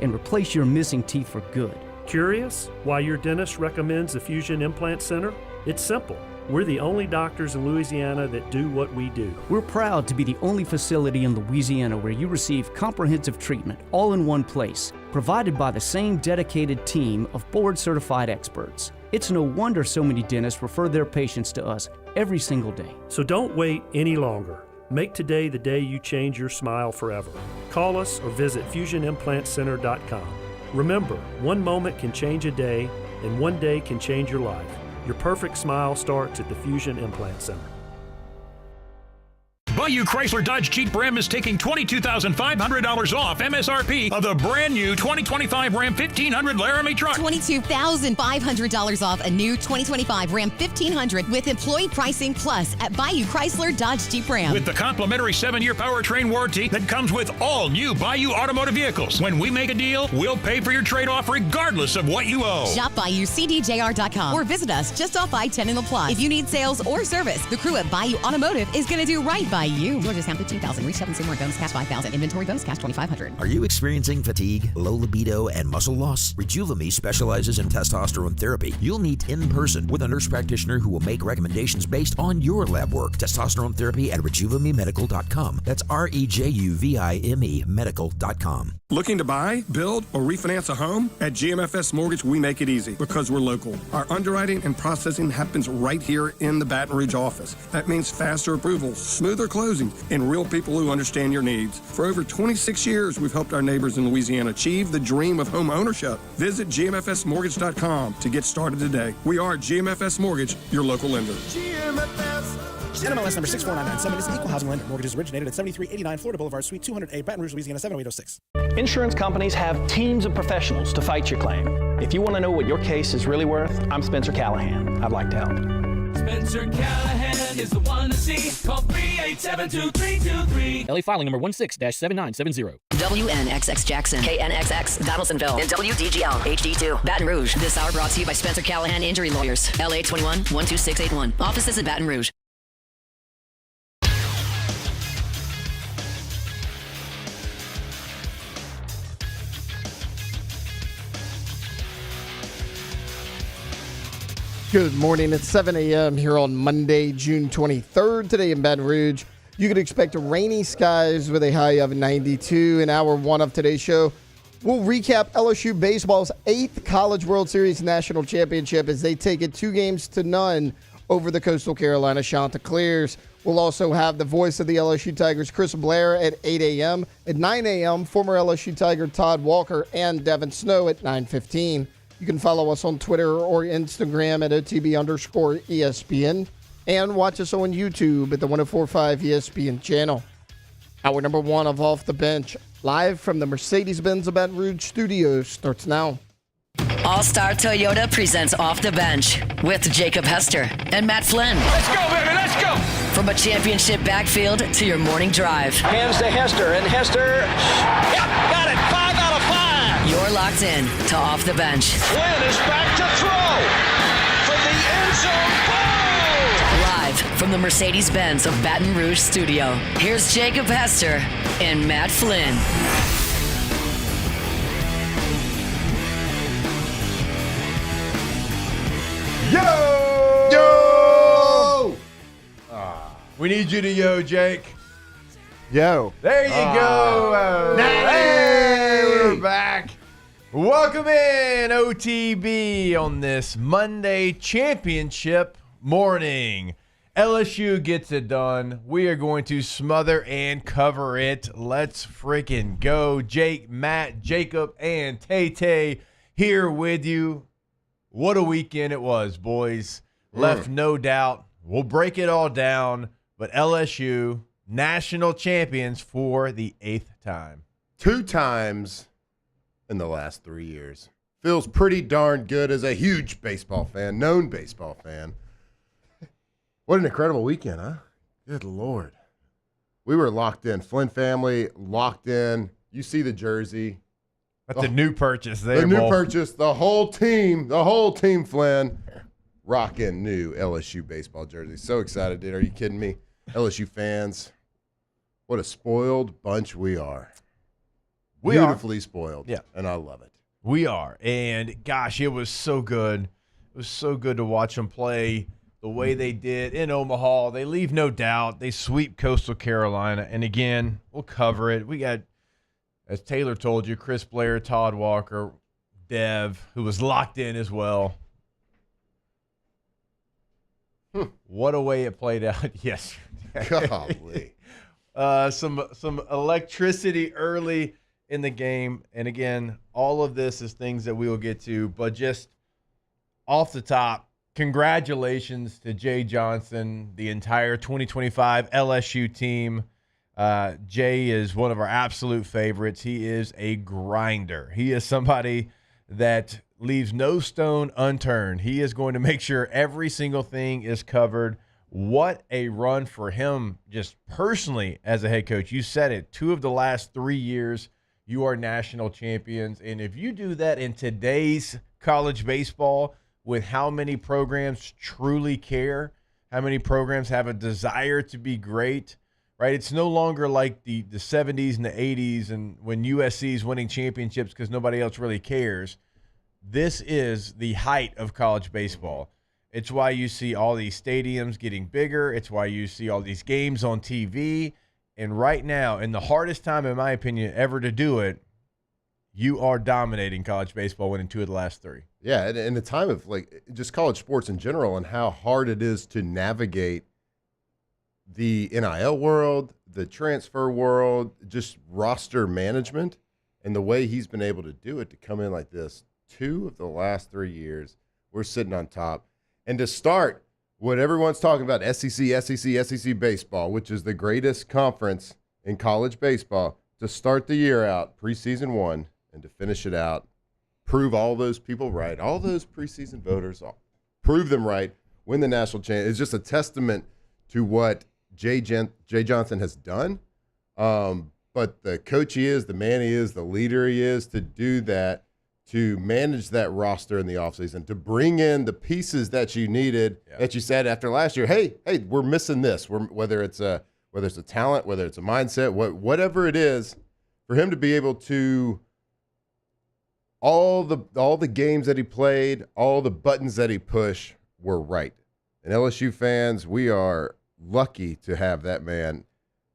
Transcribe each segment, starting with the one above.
and replace your missing teeth for good. Curious why your dentist recommends the Fusion Implant Center? It's simple. We're the only doctors in Louisiana that do what we do. We're proud to be the only facility in Louisiana where you receive comprehensive treatment all in one place, provided by the same dedicated team of board-certified experts. It's no wonder so many dentists refer their patients to us every single day. So don't wait any longer. Make today the day you change your smile forever. Call us or visit FusionImplantCenter.com. Remember, one moment can change a day, and one day can change your life. Your perfect smile starts at the Fusion Implant Center. Bayou Chrysler Dodge Jeep Ram is taking $22,500 off MSRP of the brand new 2025 Ram 1500 Laramie truck. $22,500 off a new 2025 Ram 1500 with employee pricing plus at Bayou Chrysler Dodge Jeep Ram. With the complimentary 7-year powertrain warranty that comes with all new Bayou automotive vehicles. When we make a deal, we'll pay for your trade-off regardless of what you owe. Shop BayouCDJR.com or visit us just off I-10 in La Platte. If you need sales or service, the crew at Bayou Automotive is going to do right by you. Your discount $15,000. Reach 7 more bonus cash $5,000. Inventory bonus cash $2,500. Are you experiencing fatigue, low libido, and muscle loss? Rejuvame specializes in testosterone therapy. You'll meet in person with a nurse practitioner who will make recommendations based on your lab work. Testosterone therapy at RejuvameMedical.com. That's REJUVIME Medical.com. Looking to buy, build, or refinance a home? At GMFS Mortgage, we make it easy because we're local. Our underwriting and processing happens right here in the Baton Rouge office. That means faster approvals, smoother closing, and real people who understand your needs. For over 26 years, we've helped our neighbors in Louisiana achieve the dream of home ownership. Visit GMFSmortgage.com to get started today. We are GMFS Mortgage, your local lender. GMFS. NMLS number 64997 is an equal housing lender. Mortgages originated at 7389 Florida Boulevard, Suite 200A, Baton Rouge, Louisiana 70806. Insurance companies have teams of professionals to fight your claim. If you want to know what your case is really worth, I'm Spencer Callahan. I'd like to help. Spencer Callahan is the one to see. Call 387-2323. LA filing number 16-7970. WNXX Jackson, KNXX Donaldsonville, and WDGL HD2 Baton Rouge. This hour brought to you by Spencer Callahan Injury Lawyers. LA 21-12681. Offices in Baton Rouge. Good morning. It's 7 a.m. here on Monday, June 23rd. Today in Baton Rouge, you could expect rainy skies with a high of 92. In hour one of today's show, we'll recap LSU baseball's 8th College World Series National Championship as they take it 2-0 over the Coastal Carolina Chanticleers. We'll also have the voice of the LSU Tigers, Chris Blair, at 8 a.m. At 9 a.m., former LSU Tiger Todd Walker and Devin Snow at 9:15. You can follow us on Twitter or Instagram at OTB_ESPN and watch us on YouTube at the 104.5 ESPN channel. Hour number one of Off the Bench, live from the Mercedes-Benz of Baton Rouge studios, starts now. All-Star Toyota presents Off the Bench with Jacob Hester and Matt Flynn. Let's go, baby, let's go. From a championship backfield to your morning drive. Hands to Hester, and Hester, Yep, got it. 5 out of 5. You're locked in to Off the Bench. Flynn is back to throw from the end zone. Ball! Live from the Mercedes-Benz of Baton Rouge studio. Here's Jacob Hester and Matt Flynn. Yo! Yo! We need you to yo, Jake. Yo. There you go. Hey, we're back. Welcome in, OTB, on this Monday championship morning. LSU gets it done. We are going to smother and cover it. Let's freaking go. Jake, Matt, Jacob, and Tay-Tay here with you. What a weekend it was, boys. Left no doubt. We'll break it all down. But LSU, national champions for the 8th time. 2 times in the last 3 years. Feels pretty darn good as a huge baseball fan, known baseball fan. What an incredible weekend, huh? Good Lord. We were locked in. Flynn family locked in. You see the jersey. That's a new purchase there, The new purchase. The whole team, Flynn, rocking new LSU baseball jerseys. So excited, dude. Are you kidding me? LSU fans, what a spoiled bunch we are. Beautifully spoiled. Yeah. And I love it. We are. And, gosh, it was so good. It was so good to watch them play the way they did in Omaha. They leave no doubt. They sweep Coastal Carolina. And, again, we'll cover it. We got, as Taylor told you, Chris Blair, Todd Walker, Dev, who was locked in as well. What a way it played out yesterday. Golly. Some electricity early in the game. And again, all of this is things that we will get to. But just off the top, congratulations to Jay Johnson, the entire 2025 LSU team. Jay is one of our absolute favorites. He is a grinder. He is somebody that leaves no stone unturned. He is going to make sure every single thing is covered. What a run for him just personally as a head coach. You said it, 2 of the last 3 years, you are national champions. And if you do that in today's college baseball with how many programs truly care, how many programs have a desire to be great, right? It's no longer like the 70s and the 80s and when USC is winning championships because nobody else really cares. This is the height of college baseball. It's why you see all these stadiums getting bigger. It's why you see all these games on TV. And right now, in the hardest time, in my opinion, ever to do it, you are dominating college baseball, winning 2 of the last 3. Yeah, and in the time of like just college sports in general and how hard it is to navigate the NIL world, the transfer world, just roster management, and the way he's been able to do it to come in like this, 2 of the last 3 years, we're sitting on top. And to start what everyone's talking about, SEC baseball, which is the greatest conference in college baseball, to start the year out, preseason 1, and to finish it out, prove all those people right, all those preseason voters, prove them right, win the national championship. It's just a testament to what Jay Johnson has done. But the coach he is, the man he is, the leader he is, to do that, to manage that roster in the offseason, to bring in the pieces that you needed, that you said after last year, hey, we're missing this. Whether it's a talent, whether it's a mindset, whatever it is, for him to be able to all the games that he played, all the buttons that he pushed were right. And LSU fans, we are lucky to have that man,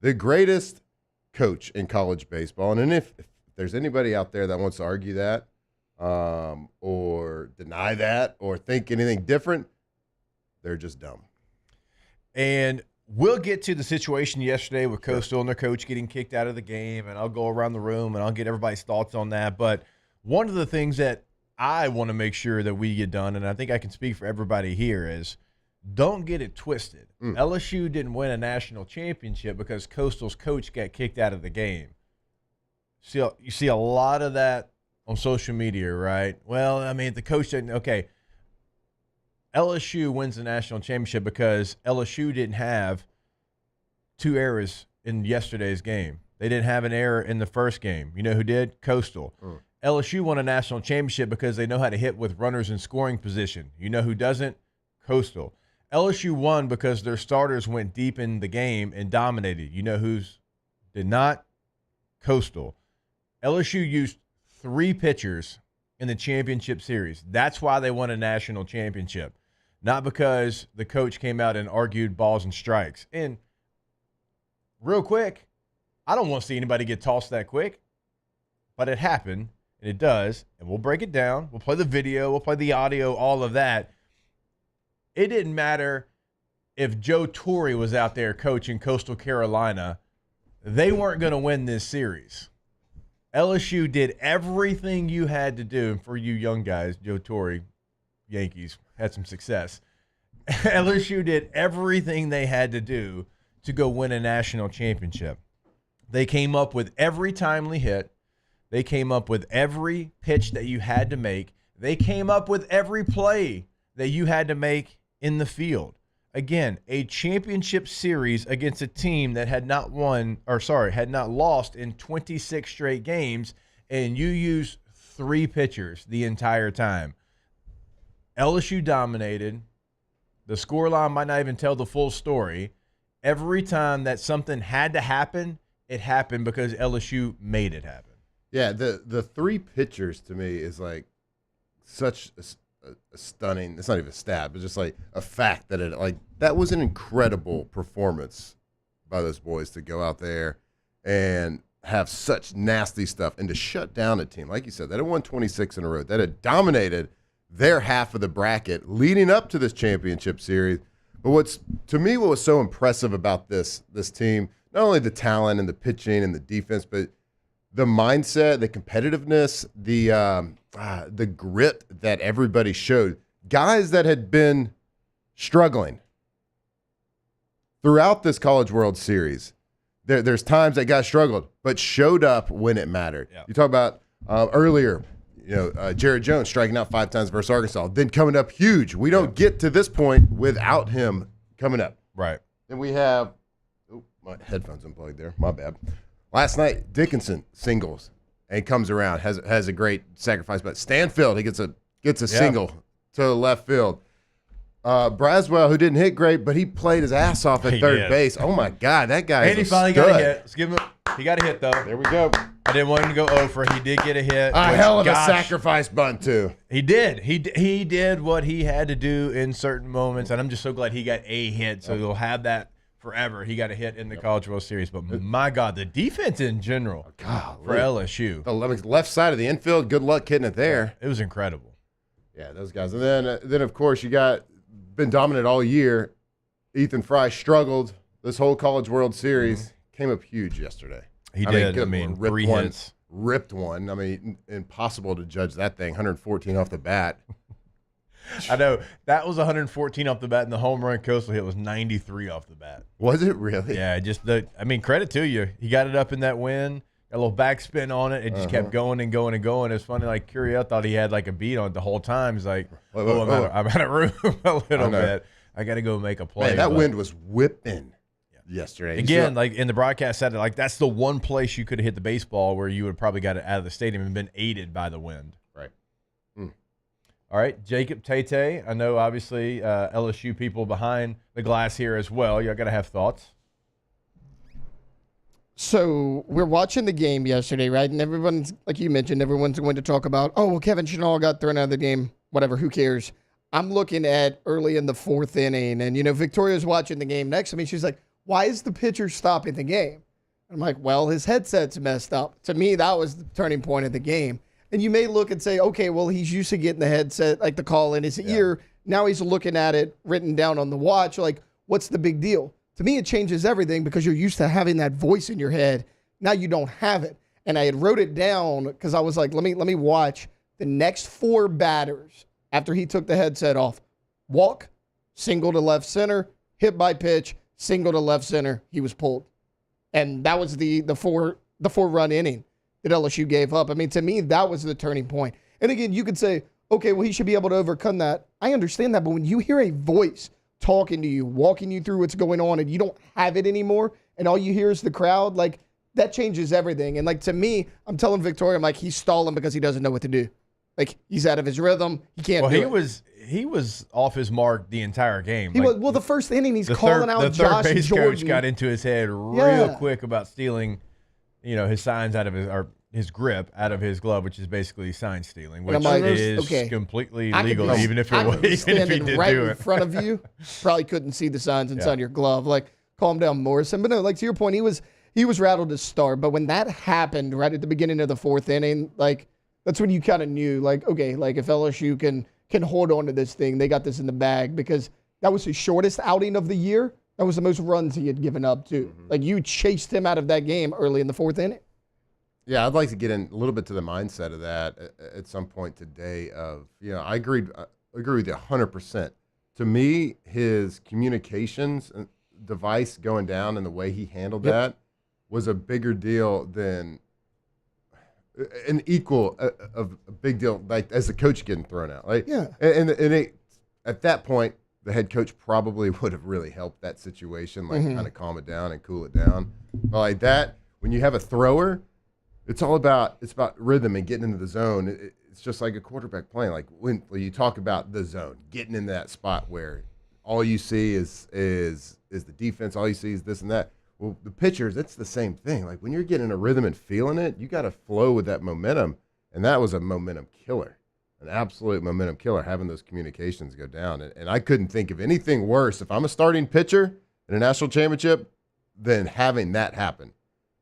the greatest coach in college baseball. And if there's anybody out there that wants to argue that, or deny that, or think anything different, they're just dumb. And we'll get to the situation yesterday with Coastal and their coach getting kicked out of the game, and I'll go around the room and I'll get everybody's thoughts on that. But one of the things that I want to make sure that we get done, and I think I can speak for everybody here, is don't get it twisted. LSU didn't win a national championship because Coastal's coach got kicked out of the game. You see a lot of that on social media, right? Well, I mean, the coach didn't. Okay, LSU wins the national championship because LSU didn't have 2 errors in yesterday's game. They didn't have an error in the first game. You know who did? Coastal. LSU won a national championship because they know how to hit with runners in scoring position. You know who doesn't? Coastal. LSU won because their starters went deep in the game and dominated. You know who's did not? Coastal. LSU used 3 pitchers in the championship series. That's why they won a national championship, not because the coach came out and argued balls and strikes. And real quick, I don't want to see anybody get tossed that quick, but it happened, and it does, and we'll break it down. We'll play the video. We'll play the audio, all of that. It didn't matter if Joe Torre was out there coaching Coastal Carolina. They weren't going to win this series. LSU did everything you had to do. And for you young guys, Joe Torre, Yankees, had some success. LSU did everything they had to do to go win a national championship. They came up with every timely hit. They came up with every pitch that you had to make. They came up with every play that you had to make in the field. Again, a championship series against a team that had not lost in 26 straight games, and you used 3 pitchers the entire time. LSU dominated. The scoreline might not even tell the full story. Every time that something had to happen, it happened because LSU made it happen. Yeah, the three pitchers to me is like such a stunning. It's not even a stat, but just like a fact that that was an incredible performance by those boys to go out there and have such nasty stuff and to shut down a team. Like you said, that had won 26 in a row. That had dominated their half of the bracket leading up to this championship series. But what was so impressive about this team, not only the talent and the pitching and the defense, but the mindset, the competitiveness, the grit that everybody showed. Guys that had been struggling throughout this College World Series. There's times that guys struggled, but showed up when it mattered. Yeah. You talk about earlier, Jared Jones striking out 5 times versus Arkansas, then coming up huge. We don't get to this point without him coming up. Right. Then we have my headphones unplugged there. My bad. Last night, Dickinson singles and comes around, has a great sacrifice. But Stanfield, he gets a single to the left field. Braswell, who didn't hit great, but he played his ass off at third base. Oh my God, that guy! And he finally got a hit. Let's give him. He got a hit though. There we go. I didn't want him to go over. He did get a hit. A hell of a sacrifice bunt too. He did. He did what he had to do in certain moments, and I'm just so glad he got a hit. So he'll have that forever. He got a hit in the College World Series. But my God, the defense in general for LSU. The left side of the infield. Good luck hitting it there. It was incredible. Yeah, those guys. And then of course you got been dominant all year. Ethan Fry struggled this whole College World Series. Came up huge yesterday. He did. I mean, 3 hits. Ripped one. I mean, impossible to judge that thing. 114 off the bat. I know. That was 114 off the bat, and the home run Coastal hit was 93 off the bat. Was it really? Yeah, credit to you. He got it up in that wind, got a little backspin on it. It just kept going and going and going. It's funny, like Curiel thought he had like a beat on it the whole time. He's like, I'm out of room a little bit. I got to go make a play. Man, that wind was whipping yesterday. Again, like in the broadcast said, like that's the one place you could have hit the baseball where you would probably got it out of the stadium and been aided by the wind. Right. All right, Jacob Tate. I know, obviously, LSU people behind the glass here as well. Y'all got to have thoughts. So we're watching the game yesterday, right? And everyone's, like you mentioned, everyone's going to talk about, oh, well, Kevin Chenal got thrown out of the game. Whatever, who cares? I'm looking at early in the 4th inning, and, Victoria's watching the game next to me. She's like, why is the pitcher stopping the game? I'm like, well, his headset's messed up. To me, that was the turning point of the game. And you may look and say, okay, well, he's used to getting the headset, like the call in his ear. Now he's looking at it written down on the watch. Like, what's the big deal? To me, it changes everything because you're used to having that voice in your head. Now you don't have it. And I had wrote it down because I was like, let me watch the next 4 batters after he took the headset off. Walk, single to left center, hit by pitch, single to left center. He was pulled. And that was the 4-run inning that LSU gave up. I mean, to me, that was the turning point. And again, you could say, okay, well, he should be able to overcome that. I understand that, but when you hear a voice talking to you, walking you through what's going on, and you don't have it anymore, and all you hear is the crowd, like, that changes everything. And, like, to me, I'm telling Victoria, I'm like, he's stalling because he doesn't know what to do. Like, he's out of his rhythm. He can't do it. He was off his mark the entire game. The first inning, he's calling out Josh The third base Jordan. coach got into his head real quick about stealing, his signs out of his grip out of his glove, which is basically sign stealing, which is completely legal, even if he did right do in it. front of you. Probably couldn't see the signs inside your glove. Like, calm down, Morrison. But no, like to your point, he was rattled to start. But when that happened right at the beginning of the 4th inning, like that's when you kind of knew, like, okay, like if LSU can hold on to this thing, they got this in the bag, because that was his shortest outing of the year. That was the most runs he had given up too. Like, you chased him out of that game early in the 4th inning. Yeah, I'd like to get in a little bit to the mindset of that at some point today. I agree with you 100%. To me, his communications device going down and the way he handled that was a bigger deal than an equal of a big deal, like as the coach getting thrown out. Like, at that point, the head coach probably would have really helped that situation, like kind of calm it down and cool it down. But like that, when you have a thrower, it's about rhythm and getting into the zone. It's just like a quarterback playing. Like when you talk about the zone, getting in that spot where all you see is the defense, all you see is this and that. Well, the pitchers, it's the same thing. Like when you're getting a rhythm and feeling it, you got to flow with that momentum. And that was a momentum killer, an absolute momentum killer, having those communications go down. And I couldn't think of anything worse if I'm a starting pitcher in a national championship than having that happen.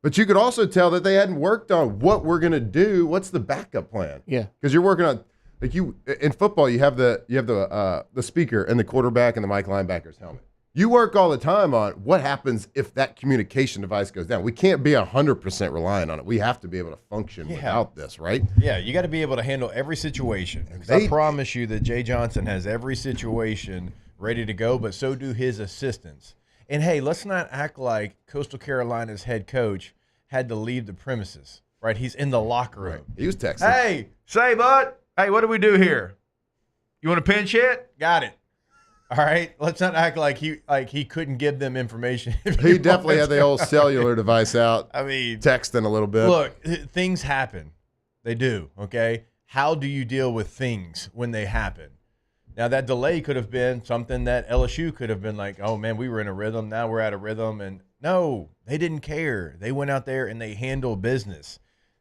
But you could also tell that they hadn't worked on what we're going to do. What's the backup plan? Yeah. Because you're working on, like in football, you have the speaker and the quarterback and the Mike linebacker's helmet. You work all the time on what happens if that communication device goes down. We can't be 100% reliant on it. We have to be able to function without this, right? Yeah, you got to be able to handle every situation. Because I promise you that Jay Johnson has every situation ready to go, but so do his assistants. And, hey, let's not act like Coastal Carolina's head coach had to leave the premises, right? He's in the locker room. Right. He was texting. Hey, say, bud, hey, what do we do here? You want a pinch hit? Got it. All right, let's not act like he couldn't give them information. He definitely had the old cellular device out. I mean, texting a little bit. Look, things happen. They do, okay? How do you deal with things when they happen? Now, that delay could have been something that LSU could have been like, oh, man, we were in a rhythm. Now we're out of rhythm. And no, they didn't care. They went out there and they handled business.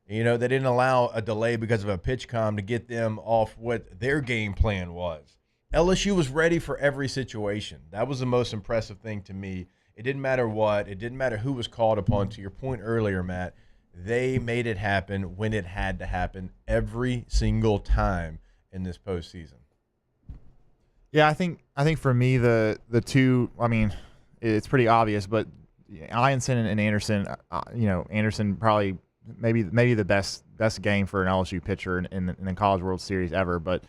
You know, they didn't allow a delay because of a pitch comm to get them off what their game plan was. LSU was ready for every situation. That was the most impressive thing to me. It didn't matter what. It didn't matter who was called upon. To your point earlier, Matt, they made it happen when it had to happen every single time in this postseason. Yeah, I think for me the two. I mean, it's pretty obvious, but Ianson and Anderson. Anderson probably maybe the best game for an LSU pitcher in the College World Series ever, but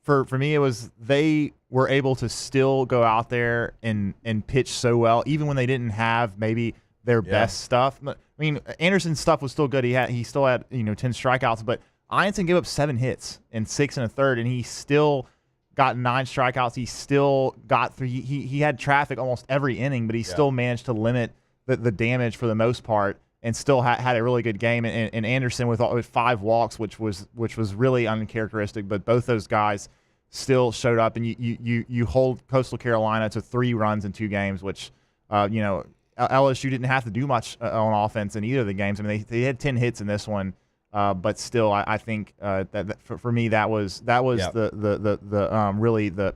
for me, it was they were able to still go out there and pitch so well, even when they didn't have maybe their best stuff. I mean, Anderson's stuff was still good. He still had 10 strikeouts, but Ianson gave up 7 hits in 6 1/3, and he still got 9 strikeouts. He still got 3. He had traffic almost every inning, but he still managed to limit the damage for the most part, and still had a really good game. And Anderson with 5 walks, which was really uncharacteristic. But both those guys still showed up, and you hold Coastal Carolina to 3 runs in 2 games, which LSU didn't have to do much on offense in either of the games. I mean, they had 10 hits in this one, but still, I think that for me that was really the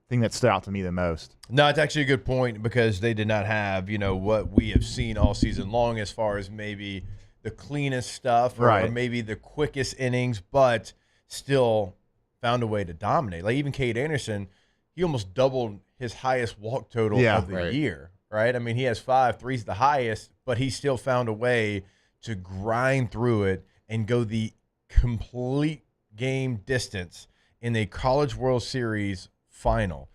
thing that stood out to me the most. No, it's actually a good point because they did not have, what we have seen all season long as far as maybe the cleanest stuff or maybe the quickest innings, but still found a way to dominate. Like even Cade Anderson, he almost doubled his highest walk total of the year, right? I mean, he has 5, 3's the highest, but he still found a way to grind through it and go the complete game distance in a College World Series final.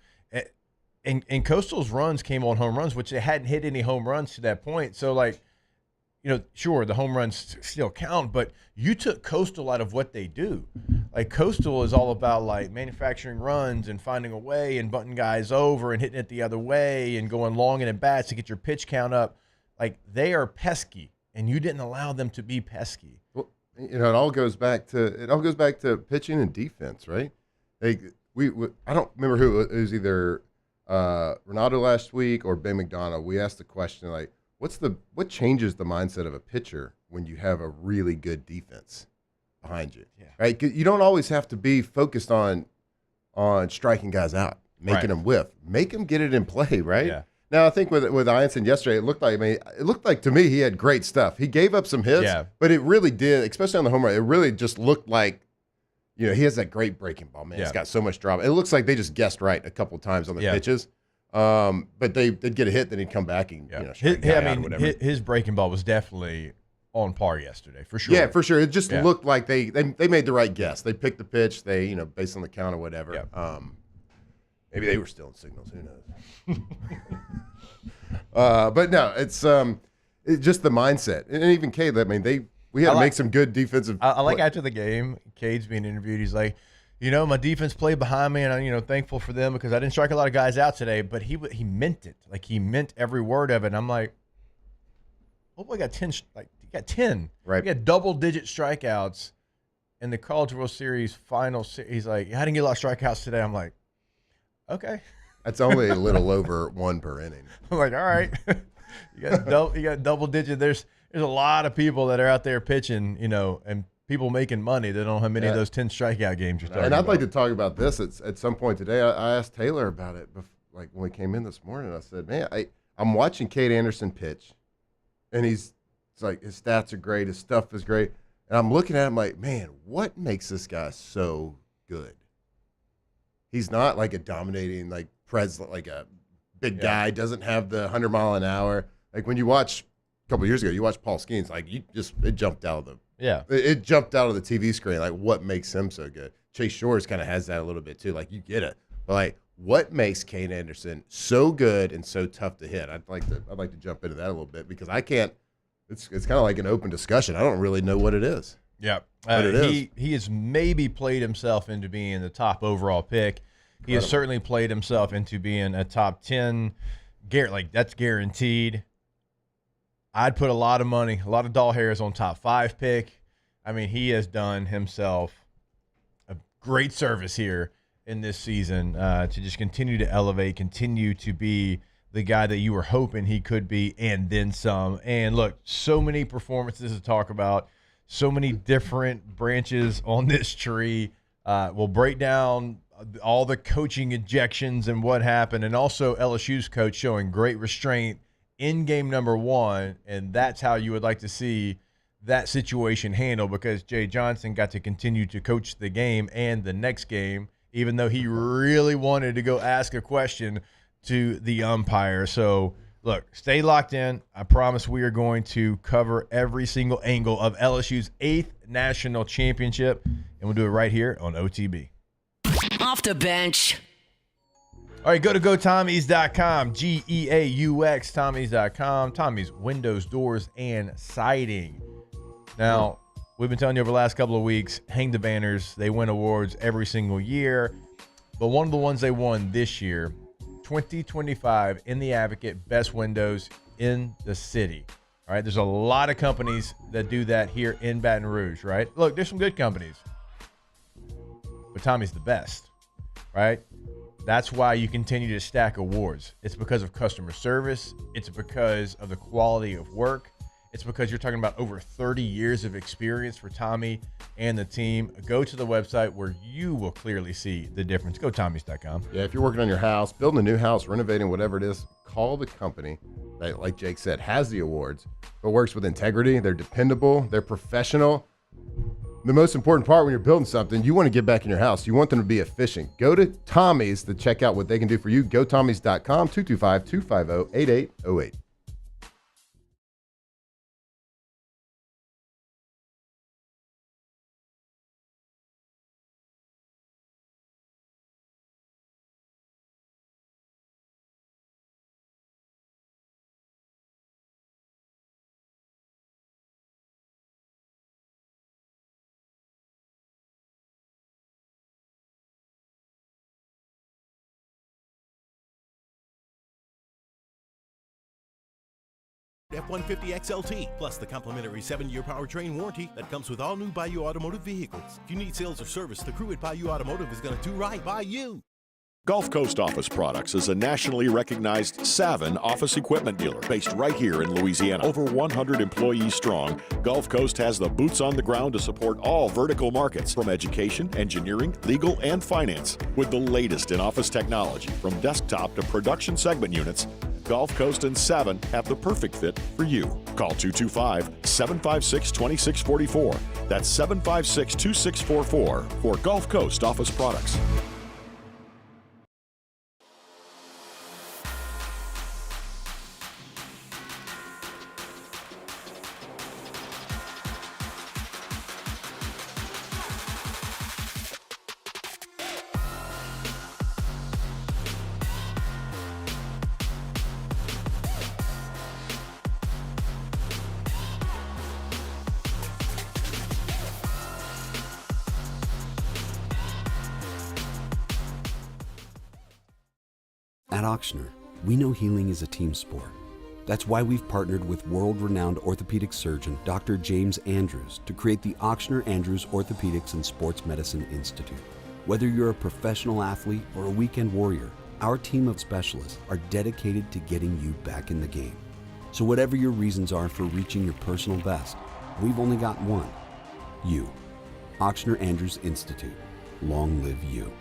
And Coastal's runs came on home runs, which they hadn't hit any home runs to that point. So, sure, the home runs still count, but you took Coastal out of what they do. Like, Coastal is all about, manufacturing runs and finding a way and butting guys over and hitting it the other way and going long in at bats to get your pitch count up. Like, they are pesky, and you didn't allow them to be pesky. Well, it all goes back to pitching and defense, right? I don't remember who it was, either Renato last week or Ben McDonough. We asked the question what changes the mindset of a pitcher when you have a really good defense behind you, right? You don't always have to be focused on striking guys out, making them whiff, make them get it in play, right? Yeah. Now I think with Ianson yesterday, it looked like to me he had great stuff. He gave up some hits, but it really did, especially on the home run. It really just looked like. He has that great breaking ball, man. He's got so much drop. It looks like they just guessed right a couple of times on the pitches. But they'd get a hit, then he'd come back and strike out or whatever. His breaking ball was definitely on par yesterday, for sure. Yeah, for sure. It just looked like they made the right guess. They picked the pitch. They based on the count or whatever. Yep. Maybe they were stealing signals. Who knows? But no, it's just the mindset, and even Cade. I mean, we had to make some good defensive. I like after the game, Cade's being interviewed. He's like, my defense played behind me, and I'm thankful for them because I didn't strike a lot of guys out today. But he meant it. Like he meant every word of it. And I'm like, hopefully, I got 10. Like you got 10. Right. You got double-digit strikeouts in the College World Series Finals. He's like, I didn't get a lot of strikeouts today. I'm like, okay. That's only a little over 1 per inning. I'm like, all right, you got double digit. There's a lot of people that are out there pitching, and people making money that don't have many of those 10 strikeout games you're talking And I'd about. like to talk about this at some point today. I asked Taylor about it, like when we came in this morning. I said, man, I'm watching Cade Anderson pitch, and it's like his stats are great, his stuff is great, and I'm looking at him like, man, what makes this guy so good? He's not like a dominating like like a big guy, doesn't have the 100-mile-an-hour. Like when you watch a couple of years ago, you watch Paul Skeens, like it jumped out of it jumped out of the TV screen. Like what makes him so good? Chase Shores kind of has that a little bit too. Like you get it, but like what makes Cade Anderson so good and so tough to hit? I'd like to jump into that a little bit because I can't. It's kind of like an open discussion. I don't really know what it is. Yeah, But it is. He has maybe played himself into being the top overall pick. He has certainly played himself into being a top 10. Like that's guaranteed. I'd put a lot of money, a lot of doll hairs on top 5 pick. I mean, he has done himself a great service here in this season to just continue to elevate, continue to be the guy that you were hoping he could be, and then some. And look, so many performances to talk about, so many different branches on this tree. We'll break down all the coaching injections and what happened, and also LSU's coach showing great restraint in game number 1, and that's how you would like to see that situation handled because Jay Johnson got to continue to coach the game and the next game, even though he really wanted to go ask a question to the umpire. So, look, stay locked in. I promise we are going to cover every single angle of LSU's 8th national championship, and we'll do it right here on OTB. Off the bench. All right, go to GoTommies.com, G-E-A-U-X, Tommies.com, Tommy's Windows, Doors, and Siding. Now, we've been telling you over the last couple of weeks, hang the banners. They win awards every single year. But one of the ones they won this year, 2025 in the Advocate, Best Windows in the City. All right, there's a lot of companies that do that here in Baton Rouge, right? Look, there's some good companies. But Tommy's the best, right? That's why you continue to stack awards. It's because of customer service. It's because of the quality of work. It's because you're talking about over 30 years of experience for Tommy and the team. Go to the website where you will clearly see the difference. Go Tommies.com. Yeah, if you're working on your house, building a new house, renovating, whatever it is, call the company that, like Jake said, has the awards, but works with integrity. They're dependable. They're professional. The most important part when you're building something, you want to get back in your house. You want them to be efficient. Go to Tommy's to check out what they can do for you. Go Tommys.com, 225-250-8808. F-150 XLT, plus the complimentary 7-year powertrain warranty that comes with all new Bayou Automotive vehicles. If you need sales or service, the crew at Bayou Automotive is going to do right by you. Gulf Coast Office Products is a nationally recognized Savin office equipment dealer based right here in Louisiana. Over 100 employees strong, Gulf Coast has the boots on the ground to support all vertical markets from education, engineering, legal, and finance. With the latest in office technology, from desktop to production segment units, Gulf Coast and Savin have the perfect fit for you. Call 225-756-2644. That's 756-2644 for Gulf Coast Office Products. At Auctioner, we know healing is a team sport. That's why we've partnered with world-renowned orthopedic surgeon Dr. James Andrews to create the Auctioner Andrews Orthopedics and Sports Medicine Institute. Whether you're a professional athlete or a weekend warrior, Our team of specialists are dedicated to getting you back in the game. So whatever your reasons are for reaching your personal best, we've only got one. You. Ochsner Andrews Institute. Long live you.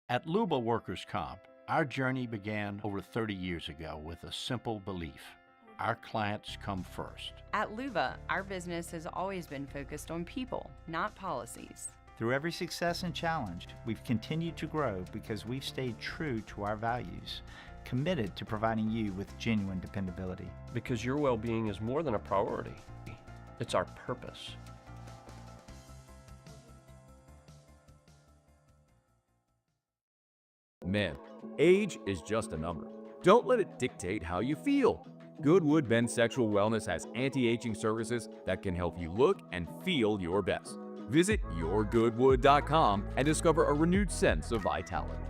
At Luba Workers' Comp, our journey began over 30 years ago with a simple belief. Our clients come first. At Luba, our business has always been focused on people, not policies. Through every success and challenge, we've continued to grow because we've stayed true to our values, committed to providing you with genuine dependability. Because your well-being is more than a priority. It's our purpose. Men, age is just a number. Don't let it dictate how you feel. Goodwood Men's Sexual Wellness has anti-aging services that can help you look and feel your best. Visit yourgoodwood.com and discover a renewed sense of vitality.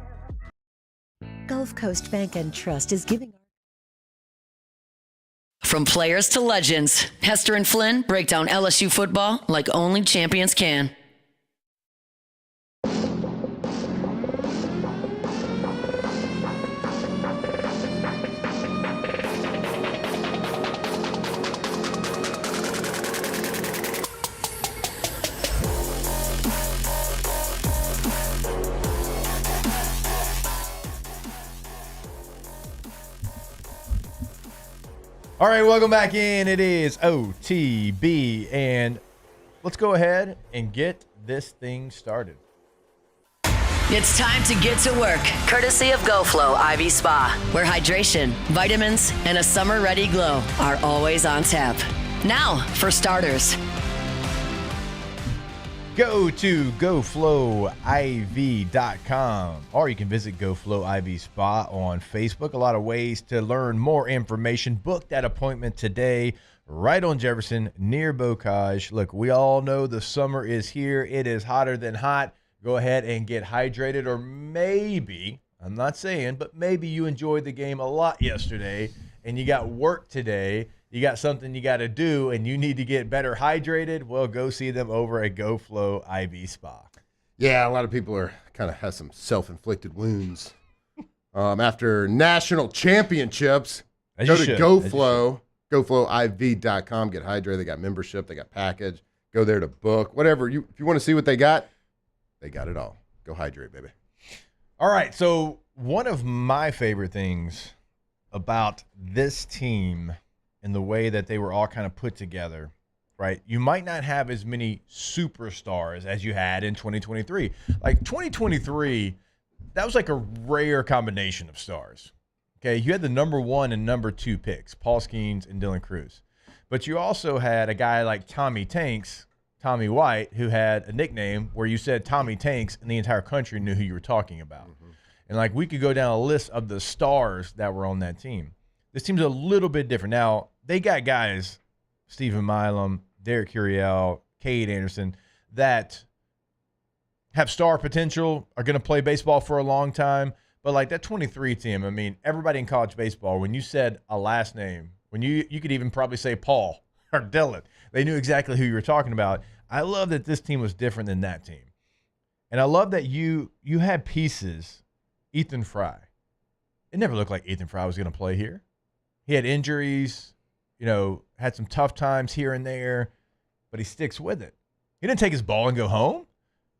Gulf Coast Bank and Trust is giving. From players to legends, Hester and Flynn break down LSU football like only champions can. All right, welcome back in. It is OTB, and let's go ahead and get this thing started. It's time to get to work, courtesy of GoFlow IV Spa, where hydration, vitamins, and a summer-ready glow are always on tap. Now, for starters. Go to GoFlowIV.com, or you can visit GoFlow IV Spa on Facebook. A lot of ways to learn more information. Book that appointment today right on Jefferson near Bocage. Look, we all know the summer is here. It is hotter than hot. Go ahead and get hydrated, or maybe, I'm not saying, but maybe you enjoyed the game a lot yesterday and you got work today. You got something you got to do, and you need to get better hydrated, well, go see them over at GoFlow IV Spa. Yeah, a lot of people have some self-inflicted wounds after national championships. Go to GoFlow, GoFlowIV.com, get hydrated. They got membership, they got package. Go there to book, whatever. If you want to see what they got it all. Go hydrate, baby. All right, so one of my favorite things about this team and the way that they were all kind of put together, right? You might not have as many superstars as you had in 2023. Like 2023, that was like a rare combination of stars. Okay, you had the number 1 and number 2 picks, Paul Skeens and Dylan Cruz. But you also had a guy like Tommy White, who had a nickname where you said Tommy Tanks and the entire country knew who you were talking about. Mm-hmm. And like we could go down a list of the stars that were on that team. This team's a little bit different. Now, they got guys, Stephen Milam, Derek Curiel, Cade Anderson, that have star potential, are going to play baseball for a long time. But like that 23 team, I mean, everybody in college baseball, when you said a last name, when you could even probably say Paul or Dylan, they knew exactly who you were talking about. I love that this team was different than that team. And I love that you had pieces. Ethan Fry. It never looked like Ethan Fry was going to play here. He had injuries, had some tough times here and there, but he sticks with it. He didn't take his ball and go home.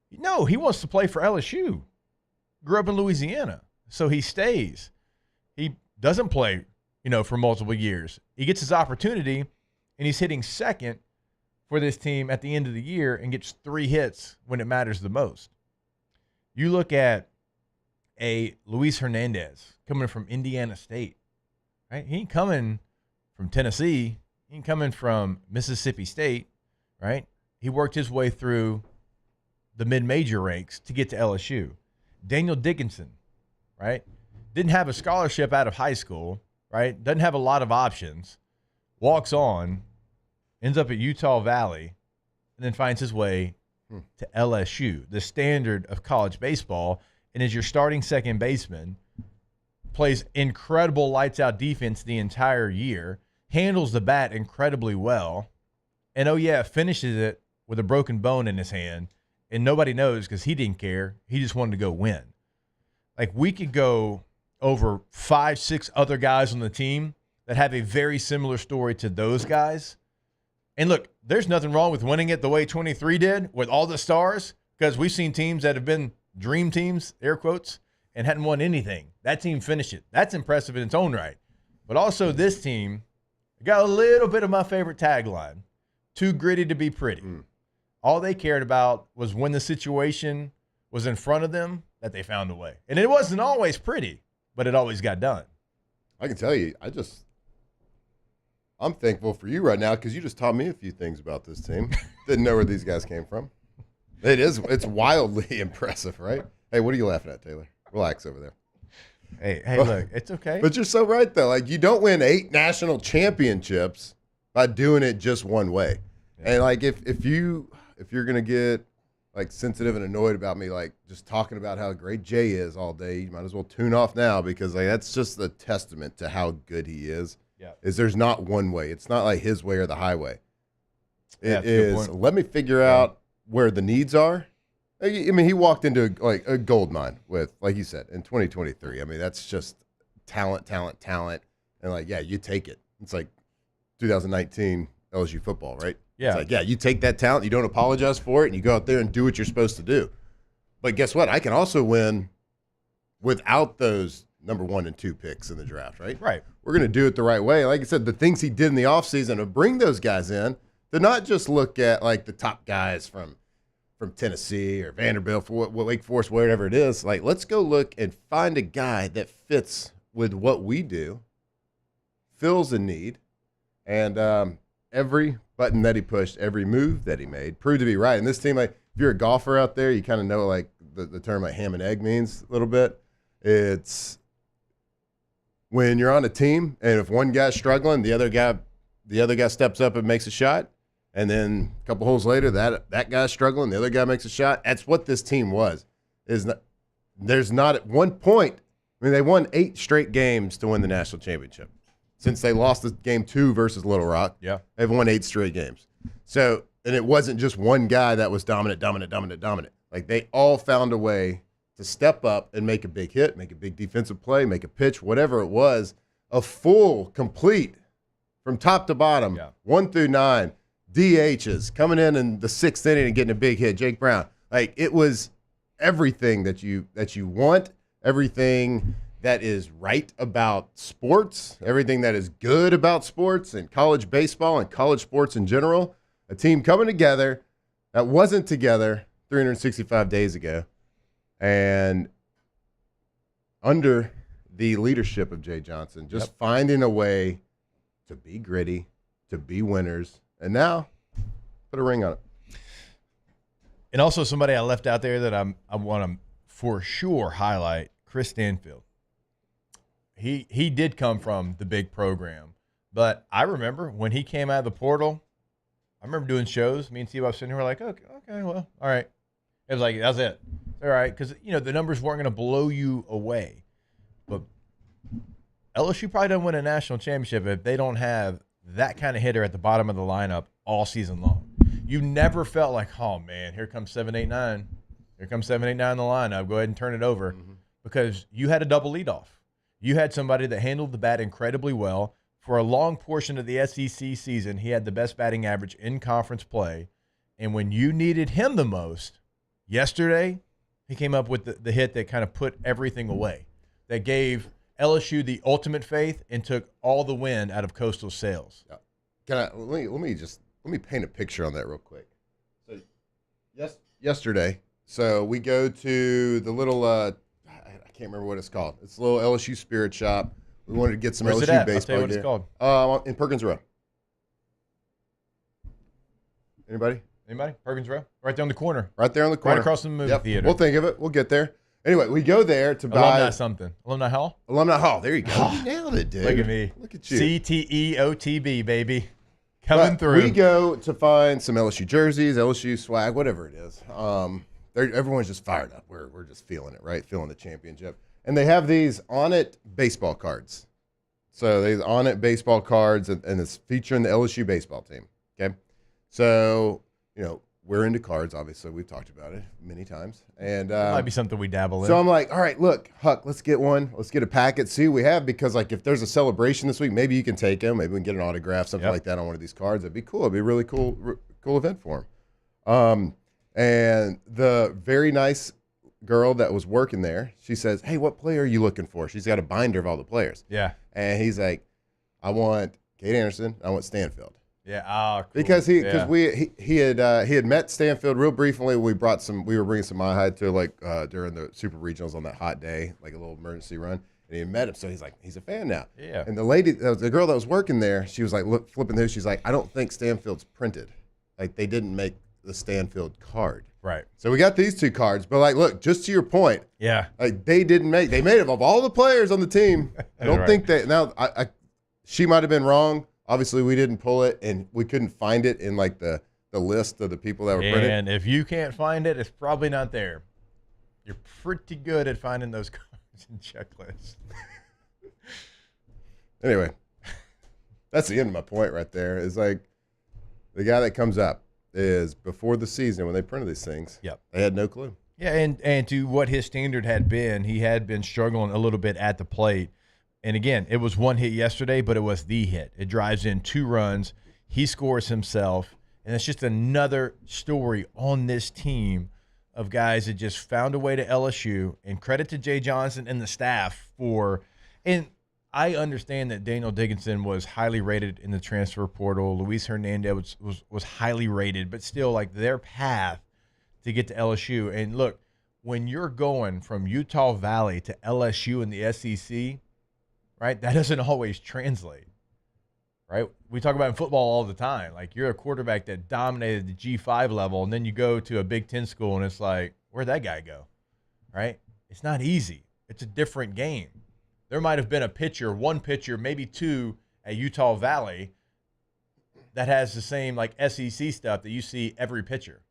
No, he wants to play for LSU. Grew up in Louisiana, so he stays. He doesn't play, for multiple years. He gets his opportunity, and he's hitting second for this team at the end of the year and gets 3 hits when it matters the most. You look at a Luis Hernandez coming from Indiana State, right? He ain't coming from Tennessee. He ain't coming from Mississippi State, right? He worked his way through the mid-major ranks to get to LSU. Daniel Dickinson, right? Didn't have a scholarship out of high school, right? Doesn't have a lot of options. Walks on, ends up at Utah Valley, and then finds his way to LSU, the standard of college baseball, and is your starting second baseman, plays incredible lights-out defense the entire year, handles the bat incredibly well, and, finishes it with a broken bone in his hand and nobody knows because he didn't care. He just wanted to go win. Like, we could go over 5, 6 other guys on the team that have a very similar story to those guys. And look, there's nothing wrong with winning it the way 23 did with all the stars, because we've seen teams that have been dream teams, air quotes, and hadn't won anything. That team finished it. That's impressive in its own right. But also this team got a little bit of my favorite tagline, too gritty to be pretty. All they cared about was when the situation was in front of them that they found a way. And it wasn't always pretty, but it always got done. I can tell you, I'm thankful for you right now because you just taught me a few things about this team. Didn't know where these guys came from. It's wildly impressive, right? Hey, what are you laughing at, Taylor? Relax over there. Hey, look, it's okay. But you're so right, though. Like, you don't win 8 national championships by doing it just one way. Yeah. And, like, if you're going to get, like, sensitive and annoyed about me, like, just talking about how great Jay is all day, you might as well tune off now because, like, that's just a testament to how good he is. Yeah. Is there's not one way. It's not like his way or the highway. It is, let me figure out where the needs are. I mean, he walked into a gold mine with, like you said, in 2023. I mean, that's just talent. And, like, yeah, you take it. It's like 2019 LSU football, right? Yeah. It's like, yeah, you take that talent, you don't apologize for it, and you go out there and do what you're supposed to do. But guess what? I can also win without those number 1 and 2 picks in the draft, right? Right. We're going to do it the right way. Like I said, the things he did in the offseason to bring those guys in, to not just look at, like, the top guys from Tennessee or Vanderbilt, for Wake Forest, whatever it is. Like, let's go look and find a guy that fits with what we do, fills a need, and every button that he pushed, every move that he made proved to be right. And this team, like, if you're a golfer out there, you kind of know, like, the term like ham and egg means a little bit. It's when you're on a team and if one guy's struggling, the other guy steps up and makes a shot. And then a couple holes later, that guy's struggling, the other guy makes a shot. That's what this team was. There's not at one point, I mean, they won 8 straight games to win the national championship. Since they lost the game 2 versus Little Rock, they've won 8 straight games. So, and it wasn't just one guy that was dominant. Like, they all found a way to step up and make a big hit, make a big defensive play, make a pitch, whatever it was, a full, complete, from top to bottom, 1 through 9, DHs, coming in the 6th inning and getting a big hit, Jake Brown. Like, it was everything that you want, everything that is right about sports, everything that is good about sports and college baseball and college sports in general. A team coming together that wasn't together 365 days ago. And under the leadership of Jay Johnson, just finding a way to be gritty, to be winners, and now put a ring on it. And also somebody I left out there that I want to for sure highlight, Chris Stanfield. He did come from the big program, but I remember when he came out of the portal, I remember doing shows. Me and Steve, I was sitting here like, okay, well, all right. It was like, that's it. All right, because, the numbers weren't going to blow you away. But LSU probably doesn't win a national championship if they don't have that kind of hitter at the bottom of the lineup all season long. You never felt like, oh, man, here comes 7-8-9. Here comes 7-8-9 in the lineup. Go ahead and turn it over. Because you had a double leadoff. You had somebody that handled the bat incredibly well. For a long portion of the SEC season, he had the best batting average in conference play. And when you needed him the most, yesterday, he came up with the hit that kind of put everything away, that gave LSU the ultimate faith and took all the wind out of Coastal's sails. Let me paint a picture on that real quick. So, yesterday, so we go to the little I can't remember what it's called. It's a little LSU spirit shop. We wanted to get some Where's LSU baseball. I'll tell you what it's called. In Perkins Row. Anybody? Perkins Row? Right there on the corner. Right there on the corner. Right across from the movie theater. We'll think of it. We'll get there. Anyway, we go there to buy Alumni something. Alumni Hall? Alumni Hall. There you go. You nailed it, dude. Look at me. Look at you. CTE OTB, baby. Coming through. We go to find some LSU jerseys, LSU swag, whatever it is. Everyone's just fired up. We're just feeling it, right? Feeling the championship. And they have these On It baseball cards. So these On It baseball cards, and it's featuring the LSU baseball team. Okay. So, we're into cards, obviously. We've talked about it many times. And might be something we dabble in. So I'm like, all right, look, Huck, let's get one. Let's get a packet, see what we have, because like if there's a celebration this week, maybe you can take them. Maybe we can get an autograph, something like that on one of these cards. That'd be cool. It'd be a really cool event for him. And the very nice girl that was working there, she says, hey, what player are you looking for? She's got a binder of all the players. Yeah. And he's like, I want Kate Anderson. I want Stanfield. Yeah. Oh, cool. Because he had met Stanfield real briefly. We were bringing some Mahide to during the Super Regionals on that hot day, like a little emergency run. And he met him, so he's like, he's a fan now. Yeah. And the girl that was working there, she was like, flipping through. She's like, I don't think Stanfield's printed. Like they didn't make the Stanfield card. Right. So we got these two cards, but like, look, just to your point. Yeah. Like they made it of all the players on the team. I don't think that now. She might have been wrong. Obviously, we didn't pull it, and we couldn't find it in like the list of the people that were printed. And if you can't find it, it's probably not there. You're pretty good at finding those cards and checklists. Anyway, that's the end of my point right there. Is like the guy that comes up is before the season when they printed these things. Yep. They had no clue. Yeah, and to what his standard had been, he had been struggling a little bit at the plate. And again, it was one hit yesterday, but it was the hit. It drives in 2 runs. He scores himself. And it's just another story on this team of guys that just found a way to LSU. And credit to Jay Johnson and the staff for – and I understand that Daniel Dickinson was highly rated in the transfer portal. Luis Hernandez was highly rated. But still, like, their path to get to LSU. And, look, when you're going from Utah Valley to LSU in the SEC – right? That doesn't always translate, right? We talk about in football all the time. Like, you're a quarterback that dominated the G5 level, and then you go to a Big Ten school, and it's like, where'd that guy go, right? It's not easy. It's a different game. There might have been one pitcher, maybe 2 at Utah Valley that has the same, like, SEC stuff that you see every pitcher.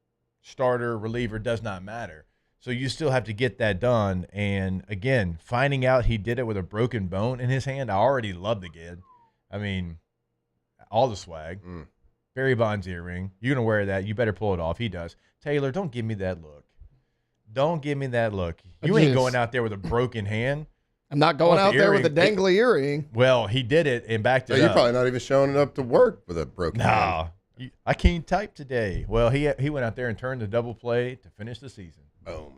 Starter, reliever, does not matter. So you still have to get that done. And, again, finding out he did it with a broken bone in his hand, I already love the kid. I mean, all the swag. Barry Bonds earring. You're going to wear that. You better pull it off. He does. Taylor, don't give me that look. Don't give me that look. You ain't going out there with a broken hand. I'm not going out there with a dangly earring. Well, he did it and backed it up. You're probably not even showing up to work with a broken hand. No. I can't type today. Well, he went out there and turned the double play to finish the season. Boom.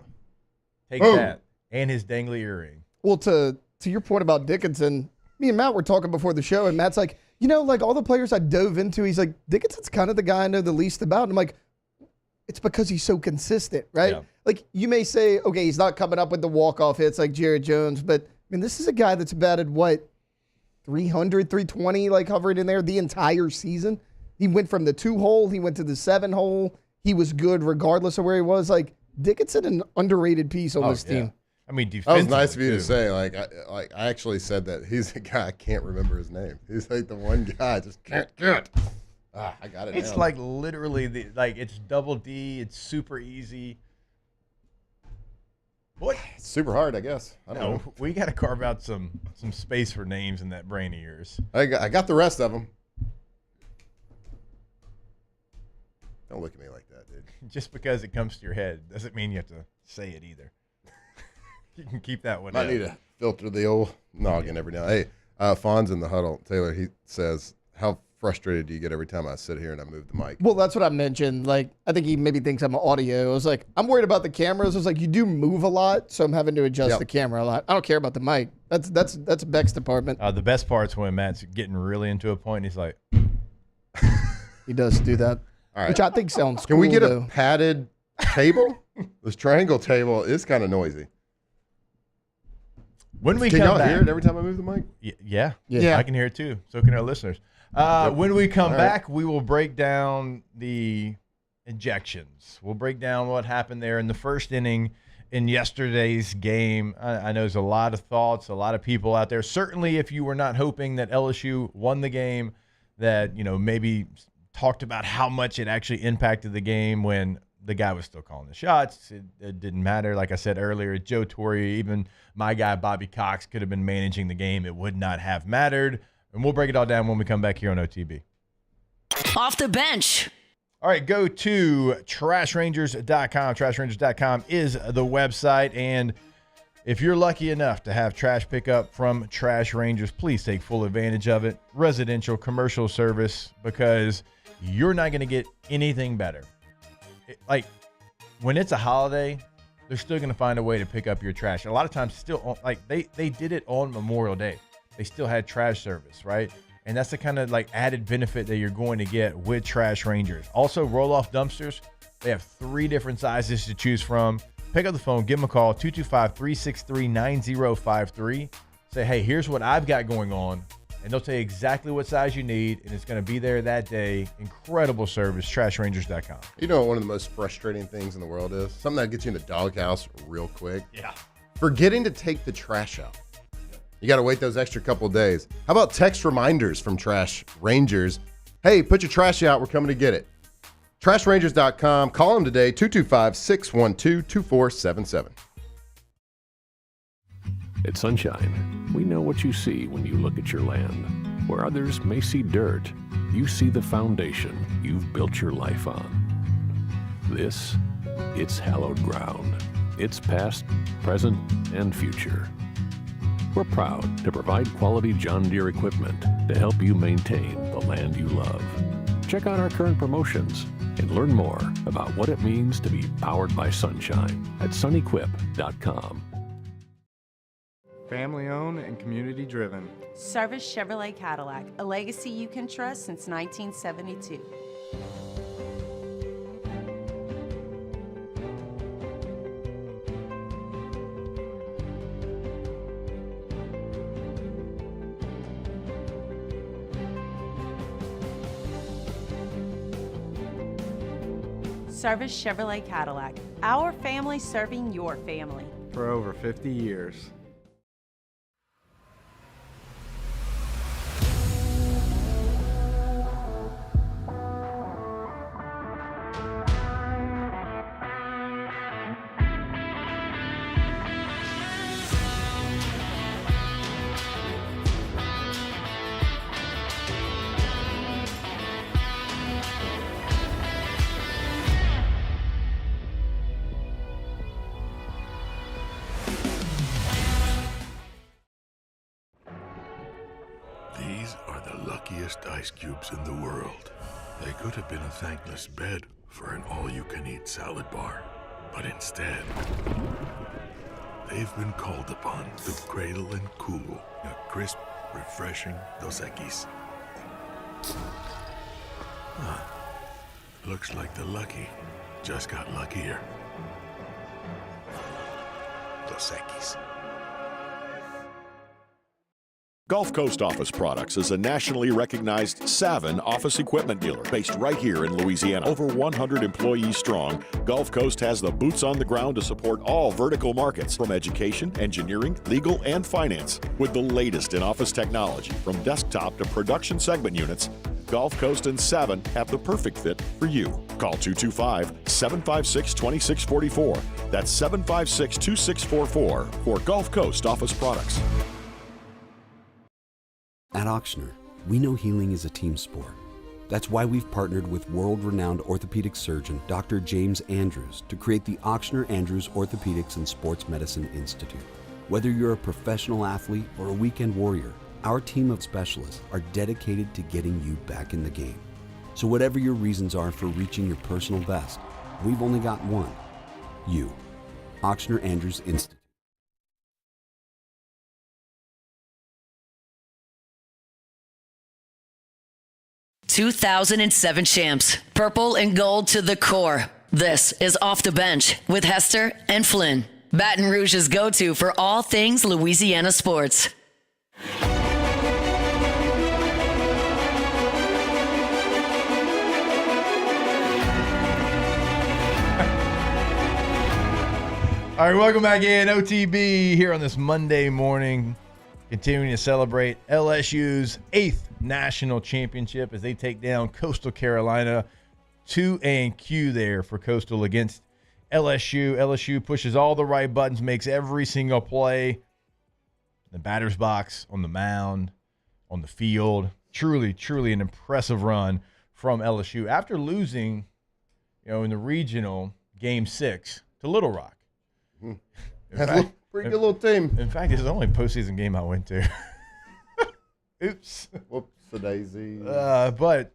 Take that. And his dangly earring. Well, to your point about Dickinson, me and Matt were talking before the show, and Matt's like, like all the players I dove into, he's like, Dickinson's kind of the guy I know the least about. And I'm like, it's because he's so consistent, right? Yeah. Like, you may say, okay, he's not coming up with the walk-off hits like Jared Jones, but, I mean, this is a guy that's batted, 300, 320, like hovering in there the entire season. He went from the 2-hole, he went to the 7-hole. He was good regardless of where he was. Like, Dickinson, an underrated piece on this team. I mean, that was nice of you to say. Like I actually said that he's a guy I can't remember his name. He's like the one guy I just can't get. I got it. It's like literally it's double D. It's super easy. What? It's super hard, I guess. I don't know. We got to carve out some space for names in that brain of yours. I got the rest of them. Don't look at me like that, dude. Just because it comes to your head doesn't mean you have to say it either. You can keep that one. I need to filter the old noggin every now and then. Hey, Fawn's in the huddle. Taylor, he says, how frustrated do you get every time I sit here and I move the mic? Well, that's what I mentioned. Like, I think he maybe thinks I'm audio. I was like, I'm worried about the cameras. I was like, you do move a lot, so I'm having to adjust the camera a lot. I don't care about the mic. That's Beck's department. The best part's when Matt's getting really into a point, and he's like. He does do that. All right. Which I think sounds cool. Can we get though. a padded table? This triangle table is kind of noisy. When we can come y'all back, hear it every time I move the mic? Yeah, I can hear it too. So can our listeners. When we come back, we will break down the ejections. We'll break down what happened there in the first inning in yesterday's game. I know there's a lot of thoughts, a lot of people out there. Certainly, if you were not hoping that LSU won the game, that maybe talked about how much it actually impacted the game when the guy was still calling the shots. It didn't matter. Like I said earlier, Joe Torre, even my guy Bobby Cox could have been managing the game. It would not have mattered. And we'll break it all down when we come back here on OTB. Off the bench. All right, go to trashrangers.com. Trashrangers.com is the website. And if you're lucky enough to have trash pickup from Trash Rangers, please take full advantage of it. Residential, commercial service, because you're not going to get anything better. Like, when it's a holiday, they're still going to find a way to pick up your trash. A lot of times, still, like, they did it on Memorial Day. They still had trash service, right? And that's the kind of like added benefit that you're going to get with Trash Rangers. Also, roll-off dumpsters. They have 3 different sizes to choose from. Pick up the phone, give them a call, 225-363-9053. Say, hey, here's what I've got going on. And they'll tell you exactly what size you need, and it's going to be there that day. Incredible service, trashrangers.com. You know what one of the most frustrating things in the world is? Something that gets you in the doghouse real quick. Yeah. Forgetting to take the trash out. You got to wait those extra couple days. How about text reminders from Trash Rangers? Hey, put your trash out. We're coming to get it. TrashRangers.com. Call them today, 225-612-2477. At Sunshine, we know what you see when you look at your land. Where others may see dirt, you see the foundation you've built your life on. This, it's hallowed ground. It's past, present, and future. We're proud to provide quality John Deere equipment to help you maintain the land you love. Check out our current promotions and learn more about what it means to be powered by sunshine at sunequip.com. Family owned and community driven. Service Chevrolet Cadillac, a legacy you can trust since 1972. Service Chevrolet Cadillac, our family serving your family. For over 50 years. These are the luckiest ice cubes in the world. They could have been a thankless bed for an all-you-can-eat salad bar. But instead, they've been called upon to cradle and cool a crisp, refreshing Dos Equis. Looks like the lucky just got luckier. Dos Equis. Gulf Coast Office Products is a nationally recognized Savin office equipment dealer based right here in Louisiana. Over 100 employees strong, Gulf Coast has the boots on the ground to support all vertical markets, from education, engineering, legal, and finance. With the latest in office technology, from desktop to production segment units, Gulf Coast and Savin have the perfect fit for you. Call 225-756-2644. That's 756-2644 for Gulf Coast Office Products. At Auctioner, we know healing is a team sport. That's why we've partnered with world-renowned orthopedic surgeon Dr. James Andrews to create the Auctioner Andrews Orthopedics and Sports Medicine Institute. Whether you're a professional athlete or a weekend warrior, our team of specialists are dedicated to getting you back in the game. So whatever your reasons are for reaching your personal best, we've only got one. You. Auctioner Andrews Institute. 2007 champs, purple and gold to the core. This is Off the Bench with Hester and Flynn, Baton Rouge's go-to for all things Louisiana sports. All right, welcome back in. OTB here on this Monday morning, continuing to celebrate LSU's 8th national championship as they take down Coastal Carolina. 2-Q there for Coastal against LSU. LSU pushes all the right buttons, makes every single play. The batter's box, on the mound, on the field. Truly, truly an impressive run from LSU after losing, in the regional Game 6 to Little Rock. Pretty good little team. In fact, it's the only postseason game I went to. Oops. Whoops-a-daisy. But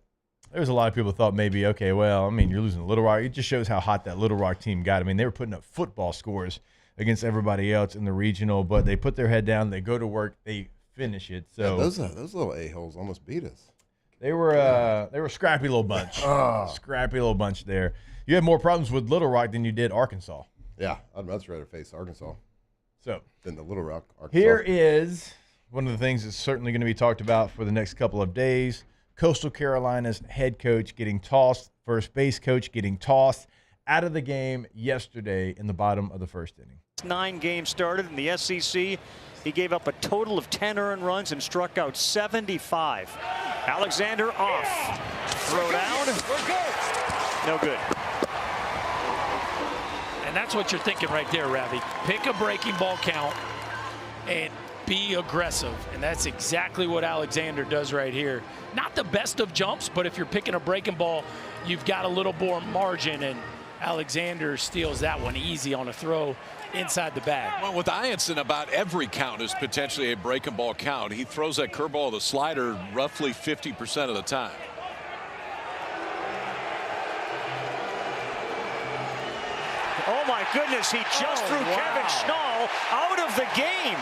there was a lot of people who thought maybe, okay, well, you're losing to Little Rock. It just shows how hot that Little Rock team got. They were putting up football scores against everybody else in the regional, but they put their head down, they go to work, they finish it. So those little a-holes almost beat us. They were a scrappy little bunch. Scrappy little bunch there. You had more problems with Little Rock than you did Arkansas. Yeah, I'd much rather face Arkansas than the Little Rock. Arkansas. Here is one of the things that's certainly going to be talked about for the next couple of days. Coastal Carolina's head coach getting tossed, first base coach getting tossed out of the game yesterday in the bottom of the first inning. 9 games started in the SEC. He gave up a total of 10 earned runs and struck out 75. Alexander off. Throw down. No good. And that's what you're thinking right there, Ravi. Pick a breaking ball count and be aggressive. And that's exactly what Alexander does right here. Not the best of jumps, but if you're picking a breaking ball, you've got a little more margin, and Alexander steals that one easy on a throw inside the bag. Well, with Ianson, about every count is potentially a breaking ball count. He throws that curveball or the slider roughly 50% of the time. Oh my goodness, he just threw Kevin Schnall out of the game.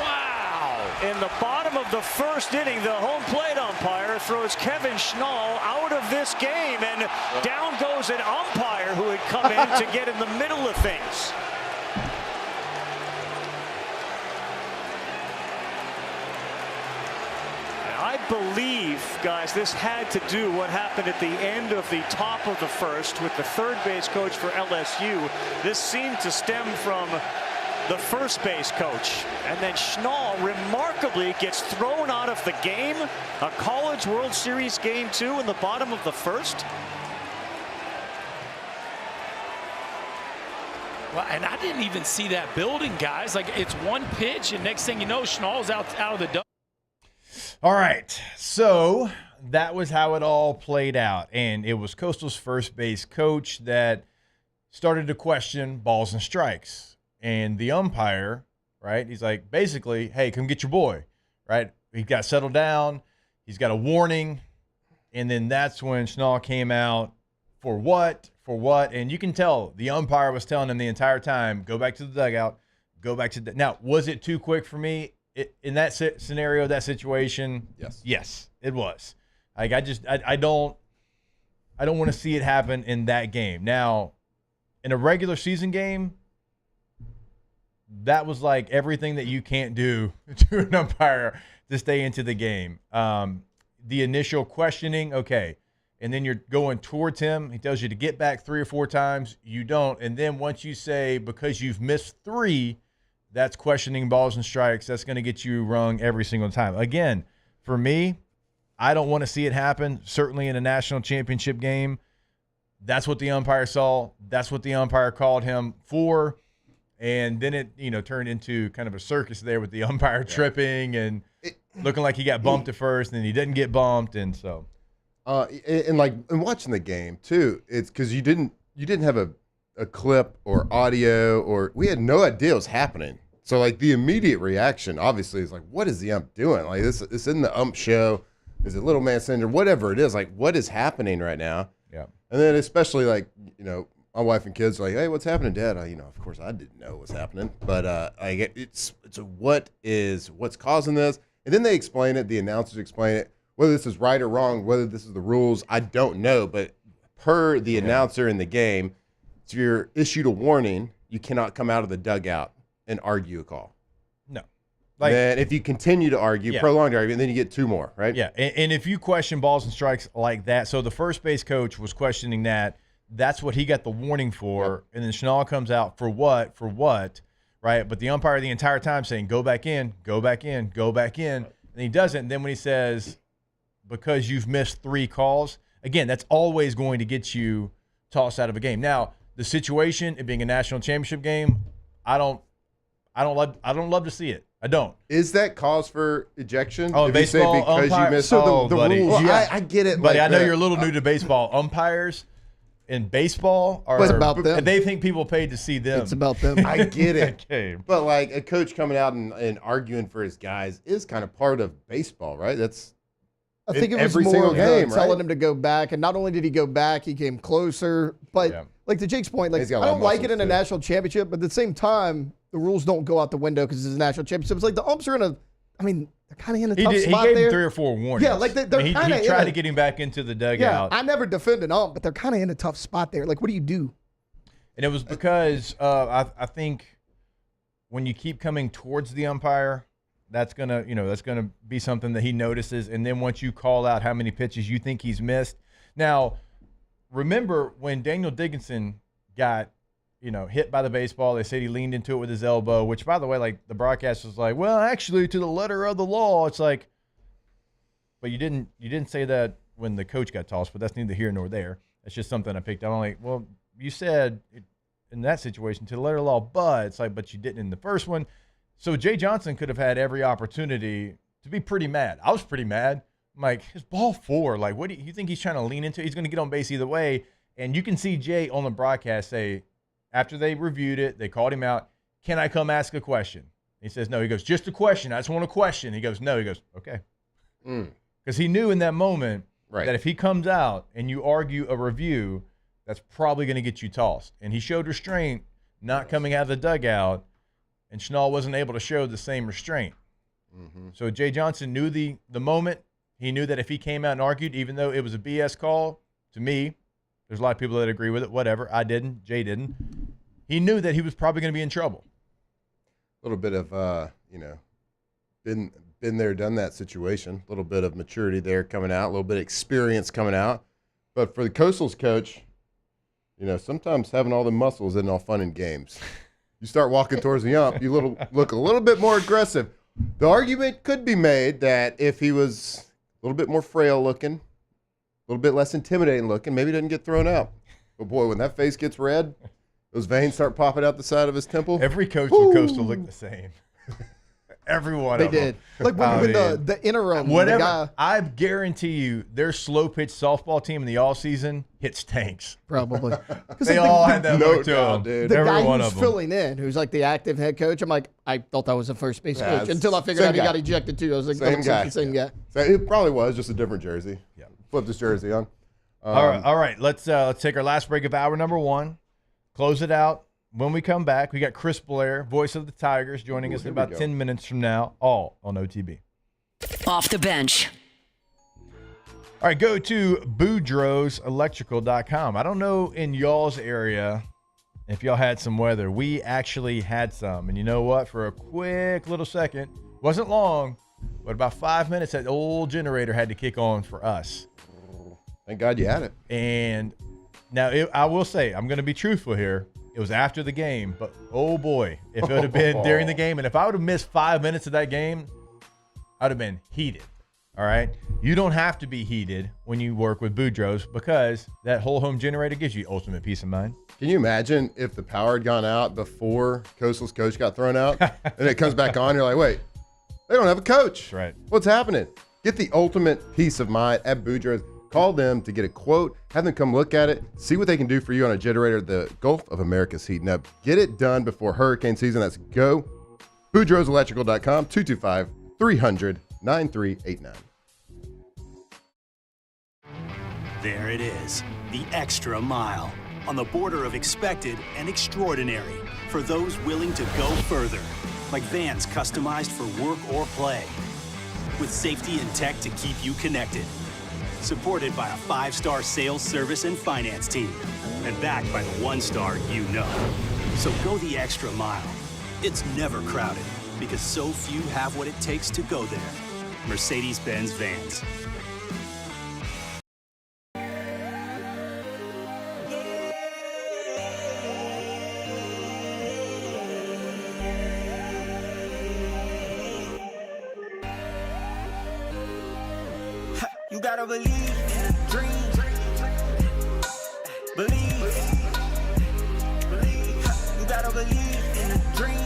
Wow. In the bottom of the first inning, the home plate umpire throws Kevin Schnall out of this game, and down goes an umpire who had come in to get in the middle of things. I believe, guys, this had to do what happened at the end of the top of the first with the third base coach for LSU. This seemed to stem from the first base coach. And then Schnall remarkably gets thrown out of the game. A College World Series game 2 in the bottom of the first. Well, and I didn't even see that building, guys. Like, it's one pitch, and next thing you know, Schnall's out of the dugout. All right, so that was how it all played out, and it was Coastal's first base coach that started to question balls and strikes, and the umpire, right, he's like, basically, hey, come get your boy, right? He got settled down, he's got a warning, and then that's when Schnall came out for what, and you can tell the umpire was telling him the entire time, go back to the dugout, go back to the – now, was it too quick for me? In that scenario, that situation, yes, it was. Like I don't want to see it happen in that game. Now, in a regular season game, that was like everything that you can't do to an umpire to stay into the game. The initial questioning, okay, and then you're going towards him. He tells you to get back 3 or 4 times. You don't, and then once you say because you've missed 3. That's questioning balls and strikes. That's going to get you wrong every single time. Again, for me, I don't want to see it happen, certainly in a national championship game. That's what the umpire saw. That's what the umpire called him for. And then it, turned into kind of a circus there with the umpire tripping and looking like he got bumped at first, and then he didn't get bumped. And so. And watching the game, too, it's because you didn't have a clip or audio, or we had no idea what was happening. So like the immediate reaction obviously is like, what is the ump doing? Like this in the ump show, is it little man syndrome, whatever it is, like what is happening right now? Yeah. And then especially like, my wife and kids are like, hey, what's happening, Dad? Of course I didn't know what was happening, but it's what's causing this? And then they explain it, the announcers explain it, whether this is right or wrong, whether this is the rules, I don't know, but per the announcer in the game, if you're issued a warning, you cannot come out of the dugout and argue a call. No. Then if you continue to argue, prolonged argument, then you get 2 more, right? Yeah, and if you question balls and strikes like that, so the first base coach was questioning that. That's what he got the warning for, and then Schnall comes out for what, right? But the umpire the entire time saying, go back in, go back in, go back in, and he doesn't. And then when he says, because you've missed 3 calls, again, that's always going to get you tossed out of a game. Now, the situation, it being a national championship game, I I don't love to see it. I don't. Is that cause for ejection? Oh, if you say baseball because umpire. you missed So the buddy. rules. Well, Yeah. I get it, buddy. like I know that. you're a little new to baseball. Umpires in baseball are It's about them. They think people paid to see them. It's about them. I get it. Okay. But like a coach coming out and arguing for his guys is kind of part of baseball, right? That's I think in it was every more single of game, telling right? him to go back, and not only did he go back, he came closer. But like to Jake's point, like He's I got a lot don't of like it muscles, in a too. national championship, but at the same time, the rules don't go out the window because it's a national championship. It's like the umps are in a, I mean, they're kind of in a tough He spot gave there. him 3 or 4 warnings. Yeah, like they're he kind of tried to get him back into the dugout. Yeah, I never defend an ump, but they're kind of in a tough spot there. Like, what do you do? And it was because I think when you keep coming towards the umpire, that's gonna be something that he notices. And then once you call out how many pitches you think he's missed. Now, remember when Daniel Dickinson got hit by the baseball, they said he leaned into it with his elbow, which, by the way, like the broadcast was like, well, actually, to the letter of the law, it's like, but you didn't say that when the coach got tossed, but that's neither here nor there. That's just something I picked up. I'm like, well, you said in that situation to the letter of the law, but it's like, but you didn't in the first one. So Jay Johnson could have had every opportunity to be pretty mad. I was pretty mad. I'm like, his ball 4. Like, what do you think he's trying to lean into? He's going to get on base either way. And you can see Jay on the broadcast say, after they reviewed it, they called him out, can I come ask a question? He says, no. He goes, just a question. I just want a question. He goes, no. He goes, okay. Because he knew in that moment that if he comes out and you argue a review, that's probably going to get you tossed. And he showed restraint not coming out of the dugout, and Schnall wasn't able to show the same restraint. So Jay Johnson knew the moment. He knew that if he came out and argued, even though it was a BS call, to me, there's a lot of people that agree with it, whatever. I didn't. Jay didn't. He knew that he was probably going to be in trouble. A little bit of, been there, done that situation. A little bit of maturity there coming out, a little bit of experience coming out. But for the Coastal's coach, sometimes having all the muscles isn't all fun and games. You start walking towards the ump, you look a little bit more aggressive. The argument could be made that if he was a little bit more frail looking, a little bit less intimidating looking, maybe he doesn't get thrown out. But boy, when that face gets red, those veins start popping out the side of his temple. Every coach with Coastal looked the same. Every one They of them. did. Like when the interim, Whatever. the guy, I guarantee you, their slow pitch softball team in the all season hits tanks. probably. They all had that look to them. The Every guy one who's of them. filling in, who's like the active head coach, I'm like, I thought that was the first base Yeah, coach it's until I figured same out he guy. got ejected too. I was like, Same that's guy. the same guy. So it probably was just a different jersey. Yeah. Flipped his jersey on. All right. Let's take our last break of hour number 1. Close it out. When we come back, we got Chris Blair, voice of the Tigers, joining us in about 10 minutes from now, all on OTB. Off the bench. All right, go to boudreauxelectrical.com. I don't know in y'all's area if y'all had some weather. We actually had some. And you know what? For a quick little second, wasn't long, but about 5 minutes, that old generator had to kick on for us. Thank God you had it. And now, I will say, I'm going to be truthful here. It was after the game, but oh boy, if it would have been during the game, and if I would have missed 5 minutes of that game, I'd have been heated. All right? You don't have to be heated when you work with Boudreaux's because that whole home generator gives you ultimate peace of mind. Can you imagine if the power had gone out before Coastal's coach got thrown out and it comes back on? You're like, wait, they don't have a coach. That's right. What's happening? Get the ultimate peace of mind at Boudreaux's. Call them to get a quote, have them come look at it, see what they can do for you on a generator. The Gulf of America's heating up. Get it done before hurricane season. That's go. BoudreauxElectrical.com, 225-300-9389. There it is, the extra mile, on the border of expected and extraordinary for those willing to go further, like vans customized for work or play, with safety and tech to keep you connected. Supported by a 5-star sales, service, and finance team. And backed by the 1-star you know. So go the extra mile. It's never crowded because so few have what it takes to go there. Mercedes-Benz Vans. You gotta believe in a dream. Believe. You gotta believe in a dream.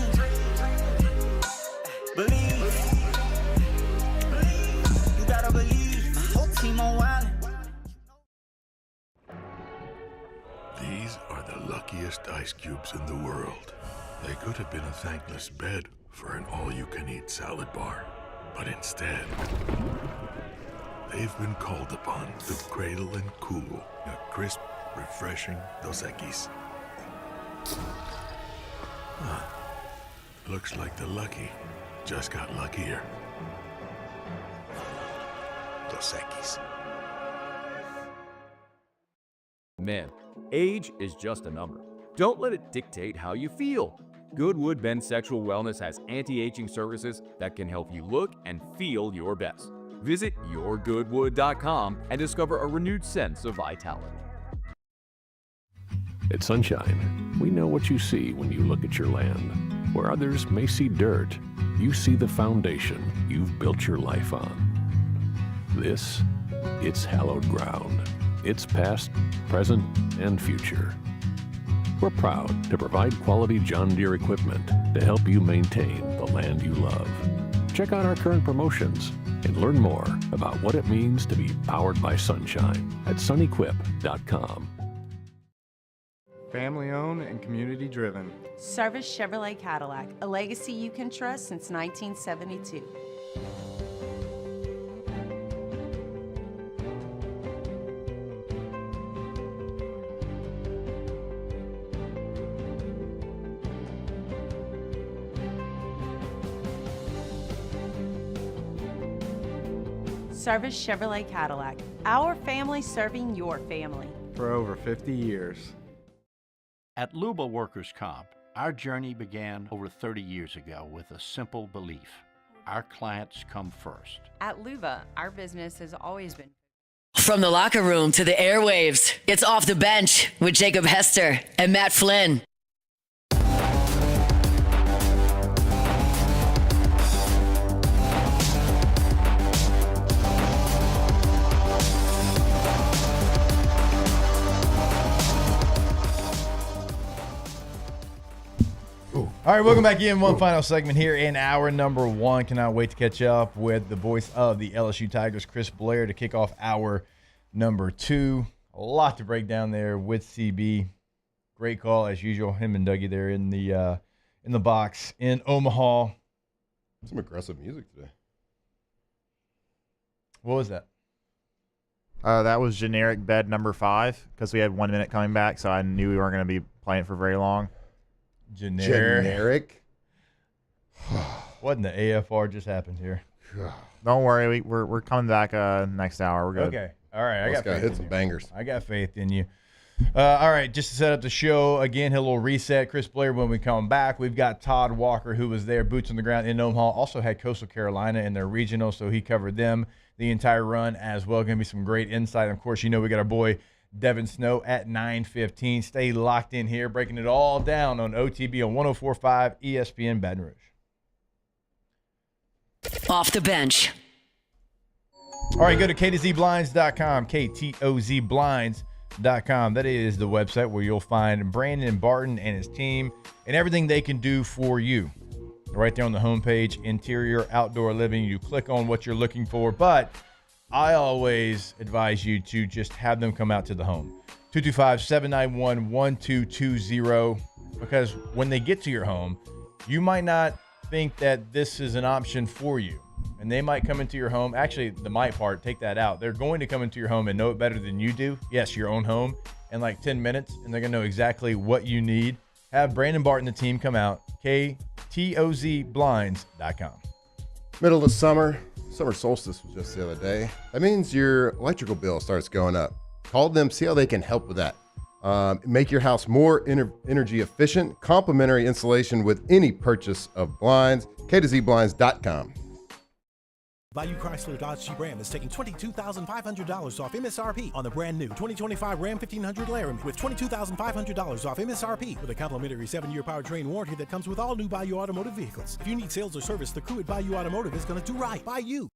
These are the luckiest ice cubes in the world. They could have been a thankless bed for an all-you-can-eat salad bar. But instead, they've been called upon to cradle and cool a crisp, refreshing Dos Equis. Looks like the lucky just got luckier. Dos Equis. Man, age is just a number. Don't let it dictate how you feel. Goodwood Bend Sexual Wellness has anti-aging services that can help you look and feel your best. Visit yourgoodwood.com and discover a renewed sense of vitality. At Sunshine, we know what you see when you look at your land. Where others may see dirt, you see the foundation you've built your life on. This, it's hallowed ground. It's past, present, and future. We're proud to provide quality John Deere equipment to help you maintain the land you love. Check out our current promotions and learn more about what it means to be powered by sunshine at sunequip.com. Family owned and community driven. Service Chevrolet Cadillac, a legacy you can trust since 1972. Service Chevrolet Cadillac, our family serving your family. For over 50 years. At Luba Workers' Comp, our journey began over 30 years ago with a simple belief: our clients come first. At Luba, our business has always been. From the locker room to the airwaves, it's Off the Bench with Jacob Hester and Matt Flynn. All right, welcome back in. One final segment here in hour number one. Cannot wait to catch up with the voice of the LSU Tigers, Chris Blair, to kick off hour number two. A lot to break down there with CB. Great call as usual. Him and Dougie there in the box in Omaha. Some aggressive music today. What was that? That was generic bed number 5 because we had 1 minute coming back, so I knew we weren't going to be playing for very long. Generic. What in the AFR just happened here? Don't worry, we're coming back next hour. We're good. Okay. All right. I got faith hit in some you. bangers. I got faith in you. All right, just to set up the show again, hit a little reset. Chris Blair, when we come back, we've got Todd Walker, who was there, boots on the ground in Omaha. Also had Coastal Carolina in their regional, so he covered them the entire run as well. Going to be some great insight. And of course, you know we got our boy Devin Snow at 9:15. Stay locked in here, breaking it all down on OTB on 104.5 ESPN Baton Rouge. Off the Bench. All right, go to ktozblinds.com, ktozblinds.com. That is the website where you'll find Brandon Barton and his team and everything they can do for you. Right there on the homepage, interior, outdoor living. You click on what you're looking for, but I always advise you to just have them come out to the home. 225-791-1220, because when they get to your home, you might not think that this is an option for you. And they might come into your home. Actually, the might part, take that out. They're going to come into your home and know it better than you do. Yes, your own home in like 10 minutes, and they're going to know exactly what you need. Have Brandon Barton and the team come out. ktozblinds.com. Middle of summer solstice was just the other day. That means your electrical bill starts going up. Call them, see how they can help with that. Make your house more energy efficient. Complimentary installation with any purchase of blinds. ktozblinds.com. Bayou Chrysler Dodge Jeep Ram is taking $22,500 off MSRP on the brand new 2025 Ram 1500 Laramie with $22,500 off MSRP with a complimentary 7-year powertrain warranty that comes with all new Bayou Automotive vehicles. If you need sales or service, the crew at Bayou Automotive is going to do right by you.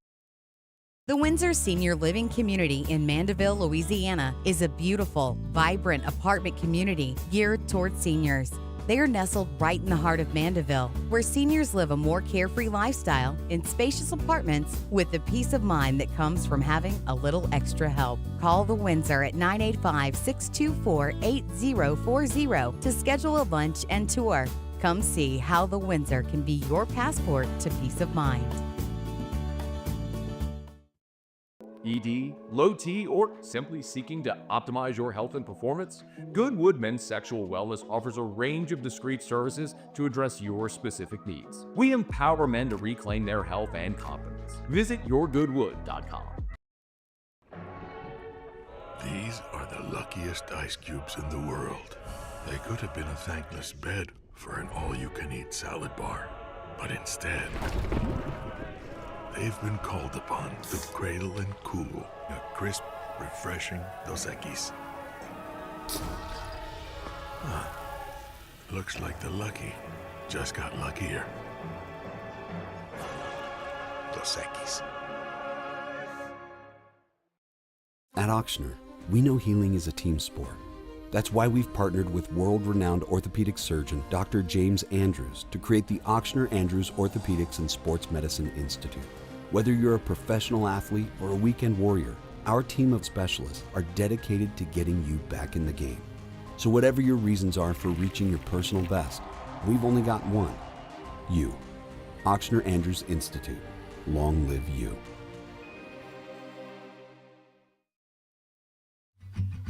The Windsor Senior Living Community in Mandeville, Louisiana is a beautiful, vibrant apartment community geared towards seniors. They are nestled right in the heart of Mandeville, where seniors live a more carefree lifestyle in spacious apartments with the peace of mind that comes from having a little extra help. Call the Windsor at 985-624-8040 to schedule a lunch and tour. Come see how the Windsor can be your passport to peace of mind. ED, low T, or simply seeking to optimize your health and performance? Goodwood Men's Sexual Wellness offers a range of discreet services to address your specific needs. We empower men to reclaim their health and confidence. Visit yourgoodwood.com. These are the luckiest ice cubes in the world. They could have been a thankless bed for an all-you-can-eat salad bar, but instead, they've been called upon to cradle and cool a crisp, refreshing Dos Equis. Looks like the lucky just got luckier. Dos Equis. At Ochsner, we know healing is a team sport. That's why we've partnered with world-renowned orthopedic surgeon Dr. James Andrews to create the Ochsner Andrews Orthopedics and Sports Medicine Institute. Whether you're a professional athlete or a weekend warrior, our team of specialists are dedicated to getting you back in the game. So whatever your reasons are for reaching your personal best, we've only got one. You. Ochsner Andrews Institute. Long live you.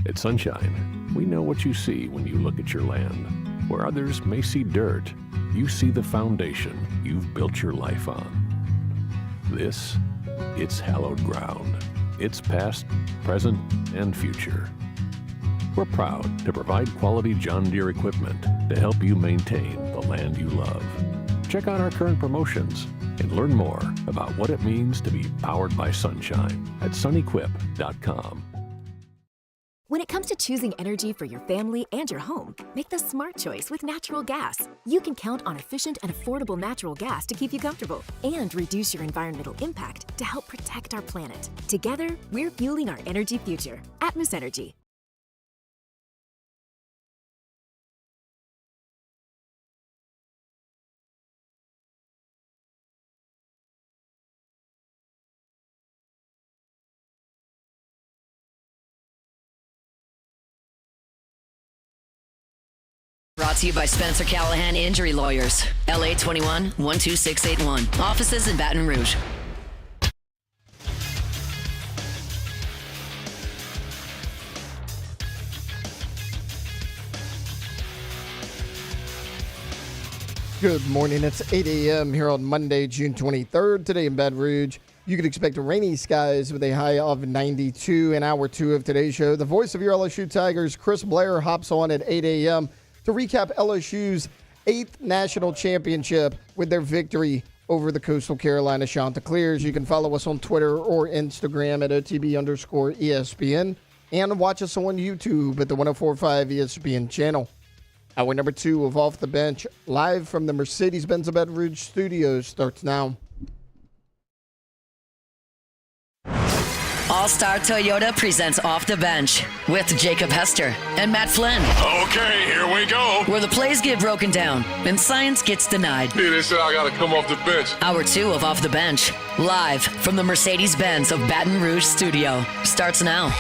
At Sunshine, we know what you see when you look at your land. Where others may see dirt, you see the foundation you've built your life on. This, it's hallowed ground. It's past, present, and future. We're proud to provide quality John Deere equipment to help you maintain the land you love. Check out our current promotions and learn more about what it means to be powered by sunshine at sunequip.com. When it comes to choosing energy for your family and your home, make the smart choice with natural gas. You can count on efficient and affordable natural gas to keep you comfortable and reduce your environmental impact to help protect our planet. Together, we're fueling our energy future. Atmos Energy. Brought to you by Spencer Callahan Injury Lawyers. LA 21 12681. Offices in Baton Rouge. Good morning. It's 8 a.m. here on Monday, June 23rd. Today in Baton Rouge, you can expect rainy skies with a high of 92 in hour two of today's show. The voice of your LSU Tigers, Chris Blair, hops on at 8 a.m. to recap LSU's 8th national championship with their victory over the Coastal Carolina Chanticleers. You can follow us on Twitter or Instagram at OTB_ESPN and watch us on YouTube at the 104.5 ESPN channel. Hour number 2 of Off the Bench, live from the Mercedes-Benz of Baton Rouge studios, starts now. All-Star Toyota presents Off the Bench with Jacob Hester and Matt Flynn. Okay, here we go. Where the plays get broken down and science gets denied. Hey, they said I gotta come off the bench. Hour 2 of Off the Bench, live from the Mercedes-Benz of Baton Rouge studio, starts now.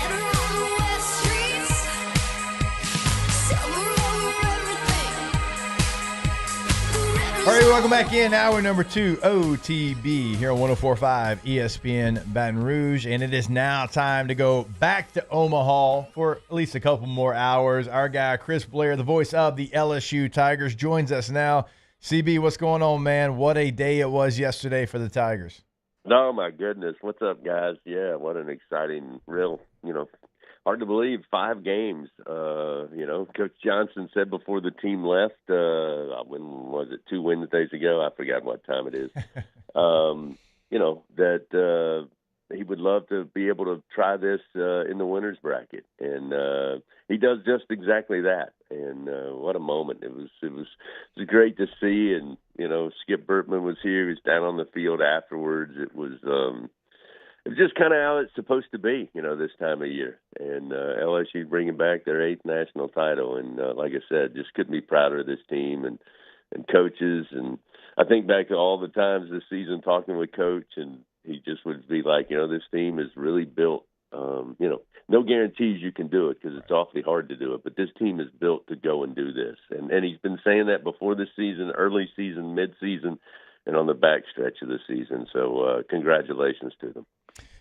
All right, welcome back in. Hour number 2, OTB, here on 104.5 ESPN Baton Rouge. And it is now time to go back to Omaha for at least a couple more hours. Our guy, Chris Blair, the voice of the LSU Tigers, joins us now. CB, what's going on, man? What a day it was yesterday for the Tigers. Oh, my goodness. What's up, guys? Yeah, what an exciting, hard to believe, 5 games. Coach Johnson said before the team left, when was it, 2 Wednesdays ago? I forgot what time it is. That he would love to be able to try this in the winners bracket, and he does just exactly that. And what a moment! It was great to see. And Skip Bertman was here. He was down on the field afterwards. It was it's just kind of how it's supposed to be, this time of year. And LSU bringing back their 8th national title. And like I said, just couldn't be prouder of this team and coaches. And I think back to all the times this season talking with Coach, and he just would be like, this team is really built, no guarantees you can do it because it's awfully hard to do it. But this team is built to go and do this. And he's been saying that before the season, early season, mid-season, and on the back stretch of the season. So congratulations to them.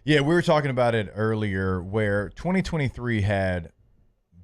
Yeah, we were talking about it earlier where 2023 had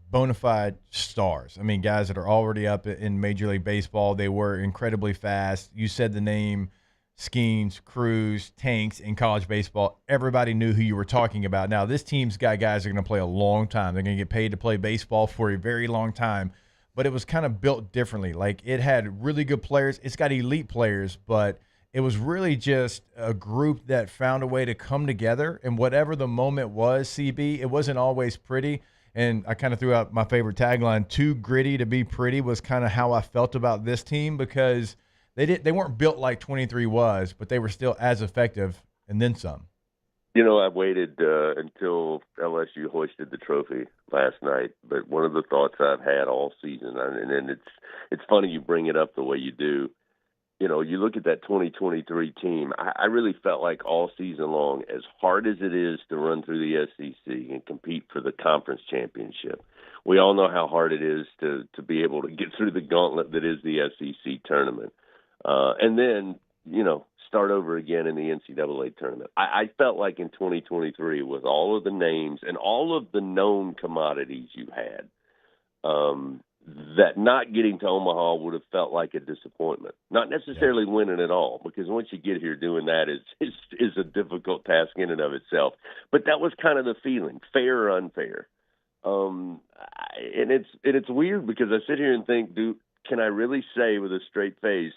bona fide stars. I mean, guys that are already up in Major League Baseball. They were incredibly fast. You said the name Skeens, Cruz, Tanks in college baseball. Everybody knew who you were talking about. Now, this team's got guys that are going to play a long time. They're going to get paid to play baseball for a very long time. But it was kind of built differently. Like, it had really good players. It's got elite players, but it was really just a group that found a way to come together. And whatever the moment was, CB, it wasn't always pretty. And I kind of threw out my favorite tagline, too gritty to be pretty, was kind of how I felt about this team, because they weren't built like 23 was, but they were still as effective and then some. I waited until LSU hoisted the trophy last night, but one of the thoughts I've had all season, and it's funny you bring it up the way you do. You look at that 2023 team, I really felt like all season long, as hard as it is to run through the SEC and compete for the conference championship, we all know how hard it is to be able to get through the gauntlet that is the SEC tournament. And then, start over again in the NCAA tournament. I felt like in 2023, with all of the names and all of the known commodities you had, that not getting to Omaha would have felt like a disappointment. Not necessarily winning at all, because once you get here, doing that is a difficult task in and of itself. But that was kind of the feeling, fair or unfair. And it's weird, because I sit here and think, can I really say with a straight face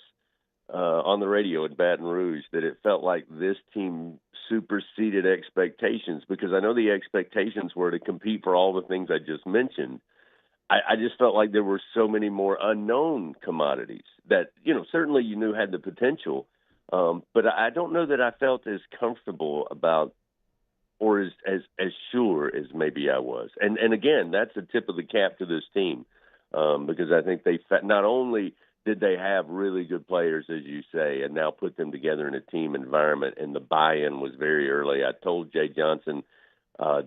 on the radio at Baton Rouge that it felt like this team superseded expectations? Because I know the expectations were to compete for all the things I just mentioned. I just felt like there were so many more unknown commodities that, certainly you knew had the potential. But I don't know that I felt as comfortable about, or as sure as maybe I was. And again, that's a tip of the cap to this team, because I think not only did they have really good players, as you say, and now put them together in a team environment, and the buy-in was very early. I told Jay Johnson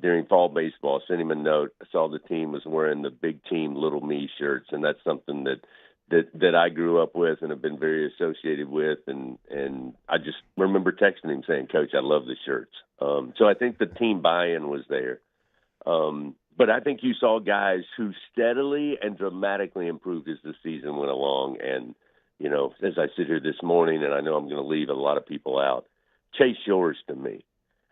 during fall baseball, I sent him a note. I saw the team was wearing the big team, little me shirts, and that's something that I grew up with and have been very associated with. And I just remember texting him saying, "Coach, I love the shirts." So I think the team buy-in was there. But I think you saw guys who steadily and dramatically improved as the season went along. And, as I sit here this morning, and I know I'm going to leave a lot of people out, Chase Shores to me,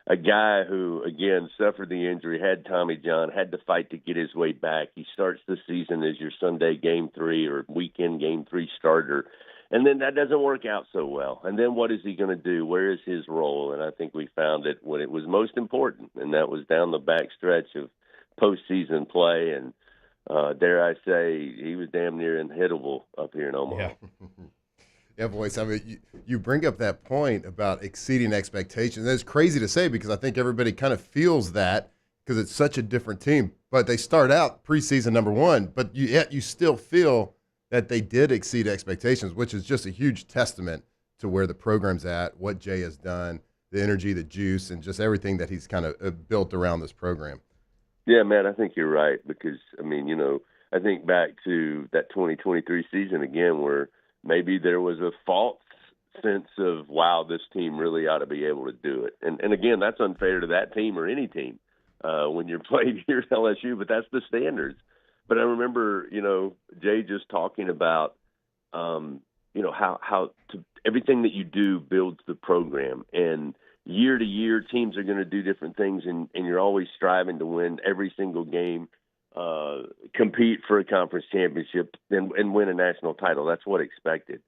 a guy who, again, suffered the injury, had Tommy John, had to fight to get his way back. He starts the season as your Sunday Game 3 or weekend Game 3 starter. And then that doesn't work out so well. And then what is he going to do? Where is his role? And I think we found it when it was most important, and that was down the back stretch of postseason play. And dare I say, he was damn near unhittable up here in Omaha. Yeah, boys. I mean, you bring up that point about exceeding expectations. And it's crazy to say, because I think everybody kind of feels that because it's such a different team. But they start out preseason number 1, but yet you still feel that they did exceed expectations, which is just a huge testament to where the program's at, what Jay has done, the energy, the juice, and just everything that he's kind of built around this program. Yeah, man, I think you're right, because, I think back to that 2023 season again, where maybe there was a false sense of, wow, this team really ought to be able to do it. And again, that's unfair to that team or any team when you're playing here at LSU, but that's the standards. But I remember, Jay just talking about, how everything that you do builds the program. And year to year, teams are going to do different things, and you're always striving to win every single game, compete for a conference championship, and win a national title. That's what expected.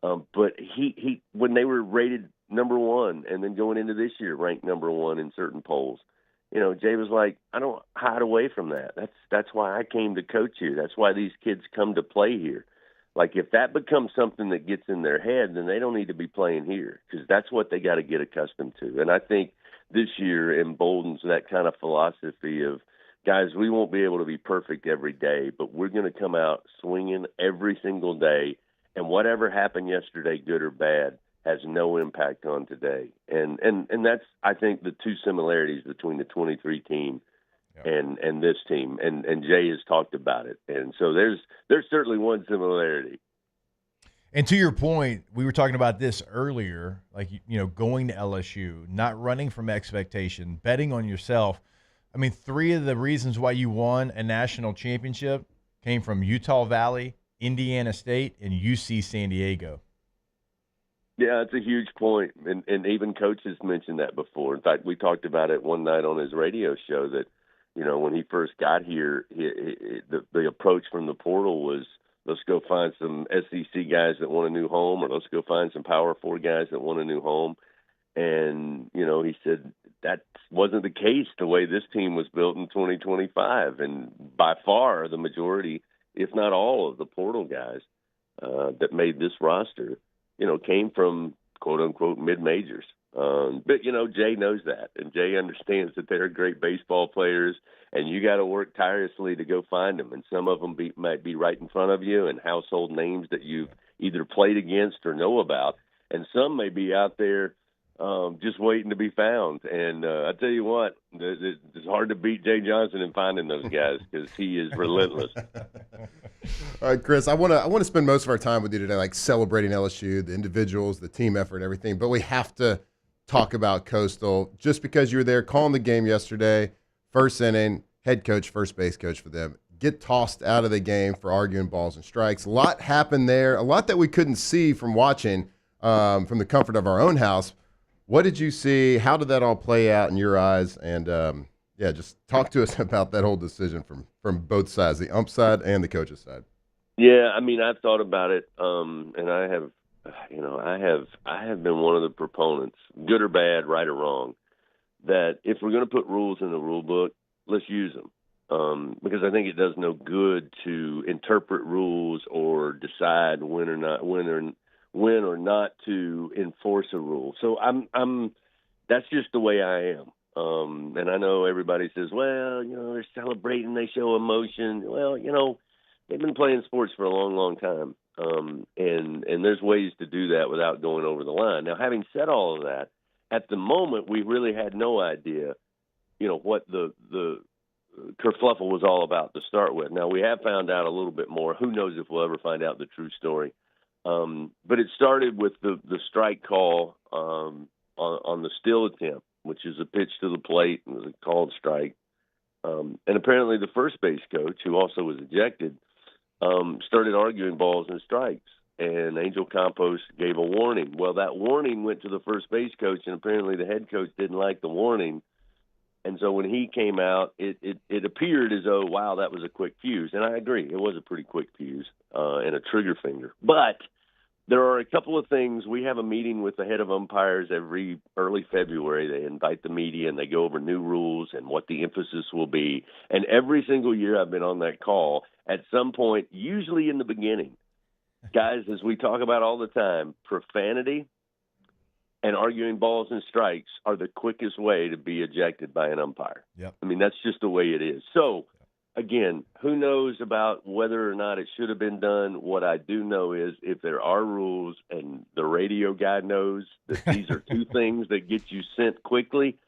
But he when they were rated number 1, and then going into this year ranked number 1 in certain polls, Jay was like, I don't hide away from that. That's why I came to coach here. That's why these kids come to play here. Like, if that becomes something that gets in their head, then they don't need to be playing here, because that's what they got to get accustomed to. And I think this year emboldens that kind of philosophy of, guys, we won't be able to be perfect every day, but we're going to come out swinging every single day, and whatever happened yesterday, good or bad, has no impact on today. And that's, I think, the two similarities between the 23 team and this team. And Jay has talked about it. And so there's certainly one similarity. And to your point, we were talking about this earlier, like, going to LSU, not running from expectation, betting on yourself. I mean, 3 of the reasons why you won a national championship came from Utah Valley, Indiana State, and UC San Diego. Yeah, it's a huge point. And even coaches mentioned that before. In fact, we talked about it one night on his radio show that, when he first got here, the approach from the portal was, let's go find some SEC guys that want a new home, or let's go find some Power 4 guys that want a new home. And, he said that wasn't the case the way this team was built in 2025. And by far the majority, if not all of the portal guys that made this roster, came from quote-unquote mid-majors. But, Jay knows that, and Jay understands that they're great baseball players, and you got to work tirelessly to go find them. And some of them might be right in front of you and household names that you've either played against or know about. And some may be out there just waiting to be found. And I tell you what, it's hard to beat Jay Johnson in finding those guys because he is relentless. All right, Chris, I want to spend most of our time with you today, like celebrating LSU, the individuals, the team effort, and everything. But we have to talk about Coastal just because you were there calling the game yesterday, first inning, head coach, first base coach for them. Get tossed out of the game for arguing balls and strikes. A lot happened there, a lot that we couldn't see from watching from the comfort of our own house. What did you see? How did that all play out in your eyes? And, just talk to us about that whole decision from both sides, the ump side and the coach's side. Yeah, I mean, I've thought about it, and I have, I have been one of the proponents, good or bad, right or wrong, that if we're going to put rules in the rule book, let's use them. Because I think it does no good to interpret rules or decide when or not to enforce a rule. So that's just the way I am. And I know everybody says, well, they're celebrating, they show emotion. Well, they've been playing sports for a long, long time. And there's ways to do that without going over the line. Now, having said all of that, at the moment, we really had no idea, what the kerfluffle was all about to start with. Now, we have found out a little bit more. Who knows if we'll ever find out the true story. But it started with the strike call on the steal attempt, which is a pitch to the plate and was a called strike. And apparently the first base coach, who also was ejected, started arguing balls and strikes. And Angel Campos gave a warning. Well, that warning went to the first base coach, and apparently the head coach didn't like the warning. And so when he came out, it appeared as though, wow, that was a quick fuse. And I agree, it was a pretty quick fuse and a trigger finger. But there are a couple of things. We have a meeting with the head of umpires every early February. They invite the media, and they go over new rules and what the emphasis will be. And every single year I've been on that call, at some point, usually in the beginning, guys, as we talk about all the time, profanity and arguing balls and strikes are the quickest way to be ejected by an umpire. Yep. I mean, that's just the way it is. So, again, who knows about whether or not it should have been done? What I do know is if there are rules and the radio guy knows that these are two things that get you sent quickly,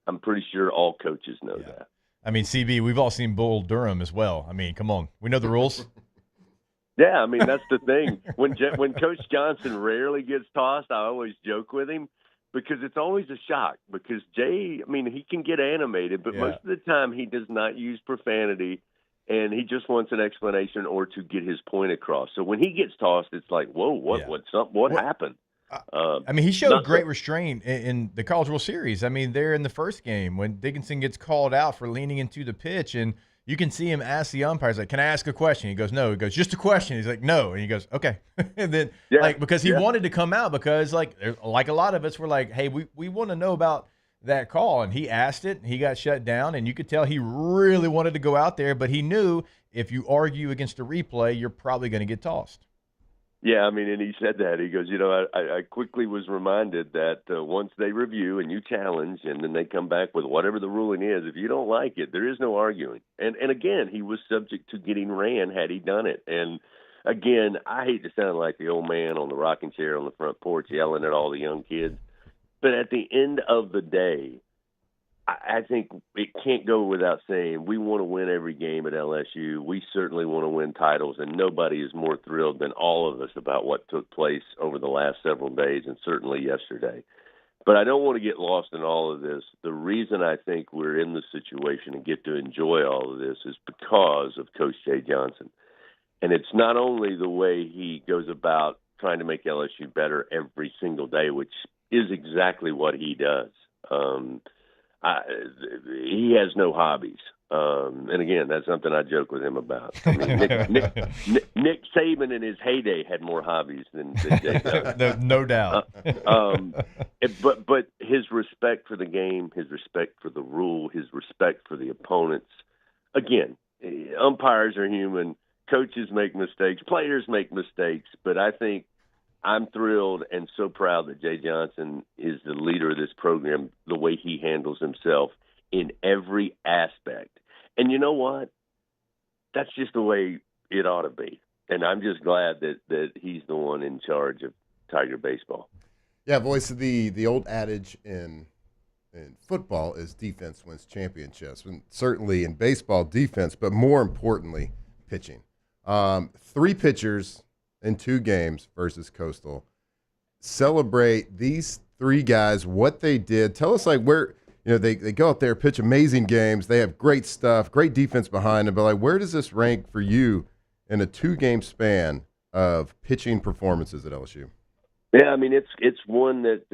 I'm pretty sure all coaches know that. I mean, CB, we've all seen Bull Durham as well. I mean, come on. We know the rules. Yeah, I mean, that's the thing. When Coach Johnson rarely gets tossed, I always joke with him because it's always a shock because Jay, I mean, he can get animated, but most of the time he does not use profanity, and he just wants an explanation or to get his point across. So when he gets tossed, it's like, whoa, what happened? I mean, he showed great restraint in the College World Series. I mean, there in the first game when Dickinson gets called out for leaning into the pitch, and you can see him ask the umpires, like, can I ask a question? He goes, no. He goes, just a question. He's like, no. And he goes, okay. And then, because he wanted to come out because, like a lot of us were like, hey, we want to know about that call. And he asked it, and he got shut down, and you could tell he really wanted to go out there, but he knew if you argue against a replay, you're probably going to get tossed. Yeah, I mean, and he said that. He goes, I quickly was reminded that once they review and you challenge and then they come back with whatever the ruling is, if you don't like it, there is no arguing. And again, he was subject to getting ran had he done it. And again, I hate to sound like the old man on the rocking chair on the front porch yelling at all the young kids. But at the end of the day, I think it can't go without saying we want to win every game at LSU. We certainly want to win titles, and nobody is more thrilled than all of us about what took place over the last several days and certainly yesterday. But I don't want to get lost in all of this. The reason I think we're in this situation and get to enjoy all of this is because of Coach Jay Johnson. And it's not only the way he goes about trying to make LSU better every single day, which is exactly what he does. He has no hobbies. And again, that's something I joke with him about. I mean, Nick Saban in his heyday had more hobbies than Jay does. No doubt. But his respect for the game, his respect for the rule, his respect for the opponents. Again, umpires are human. Coaches make mistakes. Players make mistakes. But I think I'm thrilled and so proud that Jay Johnson is the leader of this program, the way he handles himself in every aspect. And you know what? That's just the way it ought to be. And I'm just glad that he's the one in charge of Tiger baseball. Yeah, voice of the old adage in football is defense wins championships. And certainly in baseball, defense, but more importantly, pitching. 3 pitchers in 2 games versus Coastal. Celebrate these 3 guys, what they did. Tell us, like, where, they go out there, pitch amazing games. They have great stuff, great defense behind them. But, like, where does this rank for you in a 2-game span of pitching performances at LSU? Yeah, I mean, it's one that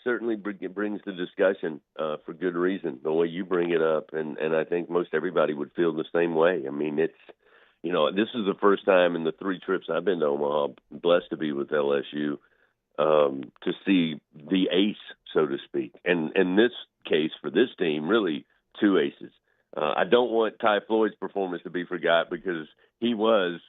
certainly brings the discussion for good reason, the way you bring it up. And I think most everybody would feel the same way. I mean, it's, this is the first time in the 3 trips I've been to Omaha, blessed to be with LSU, to see the ace, so to speak. And in this case, for this team, really 2 aces. I don't want Ty Floyd's performance to be forgot because he was,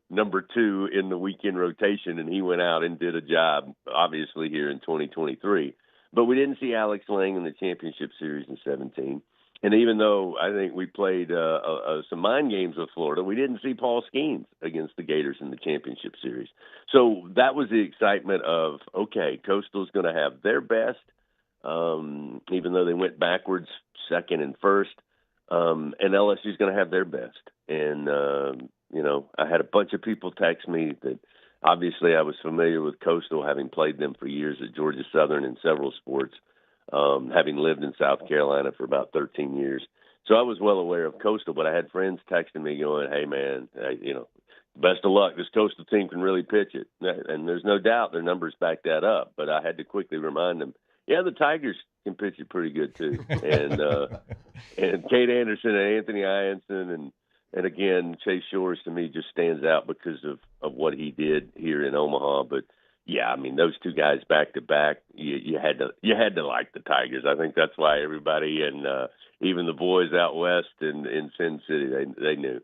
number 2 in the weekend rotation, and he went out and did a job, obviously, here in 2023. But we didn't see Alex Lang in the championship series in 2017. And even though I think we played some mind games with Florida, we didn't see Paul Skeens against the Gators in the championship series. So that was the excitement of, okay, Coastal's going to have their best, even though they went backwards second and first, and LSU's going to have their best. And, I had a bunch of people text me that obviously I was familiar with Coastal, having played them for years at Georgia Southern in several sports. Having lived in South Carolina for about 13 years. So I was well aware of Coastal, but I had friends texting me going, hey, man, best of luck. This Coastal team can really pitch it. And there's no doubt their numbers back that up. But I had to quickly remind them, yeah, the Tigers can pitch it pretty good too. And Kate Anderson and Anthony Ianson and again, Chase Shores to me just stands out because of what he did here in Omaha. But yeah, I mean, those 2 guys back to back, you had to like the Tigers. I think that's why everybody and even the boys out west in Sin City, they knew.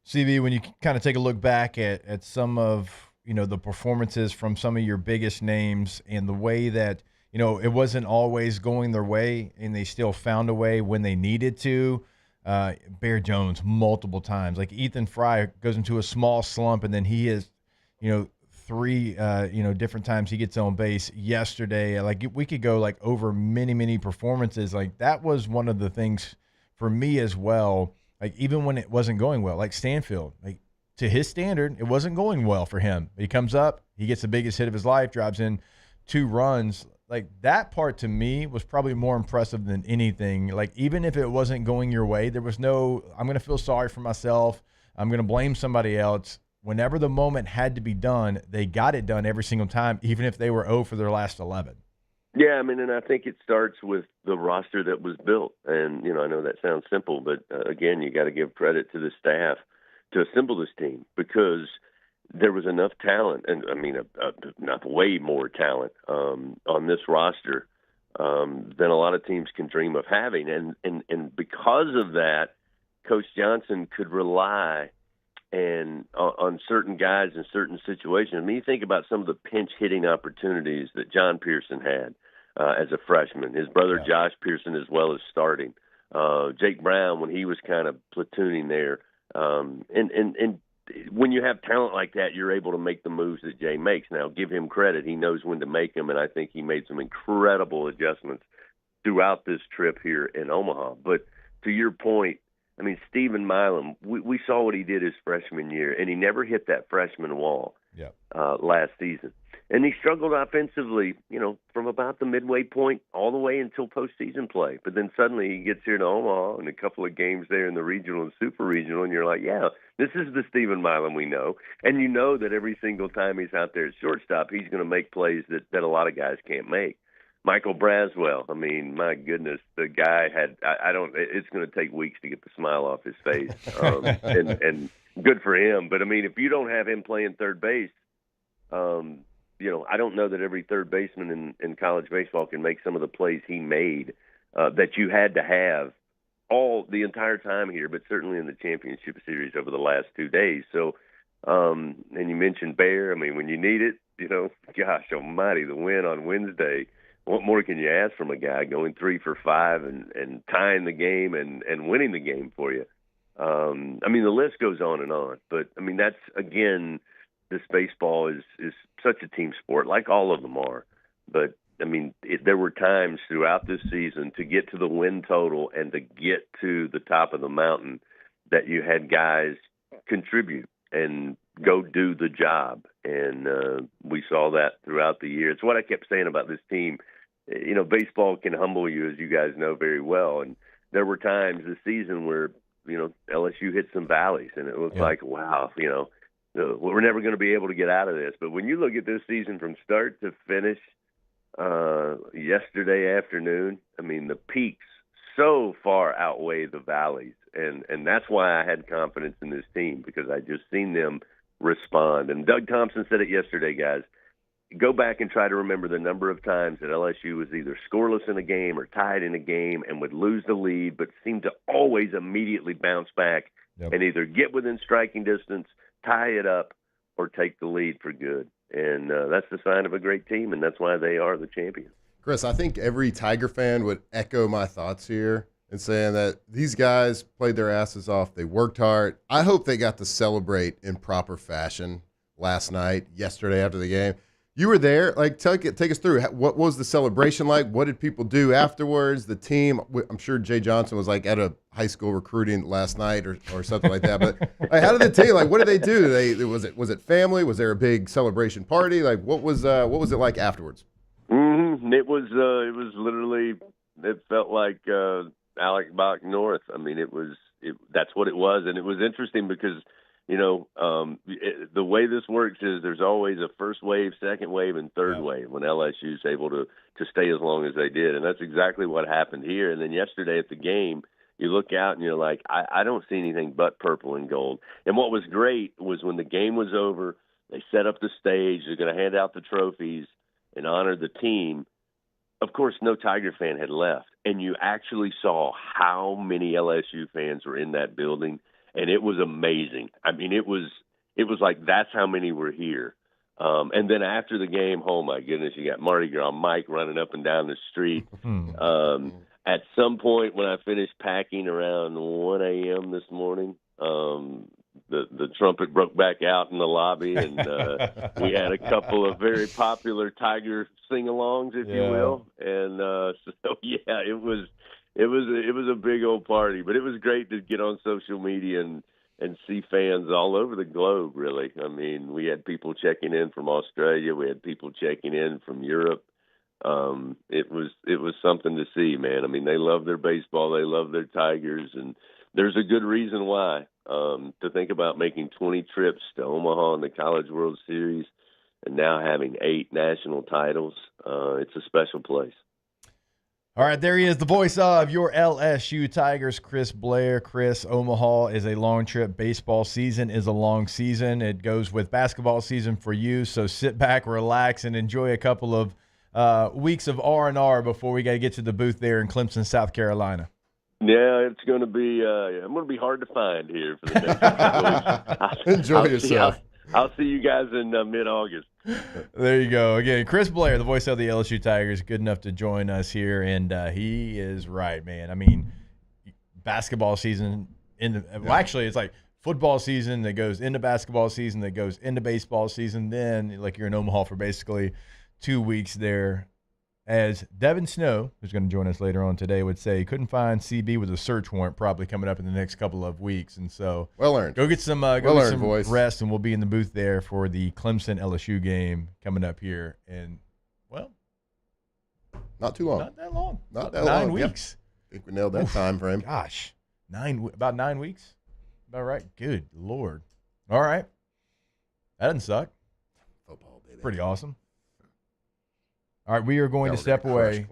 CB, when you kind of take a look back at some of the performances from some of your biggest names and the way that it wasn't always going their way, and they still found a way when they needed to. Bear Jones multiple times, like Ethan Fry goes into a small slump, and then he is, 3 different times he gets on base yesterday. Like we could go like over many performances. Like that was one of the things for me as well. Like even when it wasn't going well, like Stanfield, like to his standard, it wasn't going well for him. He comes up, he gets the biggest hit of his life, drives in 2 runs. Like that part to me was probably more impressive than anything. Like even if it wasn't going your way, there was no, I'm going to feel sorry for myself. I'm going to blame somebody else. Whenever the moment had to be done, they got it done every single time, even if they were 0 for their last 11. Yeah, I mean, and I think it starts with the roster that was built. And, I know that sounds simple, but again, you got to give credit to the staff to assemble this team because there was enough talent, and I mean, enough way more talent on this roster than a lot of teams can dream of having. And because of that, Coach Johnson could rely and on certain guys in certain situations. I mean, you think about some of the pinch hitting opportunities that John Pearson had as a freshman. His brother Josh Pearson as well as starting. Jake Brown when he was kind of platooning there. And when you have talent like that, you're able to make the moves that Jay makes. Now, give him credit. He knows when to make them, and I think he made some incredible adjustments throughout this trip here in Omaha. But to your point, I mean, Stephen Milam, we saw what he did his freshman year, and he never hit that freshman wall last season. And he struggled offensively, from about the midway point all the way until postseason play. But then suddenly he gets here to Omaha and a couple of games there in the regional and super regional, and you're like, yeah, this is the Stephen Milam we know. And you know that every single time he's out there at shortstop, he's going to make plays that a lot of guys can't make. Michael Braswell, I mean, my goodness, the guy had it's going to take weeks to get the smile off his face. And good for him. But, I mean, if you don't have him playing third base, I don't know that every third baseman in college baseball can make some of the plays he made that you had to have the entire time here, but certainly in the championship series over the last 2 days. So, and you mentioned Blair. I mean, when you need it, gosh almighty, the win on Wednesday. What more can you ask from a guy going 3 for 5 and tying the game and winning the game for you? I mean, the list goes on and on. But, I mean, that's, again, this baseball is such a team sport, like all of them are. But, I mean, there were times throughout this season to get to the win total and to get to the top of the mountain that you had guys contribute and go do the job. And we saw that throughout the year. It's what I kept saying about this team. Baseball can humble you, as you guys know very well. And there were times this season where, LSU hit some valleys, and it looked like, wow, we're never going to be able to get out of this. But when you look at this season from start to finish yesterday afternoon, I mean, the peaks so far outweigh the valleys. And that's why I had confidence in this team, because I just seen them respond. And Doug Thompson said it yesterday, guys. Go back and try to remember the number of times that LSU was either scoreless in a game or tied in a game and would lose the lead, but seemed to always immediately bounce back and either get within striking distance, tie it up, or take the lead for good. And that's the sign of a great team, and that's why they are the champions. Chris, I think every Tiger fan would echo my thoughts here in saying that these guys played their asses off. They worked hard. I hope they got to celebrate in proper fashion yesterday after the game. You were there. Like, take us through. What was the celebration like? What did people do afterwards? The team, I'm sure Jay Johnson was like at a high school recruiting last night or something like that. But like, how did the team, what did they do? Was it family? Was there a big celebration party? Like, what was it like afterwards? Mm-hmm. It was literally, it felt like Alec Bach North. I mean, that's what it was. And it was interesting because, the way this works is there's always a first wave, second wave, and third wave when LSU is able to stay as long as they did. And that's exactly what happened here. And then yesterday at the game, you look out and you're like, I don't see anything but purple and gold. And what was great was when the game was over, they set up the stage. They're going to hand out the trophies and honor the team. Of course, no Tiger fan had left. And you actually saw how many LSU fans were in that building. And it was amazing. I mean, it was like that's how many were here. And then after the game, oh, my goodness, you got Mardi Gras Mike running up and down the street. At some point when I finished packing around 1 a.m. this morning, the trumpet broke back out in the lobby, and we had a couple of very popular Tiger sing-alongs, if you will. And it was a big old party, but it was great to get on social media and see fans all over the globe, really. I mean, we had people checking in from Australia. We had people checking in from Europe. It was something to see, man. I mean, they love their baseball. They love their Tigers, and there's a good reason why. To think about making 20 trips to Omaha in the College World Series and now having 8 national titles, it's a special place. All right, there he is, the voice of your LSU Tigers, Chris Blair. Chris, Omaha is a long trip. Baseball season is a long season. It goes with basketball season for you, so sit back, relax, and enjoy a couple of weeks of R&R before we got to get to the booth there in Clemson, South Carolina. Yeah, it's going to be. I'm going to be hard to find here for the next couple of weeks. Enjoy yourself. I'll see you guys in mid-August. There you go. Again, Chris Blair, the voice of the LSU Tigers, good enough to join us here, and he is right, man. I mean, basketball season well, actually, it's like football season that goes into basketball season that goes into baseball season. Then, like, you're in Omaha for basically 2 weeks there. As Devin Snow, who's going to join us later on today, would say, he couldn't find CB with a search warrant probably coming up in the next couple of weeks. And so well earned. Go get some rest, and we'll be in the booth there for the Clemson-LSU game coming up here in, well, not too long. Not that long. Not that 9 long. weeks. Yep. I think we nailed that time frame. Gosh, about 9 weeks? About right? Good Lord. All right. That doesn't suck. Football, baby. Pretty awesome. All right, we are going to step away.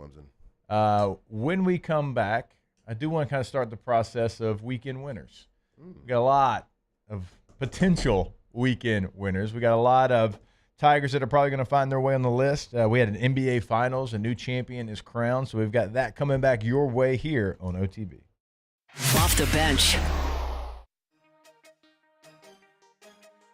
When we come back, I do want to kind of start the process of weekend winners. We got a lot of potential weekend winners. We got a lot of Tigers that are probably going to find their way on the list. We had an NBA Finals. A new champion is crowned, so we've got that coming back your way here on OTB. Off the bench.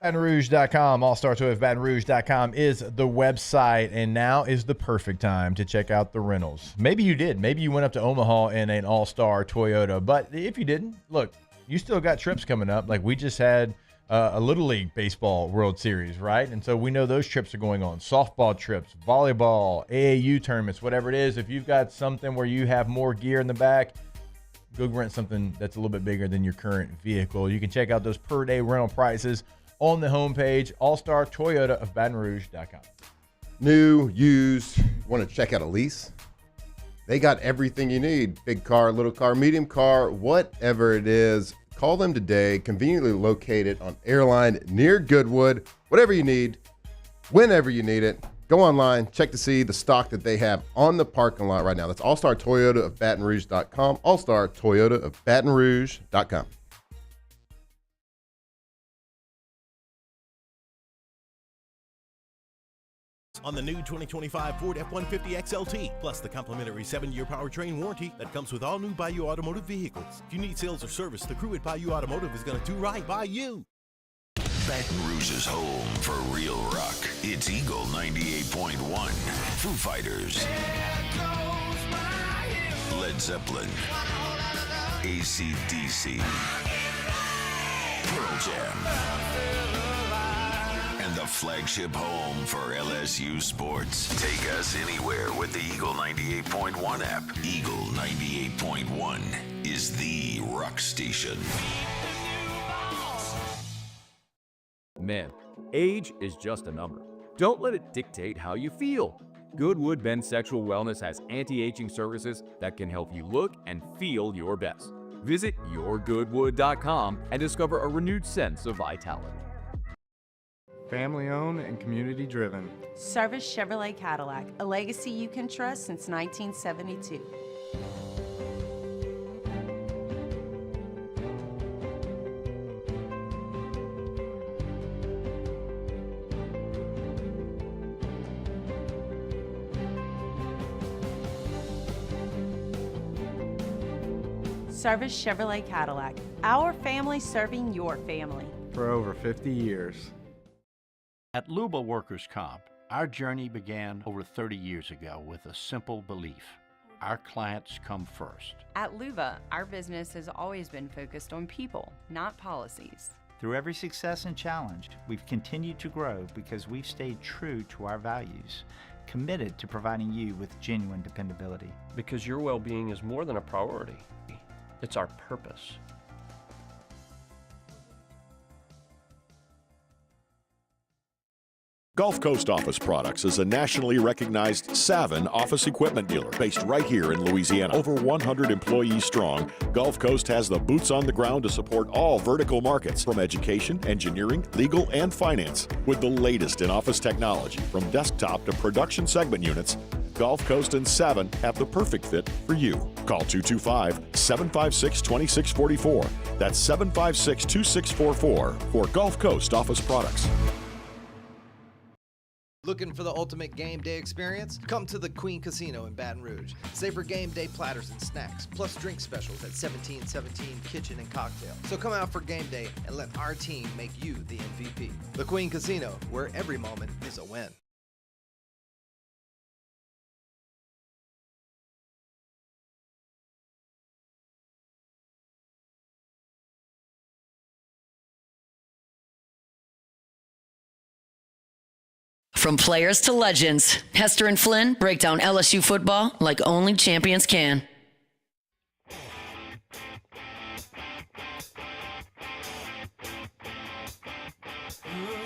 BatonRouge.com, AllStar2FBatonRouge.com is the website, and now is the perfect time to check out the rentals. Maybe you did. Maybe you went up to Omaha in an All-Star Toyota, but if you didn't, look, you still got trips coming up. Like, we just had a Little League Baseball World Series, right? And so we know those trips are going on. Softball trips, volleyball, AAU tournaments, whatever it is. If you've got something where you have more gear in the back, go rent something that's a little bit bigger than your current vehicle. You can check out those per-day rental prices on the homepage, All-Star Toyota of BatonRouge.com. New, used, want to check out a lease? They got everything you need. Big car, little car, medium car, whatever it is. Call them today, conveniently located on Airline near Goodwood. Whatever you need, whenever you need it. Go online, check to see the stock that they have on the parking lot right now. That's All-Star Toyota of BatonRouge.com, All-Star Toyota of BatonRouge.com. On the new 2025 Ford F-150 XLT, plus the complimentary 7-year powertrain warranty that comes with all new Bayou Automotive vehicles. If you need sales or service, the crew at Bayou Automotive is going to do right by you. Baton Rouge's home for real rock. It's Eagle 98.1. Foo Fighters. Led Zeppelin. AC/DC. Pearl Jam. And the flagship home for LSU sports. Take us anywhere with the Eagle 98.1 app. Eagle 98.1 is the rock station. Men, age is just a number. Don't let it dictate how you feel. Goodwood Men's Sexual Wellness has anti-aging services that can help you look and feel your best. Visit yourgoodwood.com and discover a renewed sense of vitality. Family owned and community driven. Service Chevrolet Cadillac, a legacy you can trust since 1972. Service Chevrolet Cadillac, our family serving your family. For over 50 years. At Luba Workers' Comp, our journey began over 30 years ago with a simple belief. Our clients come first. At Luba, our business has always been focused on people, not policies. Through every success and challenge, we've continued to grow because we've stayed true to our values, committed to providing you with genuine dependability. Because your well-being is more than a priority. It's our purpose. Gulf Coast Office Products is a nationally recognized Savin office equipment dealer based right here in Louisiana. Over 100 employees strong, Gulf Coast has the boots on the ground to support all vertical markets, from education, engineering, legal, and finance. With the latest in office technology, from desktop to production segment units, Gulf Coast and Savin have the perfect fit for you. Call 225-756-2644. That's 756-2644 for Gulf Coast Office Products. Looking for the ultimate game day experience? Come to the Queen Casino in Baton Rouge. Savor game day platters and snacks, plus drink specials at 1717 Kitchen and Cocktail. So come out for game day and let our team make you the MVP. The Queen Casino, where every moment is a win. From players to legends, Hester and Flynn break down LSU football like only champions can.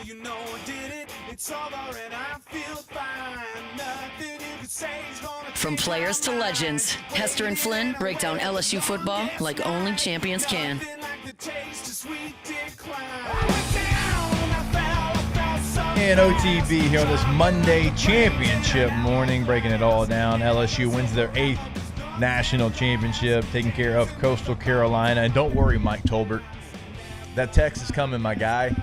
You know I did it. It's over and I feel fine. Nothing you can say is gonna. From players to legends, Hester and Flynn break down LSU football like only champions can. And OTB here on this Monday championship morning, breaking it all down. LSU wins their 8th national championship, taking care of Coastal Carolina. And don't worry, Mike Tolbert, that text is coming, my guy.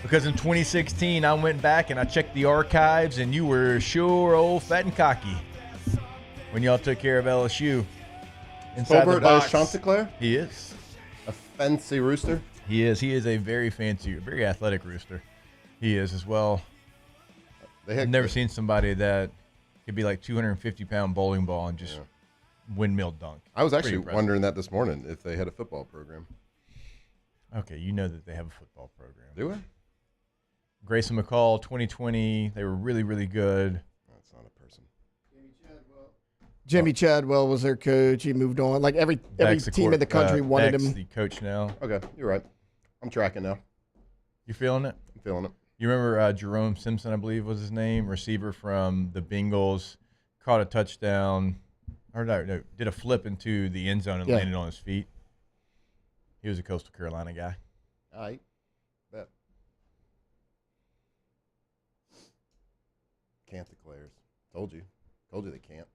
Because in 2016, I went back and I checked the archives, and you were sure old fat and cocky when y'all took care of LSU. Inside the box. Chanticleer? He is. A fancy rooster? He is. He is a very fancy, very athletic rooster. He is as well. I've never seen somebody that could be like 250-pound bowling ball and just windmill dunk. I was actually wondering that this morning if they had a football program. Okay, you know that they have a football program. Do I? Grayson McCall, 2020, they were really, really good. That's not a person. Jimmy Chadwell was their coach. He moved on. Like every team in the country wanted him. The coach now. Okay, you're right. I'm tracking now. You feeling it? I'm feeling it. You remember Jerome Simpson, I believe was his name, receiver from the Bengals, caught a touchdown, or no, did a flip into the end zone and landed on his feet. He was a Coastal Carolina guy. All right. Bet. Can't declares. Told you they can't.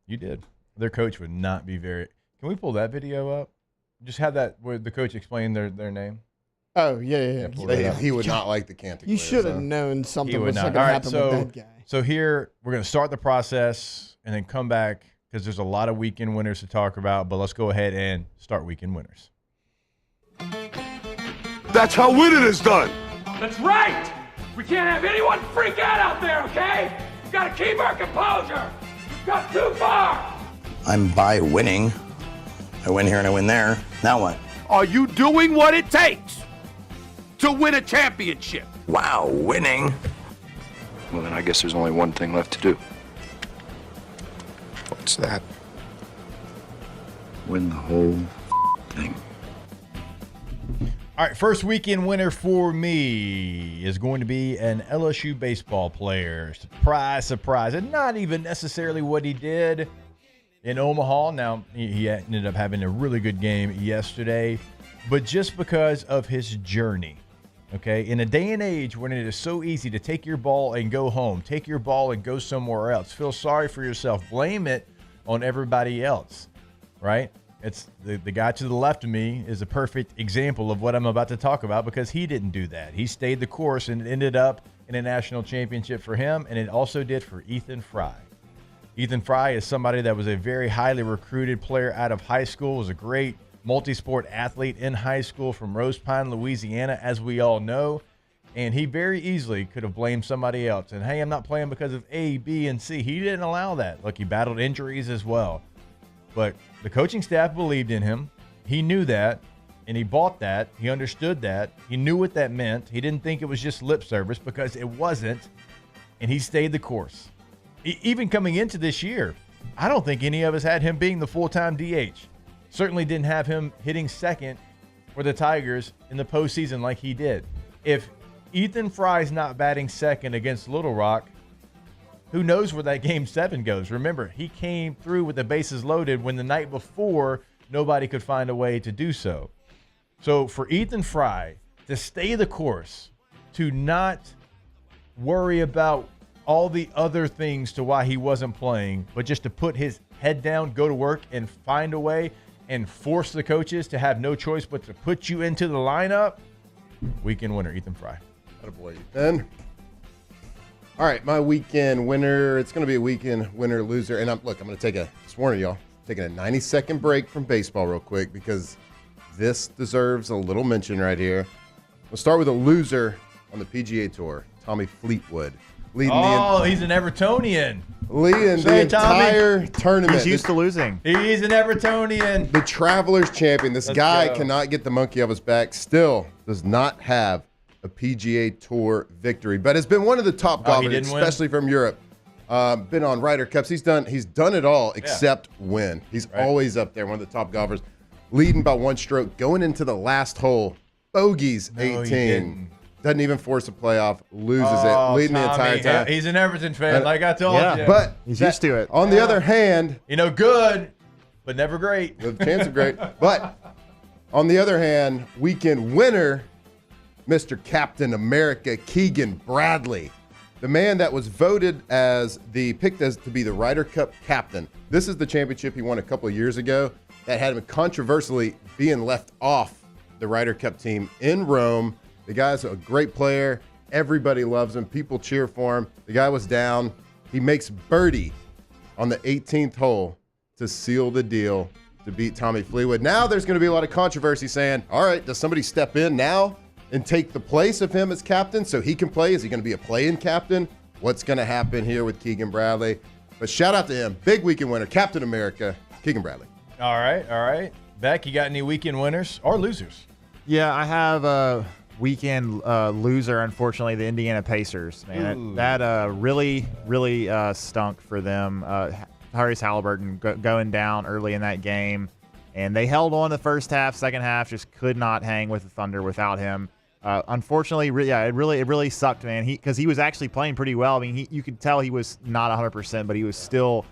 You did. Their coach would not be very. Can we pull that video up? Just have that where the coach explained their name. Oh, yeah. He would not like the Canticleers. You should have known something was going to happen with that guy. So here, we're going to start the process and then come back because there's a lot of weekend winners to talk about, but let's go ahead and start weekend winners. That's how winning is done. That's right. We can't have anyone freak out there, okay? We've got to keep our composure. We've got too far. I'm by winning. I win here and I win there. Now what? Are you doing what it takes to win a championship? Wow, winning. Well, then I guess there's only one thing left to do. What's that? Win the whole thing. All right, first weekend winner for me is going to be an LSU baseball player. Surprise, surprise. And not even necessarily what he did in Omaha. Now, he ended up having a really good game yesterday, but just because of his journey. Okay, in a day and age when it is so easy to take your ball and go home, take your ball and go somewhere else, feel sorry for yourself, blame it on everybody else, right? It's the guy to the left of me is a perfect example of what I'm about to talk about because he didn't do that. He stayed the course and it ended up in a national championship for him, and it also did for Ethan Fry. Ethan Fry is somebody that was a very highly recruited player out of high school, was a great multi-sport athlete in high school from Rose Pine, Louisiana, as we all know. And he very easily could have blamed somebody else. And, hey, I'm not playing because of A, B, and C. He didn't allow that. Look, he battled injuries as well. But the coaching staff believed in him. He knew that, and he bought that. He understood that. He knew what that meant. He didn't think it was just lip service because it wasn't, and he stayed the course. Even coming into this year, I don't think any of us had him being the full-time DH. Certainly didn't have him hitting second for the Tigers in the postseason like he did. If Ethan Fry's not batting second against Little Rock, who knows where that Game 7 goes? Remember, he came through with the bases loaded when the night before nobody could find a way to do so. So for Ethan Fry to stay the course, to not worry about all the other things to why he wasn't playing, but just to put his head down, go to work, and find a way and force the coaches to have no choice but to put you into the lineup, weekend winner, Ethan Fry. Attaboy, Ethan. All right, my weekend winner. It's going to be a weekend winner loser. And I'm going to take just warning y'all, taking a 90-second break from baseball real quick because this deserves a little mention right here. We'll start with a loser on the PGA Tour, Tommy Fleetwood. He's an Evertonian. Leading the entire tournament. He's used to losing. He's an Evertonian. The Travelers champion. This guy cannot get the monkey off his back. Still does not have a PGA Tour victory, but has been one of the top golfers, especially from Europe. Been on Ryder Cups. He's done it all except win. He's always up there, one of the top golfers, leading by one stroke, going into the last hole, bogeys 18. Doesn't even force a playoff, loses it, leading the entire time. He's an Everton fan, like I told you. But he's used to it. On the other hand, good, but never great. With a chance of great. But on the other hand, weekend winner, Mr. Captain America, Keegan Bradley, the man that was voted as picked as to be the Ryder Cup captain. This is the championship he won a couple of years ago that had him controversially being left off the Ryder Cup team in Rome. The guy's a great player. Everybody loves him. People cheer for him. The guy was down. He makes birdie on the 18th hole to seal the deal to beat Tommy Fleetwood. Now there's going to be a lot of controversy saying, all right, does somebody step in now and take the place of him as captain so he can play? Is he going to be a play-in captain? What's going to happen here with Keegan Bradley? But shout out to him. Big weekend winner, Captain America, Keegan Bradley. All right. Beck, you got any weekend winners or losers? Yeah, I have a weekend loser, unfortunately, the Indiana Pacers. Man, that really stunk for them. Tyrese Halliburton going down early in that game, and they held on the first half. Second half just could not hang with the Thunder without him. Unfortunately, it really sucked, man. Because he was actually playing pretty well. I mean, you could tell he was not 100%, but he was still,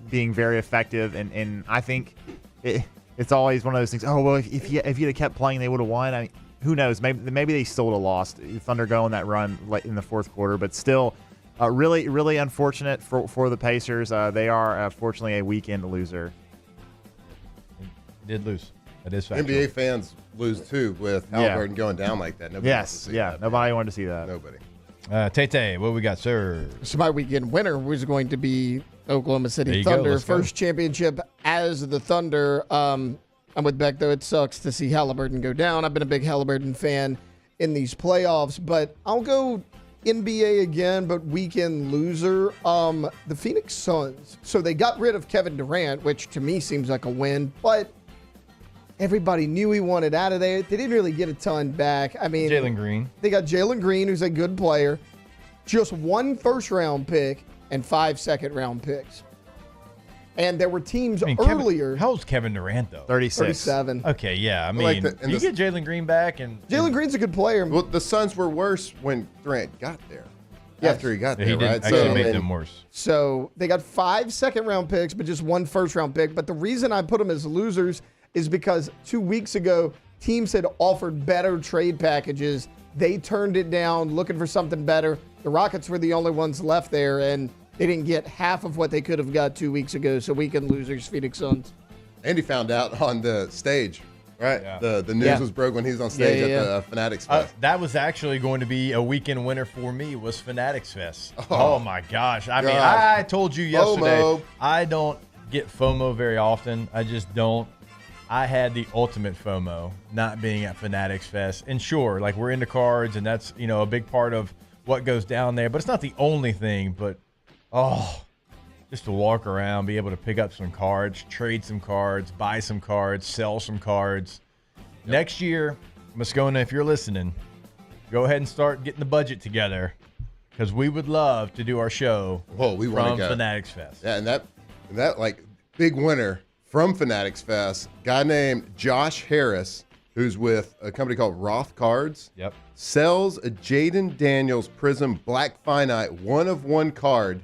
being very effective. And I think it's always one of those things. Oh well, if he had kept playing, they would have won. I mean, who knows? Maybe they still would have lost. Thunder going that run late in the fourth quarter, but still, really unfortunate for the Pacers. They are fortunately a weekend loser. Did lose. That is factual. NBA fans lose too with Halliburton going down like that. Nobody wants to see that. Nobody wanted to see that. Nobody. Tay, what we got, sir? So my weekend winner was going to be Oklahoma City Thunder. First championship as the Thunder. I'm with Beck, though. It sucks to see Halliburton go down. I've been a big Halliburton fan in these playoffs, but I'll go NBA again, but weekend loser. The Phoenix Suns. So they got rid of Kevin Durant, which to me seems like a win, but everybody knew he wanted out of there. They didn't really get a ton back. I mean, Jalen Green. They got Jalen Green, who's a good player. Just 1 first-round pick and 5 second-round picks. And there were teams earlier. How old's Kevin Durant, though? 37. Okay, yeah. I mean, you get Jalen Green back. Jalen Green's a good player. Well, the Suns were worse when Durant got there. Yes. After he got there, he right? Actually made them worse. So they got 5 second-round picks, but just 1 first-round pick. But the reason I put them as losers is because 2 weeks ago, teams had offered better trade packages. They turned it down, looking for something better. The Rockets were the only ones left there, and they didn't get half of what they could have got 2 weeks ago. So weekend losers, Phoenix Suns. Andy found out on the stage, right? Yeah. The news was broke when he was on stage at the Fanatics Fest. That was actually going to be a weekend winner for me, was Fanatics Fest. Oh my gosh. I mean, I told you yesterday, FOMO. I don't get FOMO very often. I just don't. I had the ultimate FOMO not being at Fanatics Fest. And sure, like we're into cards, and that's, a big part of what goes down there. But it's not the only thing. But, just to walk around, be able to pick up some cards, trade some cards, buy some cards, sell some cards. Yep. Next year, Moscona, if you're listening, go ahead and start getting the budget together because we would love to do our show from Fanatics Fest. Yeah, and that like big winner from Fanatics Fest, guy named Josh Harris, who's with a company called Roth Cards. Yep. Sells a Jaden Daniels Prism Black Finite 1-of-1 card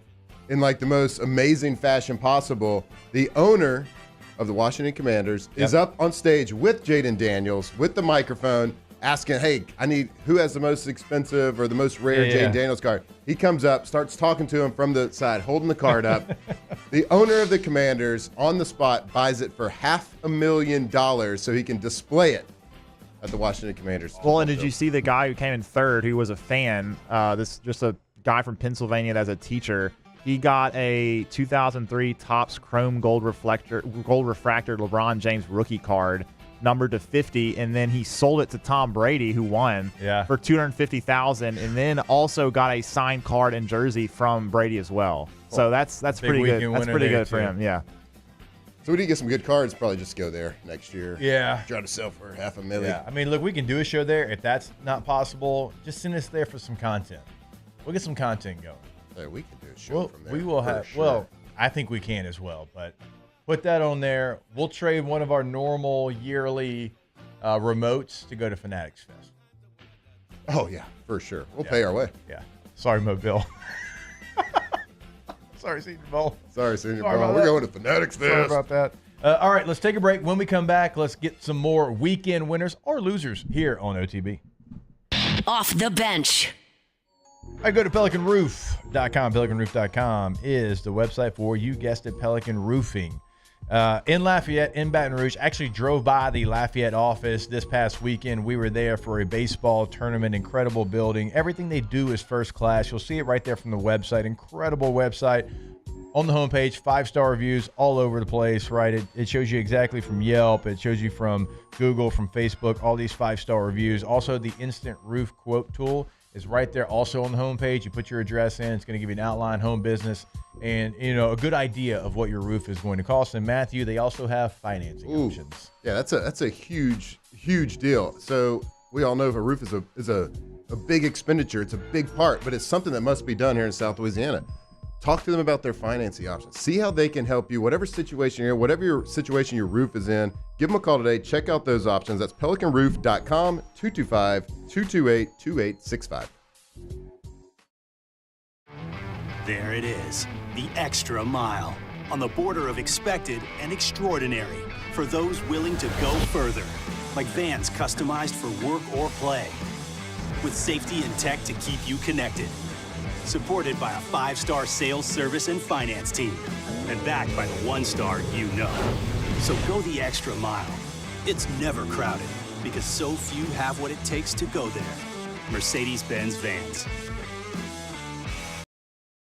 in like the most amazing fashion possible. The owner of the Washington Commanders is up on stage with Jaden Daniels with the microphone asking, hey, I need who has the most expensive or the most rare Jaden Daniels card. He comes up, starts talking to him from the side, holding the card up. The owner of the Commanders on the spot buys it for $500,000 so he can display it at the Washington Commanders. Well, and did you see the guy who came in third who was a fan? This just a guy from Pennsylvania that's a teacher. He got a 2003 Topps Chrome Gold Refractor LeBron James rookie card, numbered to 50, and then he sold it to Tom Brady, who won, for $250,000, and then also got a signed card and jersey from Brady as well. So that's pretty good. That's pretty good for him. Yeah. So we did get some good cards. Probably just go there next year. Yeah. Try to sell for $500,000. Yeah. I mean, look, we can do a show there. If that's not possible, just send us there for some content. We'll get some content going. Yeah, we can do a show from there. We will have. Sure. Well, I think we can as well. But put that on there. We'll trade one of our normal yearly remotes to go to Fanatics Fest. Oh yeah, for sure. We'll pay our way. Yeah. Sorry, Mobile. Sorry, Senior Bowl. Sorry, Senior Bowl. We're going to Fanatics Fest. Sorry about that. All right, let's take a break. When we come back, let's get some more weekend winners or losers here on OTB. Off the bench. I go to PelicanRoof.com. PelicanRoof.com is the website for, you guessed it, Pelican Roofing. In Lafayette, in Baton Rouge. Actually drove by the Lafayette office this past weekend. We were there for a baseball tournament. Incredible building. Everything they do is first class. You'll see it right there from the website. Incredible website. On the homepage, 5-star reviews all over the place, right? It shows you exactly from Yelp. It shows you from Google, from Facebook, all these 5-star reviews. Also, the instant roof quote tool is right there also on the homepage. You put your address in. It's going to give you an outline, home business, and a good idea of what your roof is going to cost. And Matthew, they also have financing options. Yeah, that's a huge deal. So we all know if a roof is a big expenditure, it's a big part, but it's something that must be done here in South Louisiana. Talk to them about their financing options. See how they can help you, whatever situation you're in, whatever your situation your roof is in. Give them a call today. Check out those options. That's pelicanroof.com, 225-228-2865. There it is, the extra mile, on the border of expected and extraordinary, for those willing to go further, like vans customized for work or play, with safety and tech to keep you connected. Supported by a 5-star sales, service, and finance team. And backed by the 1-star you know. So go the extra mile. It's never crowded, because so few have what it takes to go there. Mercedes-Benz Vans.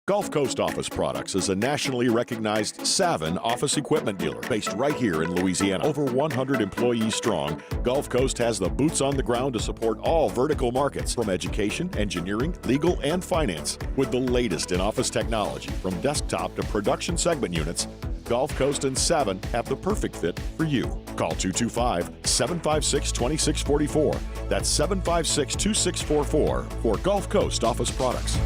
Gulf Coast Office Products is a nationally recognized Savin office equipment dealer based right here in Louisiana. Over 100 employees strong, Gulf Coast has the boots on the ground to support all vertical markets, from education, engineering, legal, and finance. With the latest in office technology, from desktop to production segment units, Gulf Coast and Savin have the perfect fit for you. Call 225-756-2644. That's 756-2644 for Gulf Coast Office Products.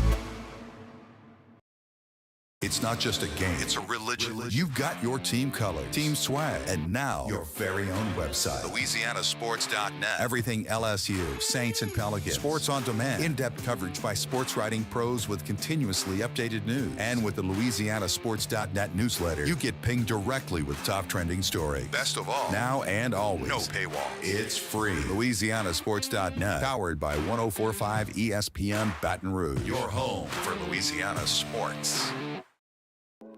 It's not just a game, it's a religion. You've got your team colors, team swag, and now your very own website, LouisianaSports.net. Everything LSU, Saints, and Pelicans. Sports on demand. In-depth coverage by sports writing pros with continuously updated news. And with the LouisianaSports.net newsletter, you get pinged directly with top trending stories. Best of all, now and always, no paywall. It's free. LouisianaSports.net, powered by 104.5 ESPN Baton Rouge. Your home for Louisiana sports.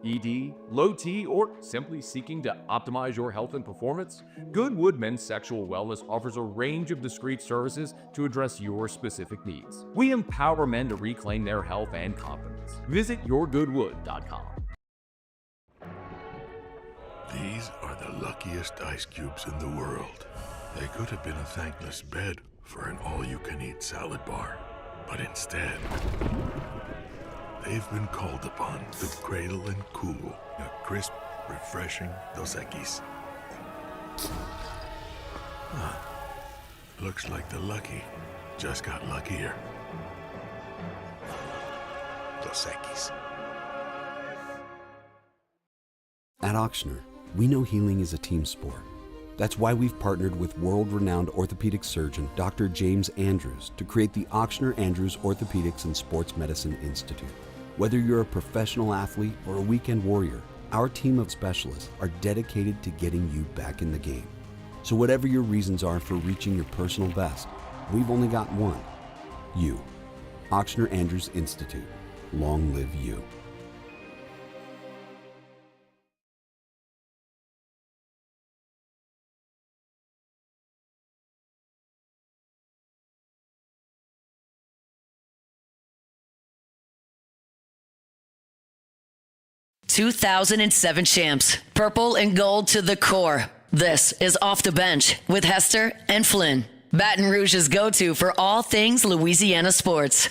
ED, low T, or simply seeking to optimize your health and performance? Goodwood Men's Sexual Wellness offers a range of discreet services to address your specific needs. We empower men to reclaim their health and confidence. Visit yourgoodwood.com. These are the luckiest ice cubes in the world. They could have been a thankless bed for an all-you-can-eat salad bar, but instead, they've been called upon to cradle and cool a crisp, refreshing Dos Equis. Looks like the lucky just got luckier. Dos Equis. At Ochsner, we know healing is a team sport. That's why we've partnered with world-renowned orthopedic surgeon Dr. James Andrews to create the Ochsner Andrews Orthopedics and Sports Medicine Institute. Whether you're a professional athlete or a weekend warrior, our team of specialists are dedicated to getting you back in the game. So whatever your reasons are for reaching your personal best, we've only got one: you. Ochsner Andrews Institute. Long live you. 2007 champs, purple and gold to the core. This is Off the Bench with Hester and Flynn. Baton Rouge's go-to for all things Louisiana sports.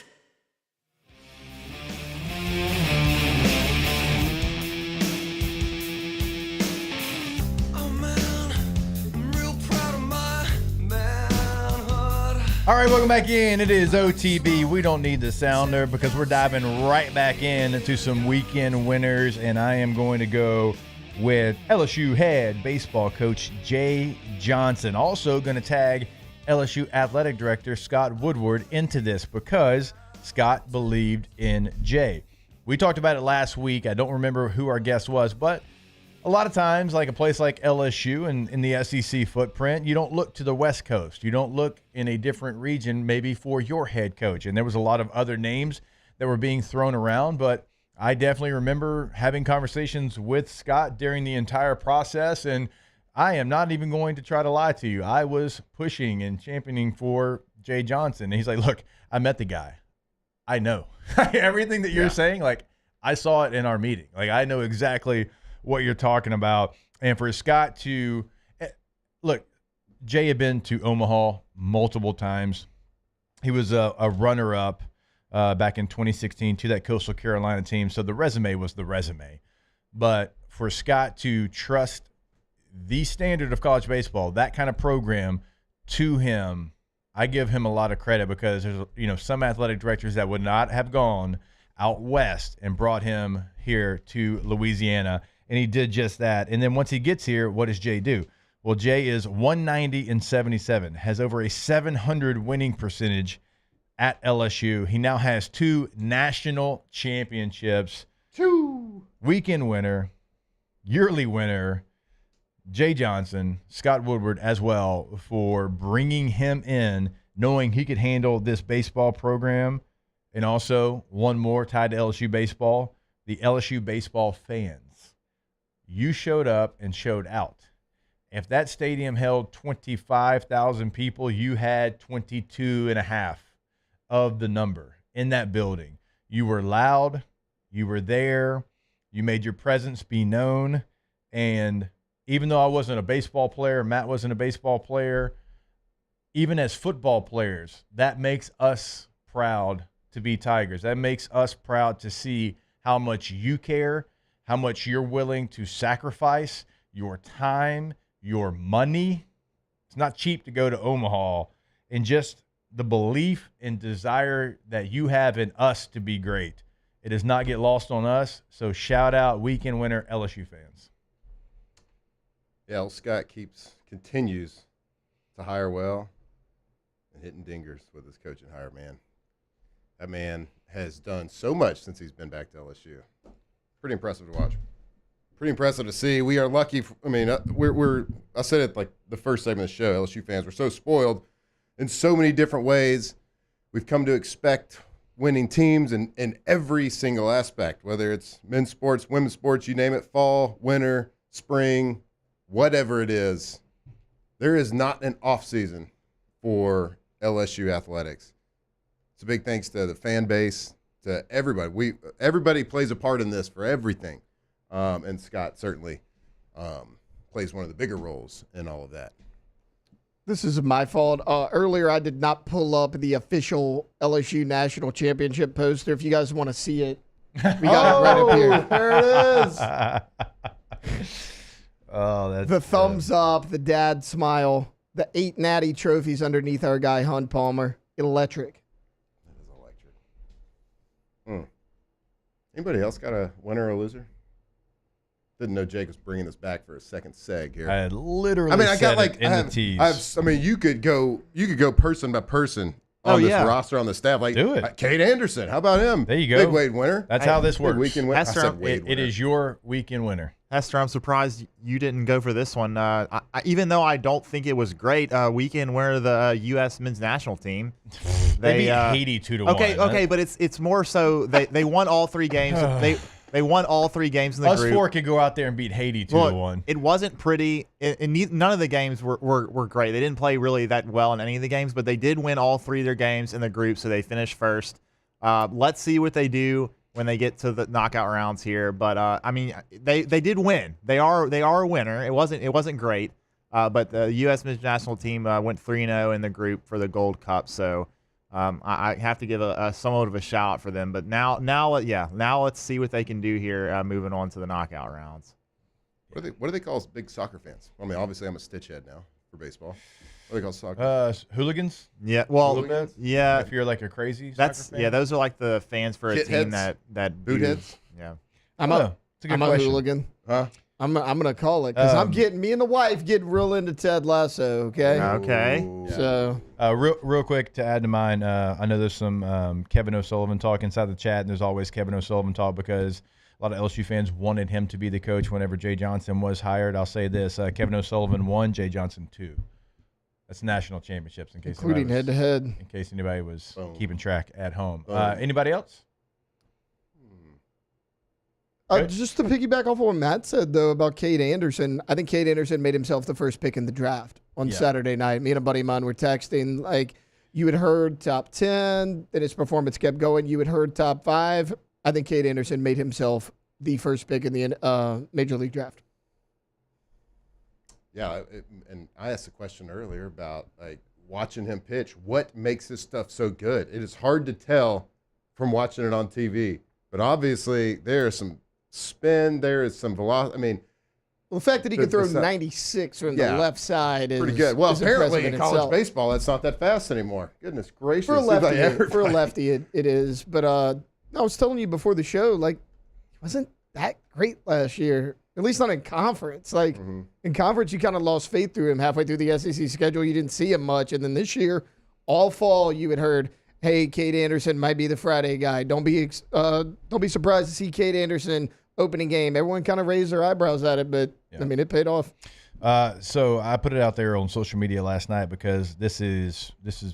All right, welcome back in. It is OTB. We don't need the sounder because we're diving right back into some weekend winners, and I am going to go with LSU head baseball coach Jay Johnson. Also going to tag LSU athletic director Scott Woodward into this because Scott believed in Jay. We talked about it last week. I don't remember who our guest was, but a lot of times, like a place like LSU and in the SEC footprint, you don't look to the West Coast. You don't look in a different region maybe for your head coach. And there was a lot of other names that were being thrown around, but I definitely remember having conversations with Scott during the entire process, and I am not even going to try to lie to you. I was pushing and championing for Jay Johnson. And he's like, look, I met the guy. I know. Everything that you're saying, like, I saw it in our meeting. Like, I know exactly what you're talking about. And for Scott to look, Jay had been to Omaha multiple times. He was a runner-up back in 2016 to that Coastal Carolina team. So the resume was the resume. But for Scott to trust the standard of college baseball, that kind of program, to him, I give him a lot of credit because there's some athletic directors that would not have gone out west and brought him here to Louisiana. And he did just that. And then once he gets here, what does Jay do? Well, Jay is 190-77, has over a 700 winning percentage at LSU. He now has 2 national championships. 2 weekend winner, yearly winner, Jay Johnson, Scott Woodward as well for bringing him in, knowing he could handle this baseball program. And also one more tied to LSU baseball, the LSU baseball fans. You showed up and showed out. If that stadium held 25,000 people, you had 22.5 of the number in that building. You were loud. You were there. You made your presence be known. And even though I wasn't a baseball player, Matt wasn't a baseball player, even as football players, that makes us proud to be Tigers. That makes us proud to see how much you care, how much you're willing to sacrifice your time, your money. It's not cheap to go to Omaha, and just the belief and desire that you have in us to be great. It does not get lost on us. So shout out weekend winner LSU fans. Yeah, Scott continues to hire well and hitting dingers with his coaching hire, man. That man has done so much since he's been back to LSU. Pretty impressive to watch. Pretty impressive to see. We are lucky. I said it like the first segment of the show, LSU fans, we're so spoiled in so many different ways. We've come to expect winning teams in every single aspect, whether it's men's sports, women's sports, you name it, fall, winter, spring, whatever it is. There is not an off season for LSU athletics. It's a big thanks to the fan base, to everybody. Everybody plays a part in this for everything. And Scott certainly plays one of the bigger roles in all of that. This is my fault. Earlier, I did not pull up the official LSU National Championship poster. If you guys want to see it, we got it right up here. There it is. Oh, that's the thumbs up, the dad smile, the 8 natty trophies underneath our guy, Hunt Palmer. Electric. That is electric. Anybody else got a winner or a loser? Didn't know Jake was bringing us back for a second seg here. I had literally the tease. You could go person by person on this roster, on the staff. Like, do it. Kate Anderson, how about him? There you go. Big Wade winner. That's how this works. Weekend winner. It is your weekend winner. Hester, I'm surprised you didn't go for this one. Even though I don't think it was great, weekend winner of the U.S. men's national team. They beat Haiti 2-1. Okay, but it's more so they won all 3 games. They won all 3 games in the group. Us 4 could go out there and beat Haiti 2-1. It wasn't pretty. None of the games were great. They didn't play really that well in any of the games, but they did win all 3 of their games in the group, so they finished first. Let's see what they do when they get to the knockout rounds here. But I mean, they did win. They are a winner. It wasn't great, but the U.S. men's national team went 3-0 in the group for the Gold Cup. So I have to give a somewhat of a shout out for them. But now let's see what they can do here moving on to the knockout rounds. What do they call us big soccer fans? I mean, obviously I'm a stitch head now for baseball. What do they call soccer? Hooligans? Yeah, well, Hooligans? yeah. If you're like a crazy That's soccer fan? yeah, those are like the fans for a Kit team heads? that Boot do- heads? Yeah. I'm it's a good a question. hooligan. Huh? I'm gonna call it because me and the wife getting real into Ted Lasso. Okay. Okay. So real quick to add to mine, I know there's some Kevin O'Sullivan talk inside the chat, and there's always Kevin O'Sullivan talk because a lot of LSU fans wanted him to be the coach whenever Jay Johnson was hired. I'll say this: Kevin O'Sullivan 1, Jay Johnson 2. That's national championships, in case including head to head. In case anybody was Boom. keeping track at home. Boom. Anybody else? Just to piggyback off of what Matt said, though, about Cade Anderson, I think Cade Anderson made himself the first pick in the draft on Saturday night. Me and a buddy of mine were texting, like, you had heard top 10, then his performance kept going. You had heard top 5. I think Cade Anderson made himself the first pick in the Major League draft. Yeah, and I asked a question earlier about, like, watching him pitch. What makes this stuff so good? It is hard to tell from watching it on TV. But obviously, there is some spin, there is some velocity. I mean, well, the fact that he can throw 96 from the left side is pretty good. Well, is apparently in college itself. baseball, that's not that fast anymore. Goodness gracious. For a lefty, it is. But I was telling you before the show, like, he wasn't that great last year, at least not in conference. Like, in conference, you kind of lost faith through him halfway through the SEC schedule. You didn't see him much. And then this year, all fall, you had heard, hey, Cade Anderson might be the Friday guy. Don't be surprised to see Cade Anderson opening game. Everyone kind of raised their eyebrows at it, but, I mean, it paid off. So I put it out there on social media last night because this is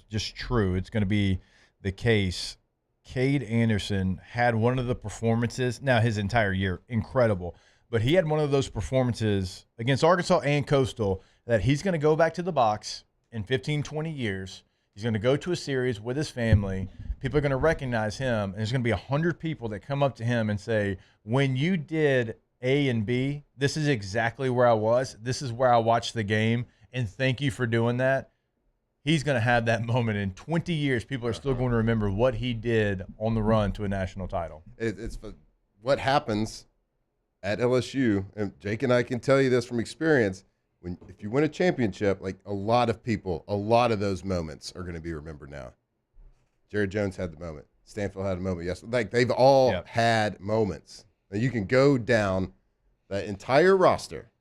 just true. It's going to be the case. Cade Anderson had one of the performances, now his entire year, incredible, but he had one of those performances against Arkansas and Coastal that he's going to go back to the box in 15, 20 years. He's going to go to a series with his family. People are going to recognize him, and there's going to be 100 people that come up to him and say, when you did A and B, this is exactly where I was. This is where I watched the game, and thank you for doing that. He's going to have that moment in 20 years. People are still going to remember what he did on the run to a national title. It's what happens at LSU, and Jake and I can tell you this from experience. If you win a championship, like a lot of those moments are going to be remembered now. Jared Jones had the moment. Stanfield had a moment. Yes, like they've all had moments. And you can go down the entire roster,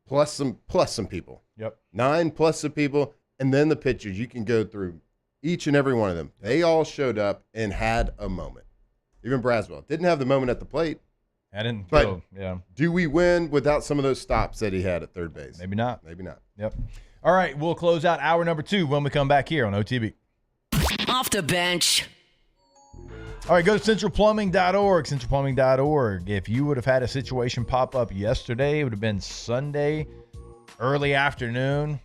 plus some people. 9 plus some people, and then the pitchers. You can go through each and every one of them. They all showed up and had a moment. Even Braswell didn't have the moment at the plate. But do we win without some of those stops that he had at third base? Maybe not. Maybe not. Yep. All right, we'll close out hour number 2 when we come back here on OTB. Off the bench. All right, go to centralplumbing.org, centralplumbing.org. If you would have had a situation pop up yesterday, it would have been Sunday, early afternoon.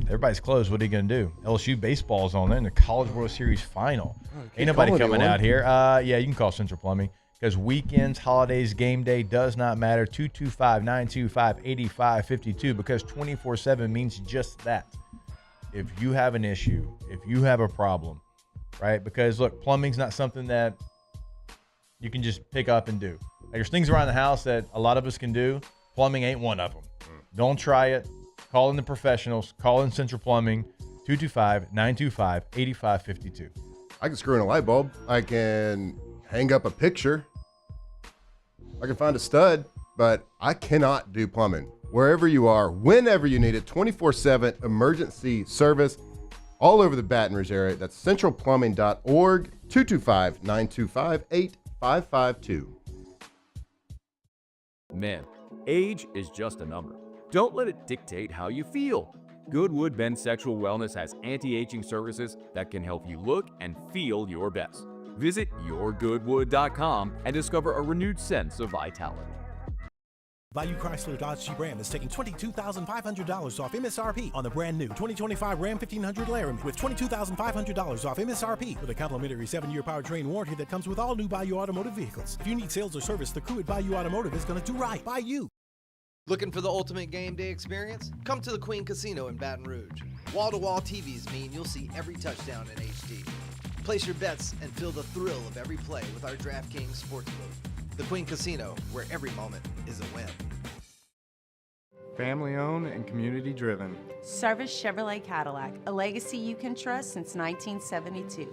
Everybody's closed. What are you going to do? LSU baseball's on there in the College World Series final. Ain't nobody coming out here. Yeah, you can call Central Plumbing. Because weekends, holidays, game day does not matter. 225-925-8552 because 24/7 means just that. If you have an issue, if you have a problem, right? Because, look, plumbing's not something that you can just pick up and do. Like, there's things around the house that a lot of us can do. Plumbing ain't one of them. Don't try it. Call in the professionals. Call in Central Plumbing, 225-925-8552. I can screw in a light bulb. I can hang up a picture. I can find a stud, but I cannot do plumbing. Wherever you are, whenever you need it, 24/7 emergency service all over the Baton Rouge area. That's centralplumbing.org, 225-925-8552. Man, age is just a number. Don't let it dictate how you feel. Goodwood Men's Sexual Wellness has anti-aging services that can help you look and feel your best. Visit yourgoodwood.com and discover a renewed sense of vitality. Bayou Chrysler Dodge Jeep Ram is taking $22,500 off MSRP on the brand new 2025 Ram 1500 Laramie with $22,500 off MSRP with a complimentary 7-year powertrain warranty that comes with all new Bayou Automotive vehicles. If you need sales or service, the crew at Bayou Automotive is going to do right by you. Looking for the ultimate game day experience? Come to the Queen Casino in Baton Rouge. Wall-to-wall TVs mean you'll see every touchdown in HD. Place your bets and feel the thrill of every play with our DraftKings Sportsbook. The Queen Casino, where every moment is a win. Family owned and community driven. Service Chevrolet Cadillac, a legacy you can trust since 1972.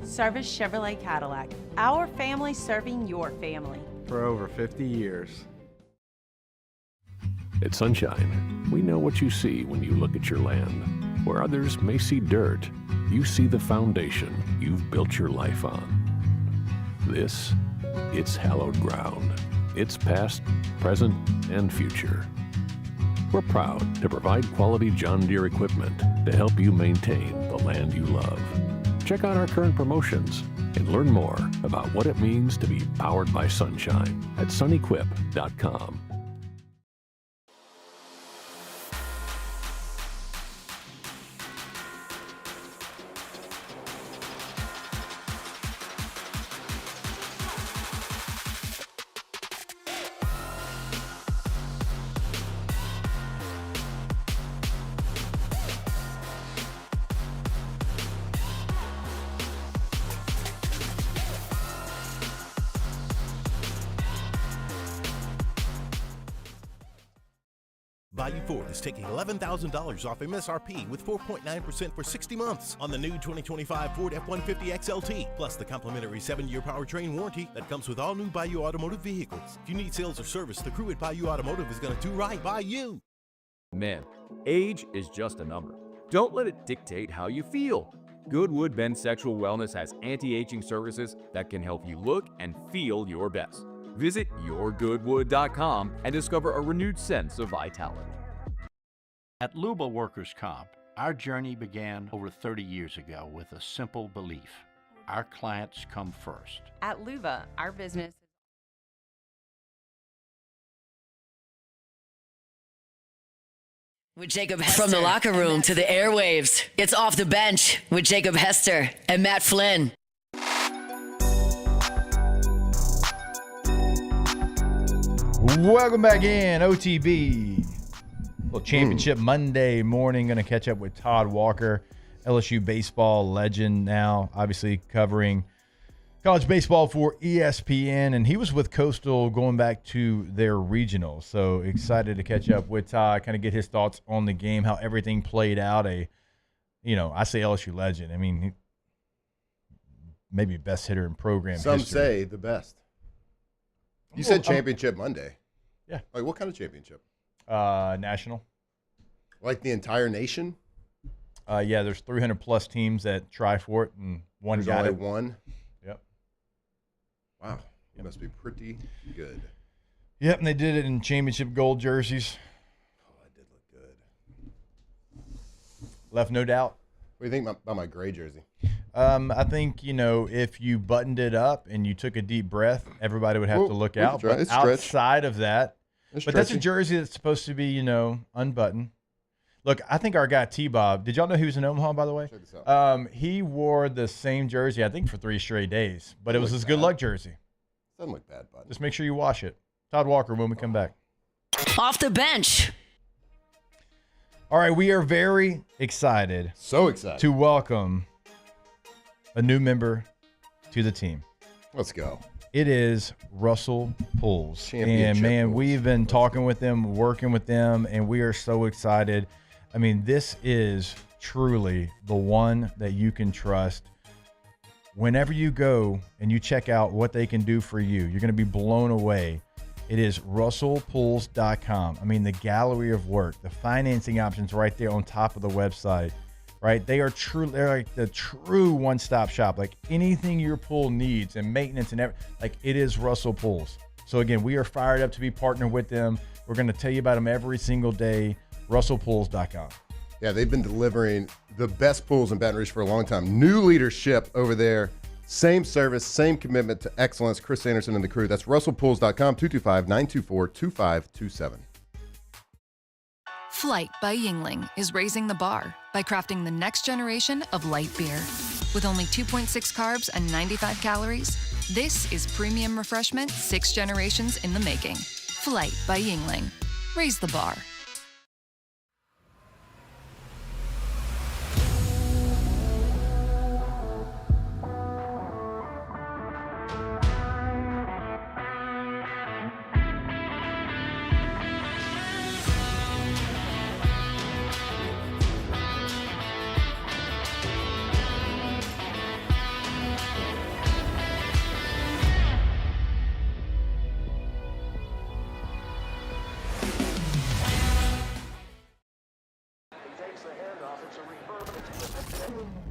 Service Chevrolet Cadillac, our family serving your family. For over 50 years. At Sunshine, we know what you see when you look at your land. Where others may see dirt, you see the foundation you've built your life on. This, it's hallowed ground. It's past, present, and future. We're proud to provide quality John Deere equipment to help you maintain the land you love. Check out our current promotions and learn more about what it means to be powered by sunshine at sunequip.com. Bayou Ford is taking $11,000 off MSRP with 4.9% for 60 months on the new 2025 Ford F-150 XLT, plus the complimentary 7-year powertrain warranty that comes with all new Bayou Automotive vehicles. If you need sales or service, the crew at Bayou Automotive is going to do right by you. Men, age is just a number. Don't let it dictate how you feel. Goodwood Men's Sexual Wellness has anti-aging services that can help you look and feel your best. Visit yourgoodwood.com and discover a renewed sense of vitality. At Luba Workers' Comp, our journey began over 30 years ago with a simple belief: our clients come first. At Luba, our business With Jacob Hester. From the locker room to the airwaves, it's Off the Bench with Jacob Hester and Matt Flynn. Welcome back in, OTB. Little championship Monday morning. Going to catch up with Todd Walker, LSU baseball legend now, obviously covering college baseball for ESPN. And he was with Coastal going back to their regional. So excited to catch up with Todd, kind of get his thoughts on the game, how everything played out. I say LSU legend. I mean, maybe best hitter in program Some history. say the best. You said championship Monday. Yeah. Like, what kind of championship? National. Like the entire nation? Yeah, there's 300-plus teams that try for it, and one got only it. one? Yep. Wow. It must be pretty good. Yep, and they did it in championship gold jerseys. Oh, that did look good. Left no doubt. What do you think about my gray jersey? I think, if you buttoned it up and you took a deep breath, everybody would have to look out. But outside of that, that's a jersey that's supposed to be, unbuttoned. Look, I think our guy T-Bob, did y'all know he was in Omaha, by the way? Check this out. He wore the same jersey, I think, for 3 straight days. But it was his good luck jersey. Doesn't look bad, bud. Just make sure you wash it. Todd Walker when we come back. Off the bench. All right, we are very excited. So excited. To welcome a new member to the team. Let's go. It is Russell Pulls. Championship And, man, Pulls. we've been talking with them, working with them, and we are so excited. I mean, this is truly the one that you can trust. Whenever you go and you check out what they can do for you, you're going to be blown away. It is russellpulls.com. I mean, the gallery of work, the financing options right there on top of the website, right? They're like the true one-stop shop. Like anything your pool needs and maintenance and everything, like it is Russell Pulls. So again, we are fired up to be partnered with them. We're going to tell you about them every single day. RussellPools.com. Yeah, they've been delivering the best pools in Baton Rouge for a long time. New leadership over there. Same service, same commitment to excellence. Chris Anderson and the crew. That's RussellPools.com, 225-924-2527. Flight by Yingling is raising the bar by crafting the next generation of light beer. With only 2.6 carbs and 95 calories, this is premium refreshment 6 generations in the making. Flight by Yingling. Raise the bar.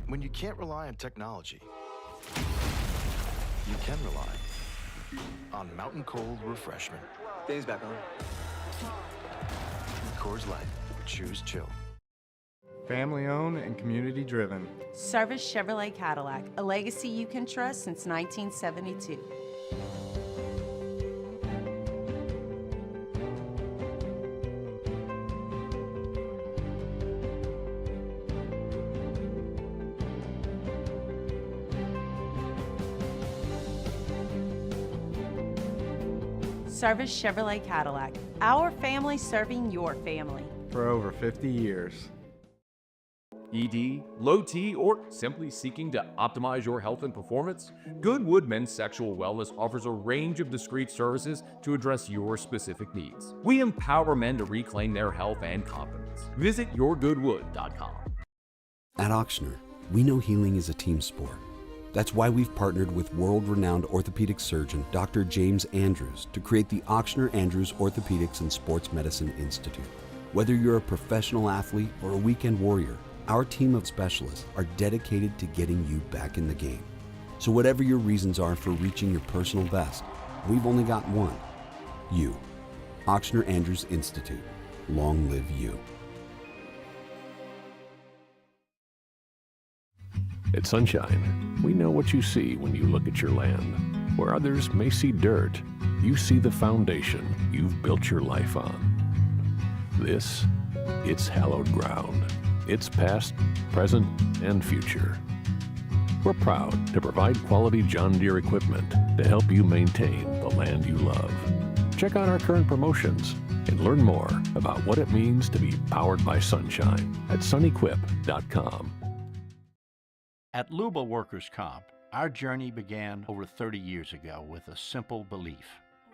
When you can't rely on technology, you can rely on Mountain Cold Refreshment. Dave's back on. Coors Light. Choose chill. Family owned and community driven. Service Chevrolet Cadillac, a legacy you can trust since 1972. Service Chevrolet Cadillac, our family serving your family. For over 50 years. ED, low T, or simply seeking to optimize your health and performance? Goodwood Men's Sexual Wellness offers a range of discreet services to address your specific needs. We empower men to reclaim their health and confidence. Visit yourgoodwood.com. At Auctioner, we know healing is a team sport. That's why we've partnered with world-renowned orthopedic surgeon Dr. James Andrews to create the Auctioner Andrews Orthopedics and Sports Medicine Institute. Whether you're a professional athlete or a weekend warrior, our team of specialists are dedicated to getting you back in the game. So whatever your reasons are for reaching your personal best, we've only got one. You. Auctioner Andrews Institute. Long live you. At Sunshine, we know what you see when you look at your land. Where others may see dirt, you see the foundation you've built your life on. This, it's hallowed ground. It's past, present, and future. We're proud to provide quality John Deere equipment to help you maintain the land you love. Check out our current promotions and learn more about what it means to be powered by sunshine at sunequip.com. At Luba Workers' Comp, our journey began over 30 years ago with a simple belief.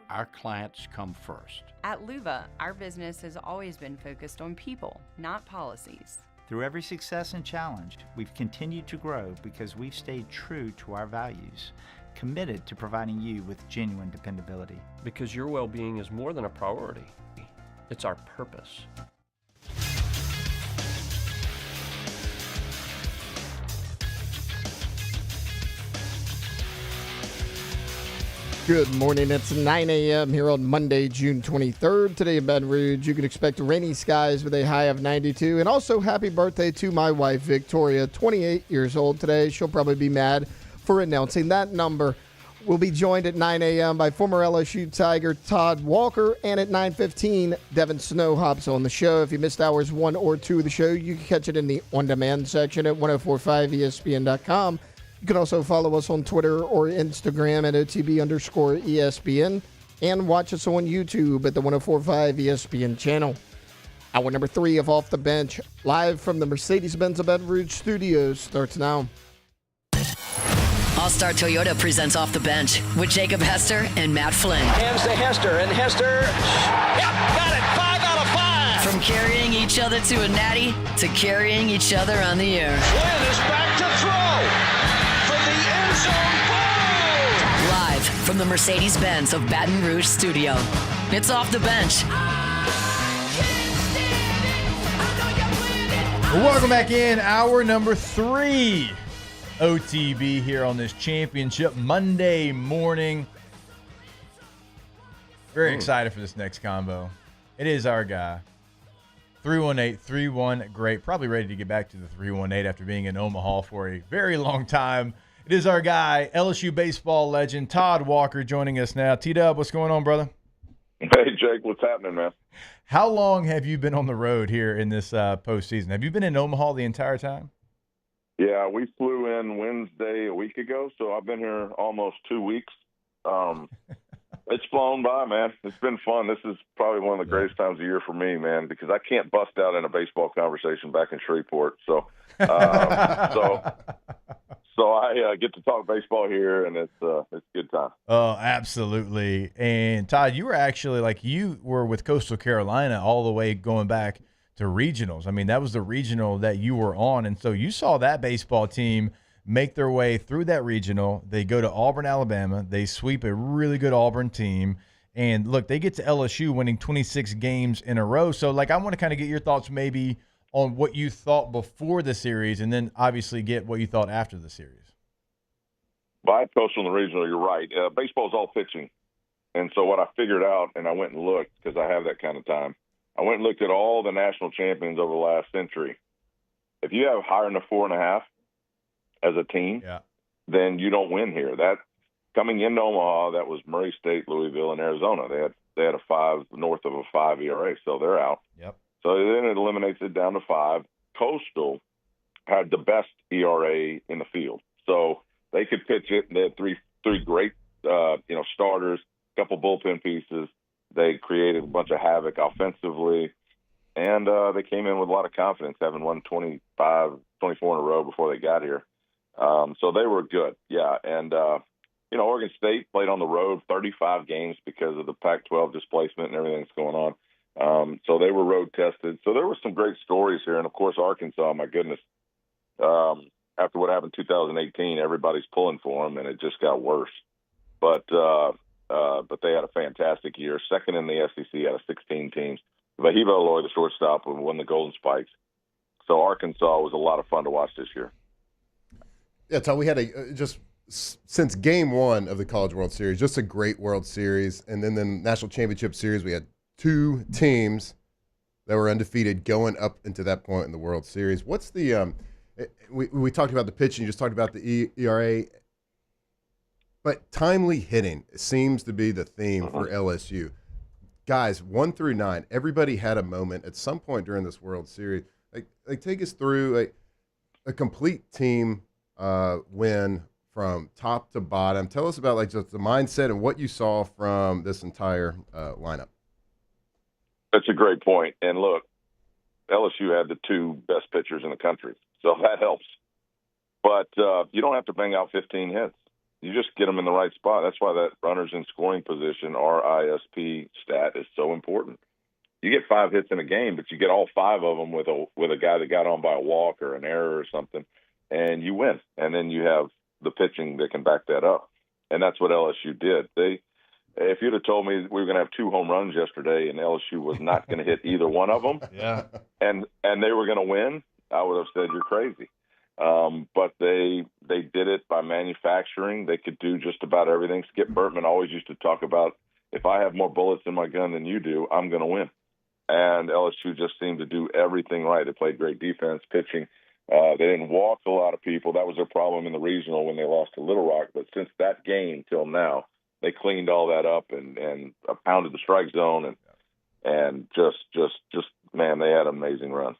Our clients come first. At Luba, our business has always been focused on people, not policies. Through every success and challenge, we've continued to grow because we've stayed true to our values, committed to providing you with genuine dependability. Because your well-being is more than a priority. It's our purpose. Good morning. It's 9 a.m. here on Monday, June 23rd. Today in Baton Rouge, you can expect rainy skies with a high of 92. And also, happy birthday to my wife, Victoria, 28 years old today. She'll probably be mad for announcing that number. We'll be joined at 9 a.m. by former LSU Tiger Todd Walker. And at 9:15, Devin Snow hops on the show. If you missed hours 1 or 2 of the show, you can catch it in the on-demand section at 1045ESPN.com. You can also follow us on Twitter or Instagram at OTB_ESPN and watch us on YouTube at the 1045 ESPN channel. Hour number 3 of Off the Bench, live from the Mercedes-Benz of Baton Rouge studios, starts now. All-Star Toyota presents Off the Bench with Jacob Hester and Matt Flynn. Hands to Hester, and Hester, yep, got it, 5 out of 5. From carrying each other to a natty to carrying each other on the air. Flynn is back to throw. Live from the Mercedes-Benz of Baton Rouge studio, it's Off the Bench. Welcome back in. Hour number 3. OTB here on this championship Monday morning. Very excited for this next combo. It is our guy. 318-31 great. Probably ready to get back to the 318 after being in Omaha for a very long time. It is our guy, LSU baseball legend, Todd Walker, joining us now. T-Dub, what's going on, brother? Hey, Jake, what's happening, man? How long have you been on the road here in this postseason? Have you been in Omaha the entire time? Yeah, we flew in Wednesday a week ago, so I've been here almost 2 weeks. It's flown by, man. It's been fun. This is probably one of the greatest times of year for me, man, because I can't bust out in a baseball conversation back in Shreveport. So I get to talk baseball here, and it's a good time. Oh, absolutely. And Todd, you were actually you were with Coastal Carolina all the way going back to regionals. I mean, that was the regional that you were on, and so you saw that baseball team make their way through that regional. They go to Auburn, Alabama. They sweep a really good Auburn team. And, look, they get to LSU winning 26 games in a row. So, I want to kind of get your thoughts maybe on what you thought before the series and then obviously get what you thought after the series. By Coastal in the regional, you're right. Baseball is all pitching. And so what I figured out, and I went and looked because I have that kind of time, I went and looked at all the national champions over the last century. If you have higher than a 4.5, as a team, then you don't win here. That coming into Omaha, that was Murray State, Louisville, and Arizona. They had a 5 north of a 5 ERA, so they're out. Yep. So then it eliminates it down to 5. Coastal had the best ERA in the field, so they could pitch it. And they had three great starters, a couple bullpen pieces. They created a bunch of havoc offensively, and they came in with a lot of confidence, having won 24 in a row before they got here. So they were good, yeah. And, Oregon State played on the road 35 games because of the Pac-12 displacement and everything that's going on. So they were road tested. So there were some great stories here. And, of course, Arkansas, my goodness, after what happened in 2018, everybody's pulling for them, and it just got worse. But they had a fantastic year, second in the SEC out of 16 teams. Vahiba Aloy, the shortstop, won the Golden Spikes. So Arkansas was a lot of fun to watch this year. Yeah, Todd, we had just since game one of the College World Series, just a great World Series. And then the National Championship Series, we had 2 teams that were undefeated going up into that point in the World Series. What's the we talked about the pitching, you just talked about the ERA, but timely hitting seems to be the theme for LSU. Guys, 1 through 9, everybody had a moment at some point during this World Series. Take us through a complete team win from top to bottom. Tell us about just the mindset and what you saw from this entire lineup. That's a great point. And look, LSU had the 2 best pitchers in the country, so that helps. But you don't have to bang out 15 hits. You just get them in the right spot. That's why that runners in scoring position, RISP stat, is so important. You get 5 hits in a game, but you get all 5 of them with a guy that got on by a walk or an error or something, and you win. And then you have the pitching that can back that up. And that's what LSU did. If you'd have told me we were going to have 2 home runs yesterday and LSU was not going to hit either one of them, and they were going to win, I would have said you're crazy. But they did it by manufacturing. They could do just about everything. Skip Bertman always used to talk about, if I have more bullets in my gun than you do, I'm going to win. And LSU just seemed to do everything right. They played great defense, pitching. They didn't walk a lot of people. That was their problem in the regional when they lost to Little Rock. But since that game till now, they cleaned all that up and pounded the strike zone and just man, they had an amazing run.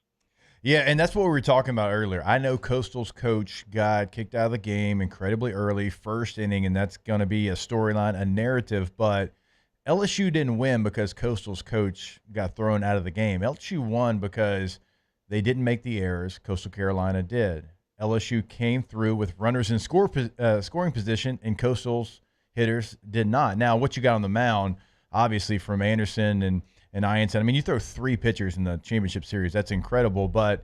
Yeah, and that's what we were talking about earlier. I know Coastal's coach got kicked out of the game incredibly early, first inning, and that's going to be a storyline, a narrative. But LSU didn't win because Coastal's coach got thrown out of the game. LSU won because they didn't make the errors. Coastal Carolina did. LSU came through with runners in scoring position, and Coastal's hitters did not. Now, what you got on the mound, obviously, from Anderson and Ianson, I mean, you throw 3 pitchers in the championship series. That's incredible. But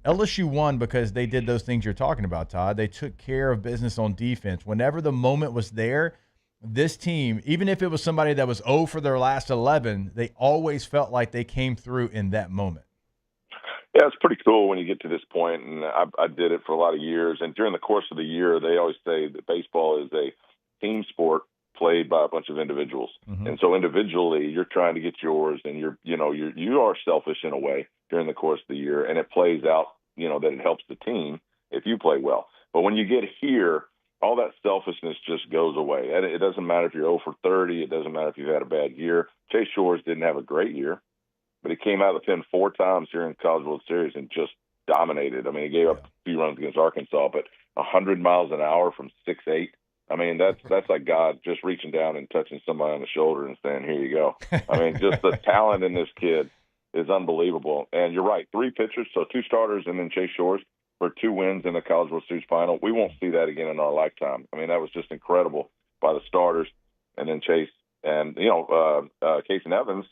LSU won because they did those things you're talking about, Todd. They took care of business on defense. Whenever the moment was there, this team, even if it was somebody that was 0 for their last 11, they always felt like they came through in that moment. Yeah, it's pretty cool when you get to this point, and I did it for a lot of years. And during the course of the year, they always say that baseball is a team sport played by a bunch of individuals. Mm-hmm. And so individually, you're trying to get yours, and you are selfish in a way during the course of the year, and it plays out, that it helps the team if you play well. But when you get here, all that selfishness just goes away. And it doesn't matter if you're 0 for 30. It doesn't matter if you've had a bad year. Chase Shores didn't have a great year, but he came out of the pen 4 times here in College World Series and just dominated. I mean, he gave up a few runs against Arkansas, but 100 miles an hour from 6'8". I mean, that's like God just reaching down and touching somebody on the shoulder and saying, here you go. I mean, just the talent in this kid is unbelievable. And you're right, 3 pitchers, so 2 starters and then Chase Shores for 2 wins in the College World Series final. We won't see that again in our lifetime. I mean, that was just incredible by the starters. And then Chase and, Casey Evans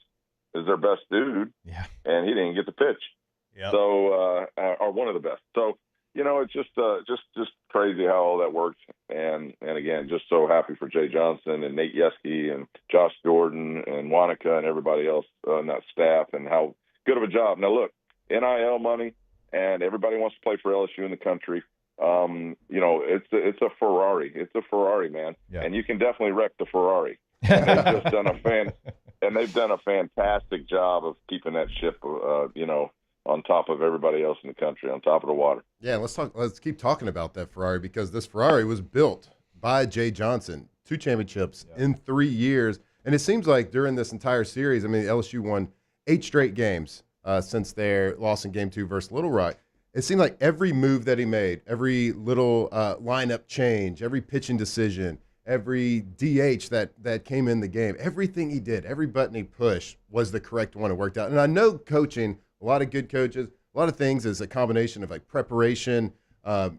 is their best dude, and he didn't get the pitch. Yep. So, are one of the best. So, it's just crazy how all that works. And again, just so happy for Jay Johnson and Nate Yeske and Josh Jordan and Wanaka and everybody else on that staff, and how good of a job. Now, look, NIL money, and everybody wants to play for LSU in the country. It's a Ferrari. It's a Ferrari, man. Yeah. And you can definitely wreck the Ferrari. And they've just done a fantastic job of keeping that ship, on top of everybody else in the country, on top of the water. Yeah, let's keep talking about that Ferrari, because this Ferrari was built by Jay Johnson. 2 championships in 3 years. And it seems like during this entire series, I mean, LSU won 8 straight games since their loss in Game 2 versus Little Rock. It seemed like every move that he made, every little lineup change, every pitching decision, every DH that came in the game, everything he did, every button he pushed was the correct one. It worked out. And I know coaching, a lot of good coaches, a lot of things is a combination of like preparation,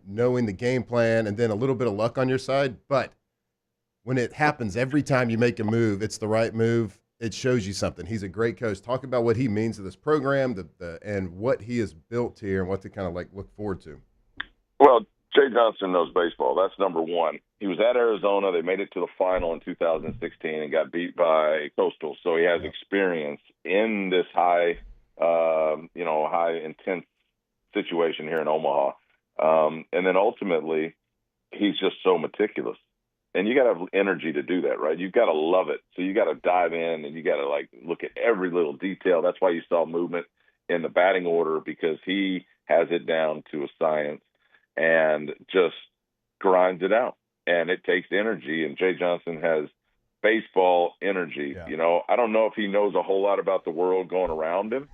knowing the game plan, and then a little bit of luck on your side. But when it happens every time you make a move, it's the right move. It shows you something. He's a great coach. Talk about what he means to this program, and what he has built here, and what to kind of like look forward to. Well, Jay Johnson knows baseball. That's number one. He was at Arizona. They made it to the final in 2016 and got beat by Coastal. So he has experience in this high intense situation here in Omaha. And then ultimately, he's just so meticulous. And you got to have energy to do that, right? You've got to love it. So you got to dive in, and you got to look at every little detail. That's why you saw movement in the batting order, because he has it down to a science and just grinds it out. And it takes energy, and Jay Johnson has baseball energy. Yeah. I don't know if he knows a whole lot about the world going around him,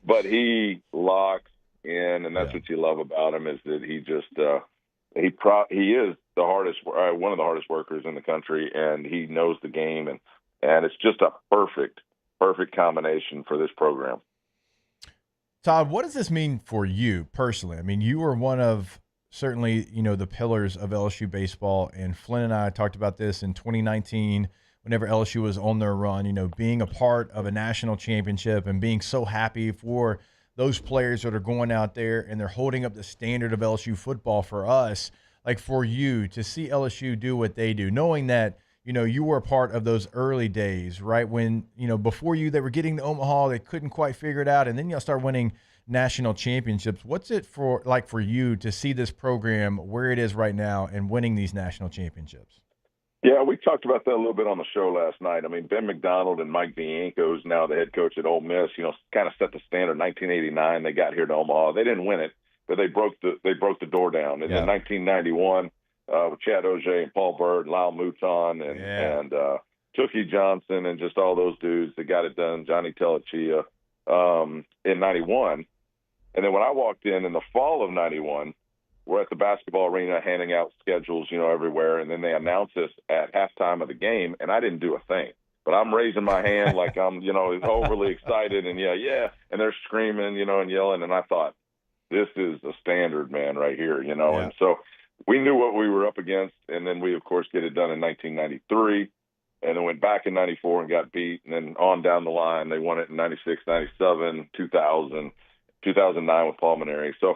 but he locks in, and that's what you love about him, is that he just he is the hardest, one of the hardest workers in the country, and he knows the game, and it's just a perfect combination for this program. Todd, what does this mean for you personally? I mean, you were one of certainly, the pillars of LSU baseball, and Flynn and I talked about this in 2019 whenever LSU was on their run, being a part of a national championship and being so happy for those players that are going out there and they're holding up the standard of LSU football for us, like for you to see LSU do what they do, knowing that, you were a part of those early days, right? When, before you, they were getting to Omaha, they couldn't quite figure it out. And then y'all start winning national championships. What's it for you to see this program where it is right now and winning these national championships? Yeah, we talked about that a little bit on the show last night. I mean, Ben McDonald and Mike Bianco, who's now the head coach at Ole Miss, kind of set the standard. 1989, they got here to Omaha. They didn't win it, but they broke the door down. And then 1991, with Chad Auger and Paul Byrd, Lyle Mouton, and Tookie Johnson, and just all those dudes that got it done. Johnny Telechia in 91, and then when I walked in the fall of 91. We're at the basketball arena handing out schedules, everywhere. And then they announce us at halftime of the game, and I didn't do a thing. But I'm raising my hand like I'm, overly excited, and yeah. And they're screaming, and yelling. And I thought, this is a standard, man, right here, Yeah. And so we knew what we were up against. And then we, of course, get it done in 1993. And then went back in 94 and got beat. And then on down the line, they won it in 96, 97, 2000, 2009 with Paul Maneri. So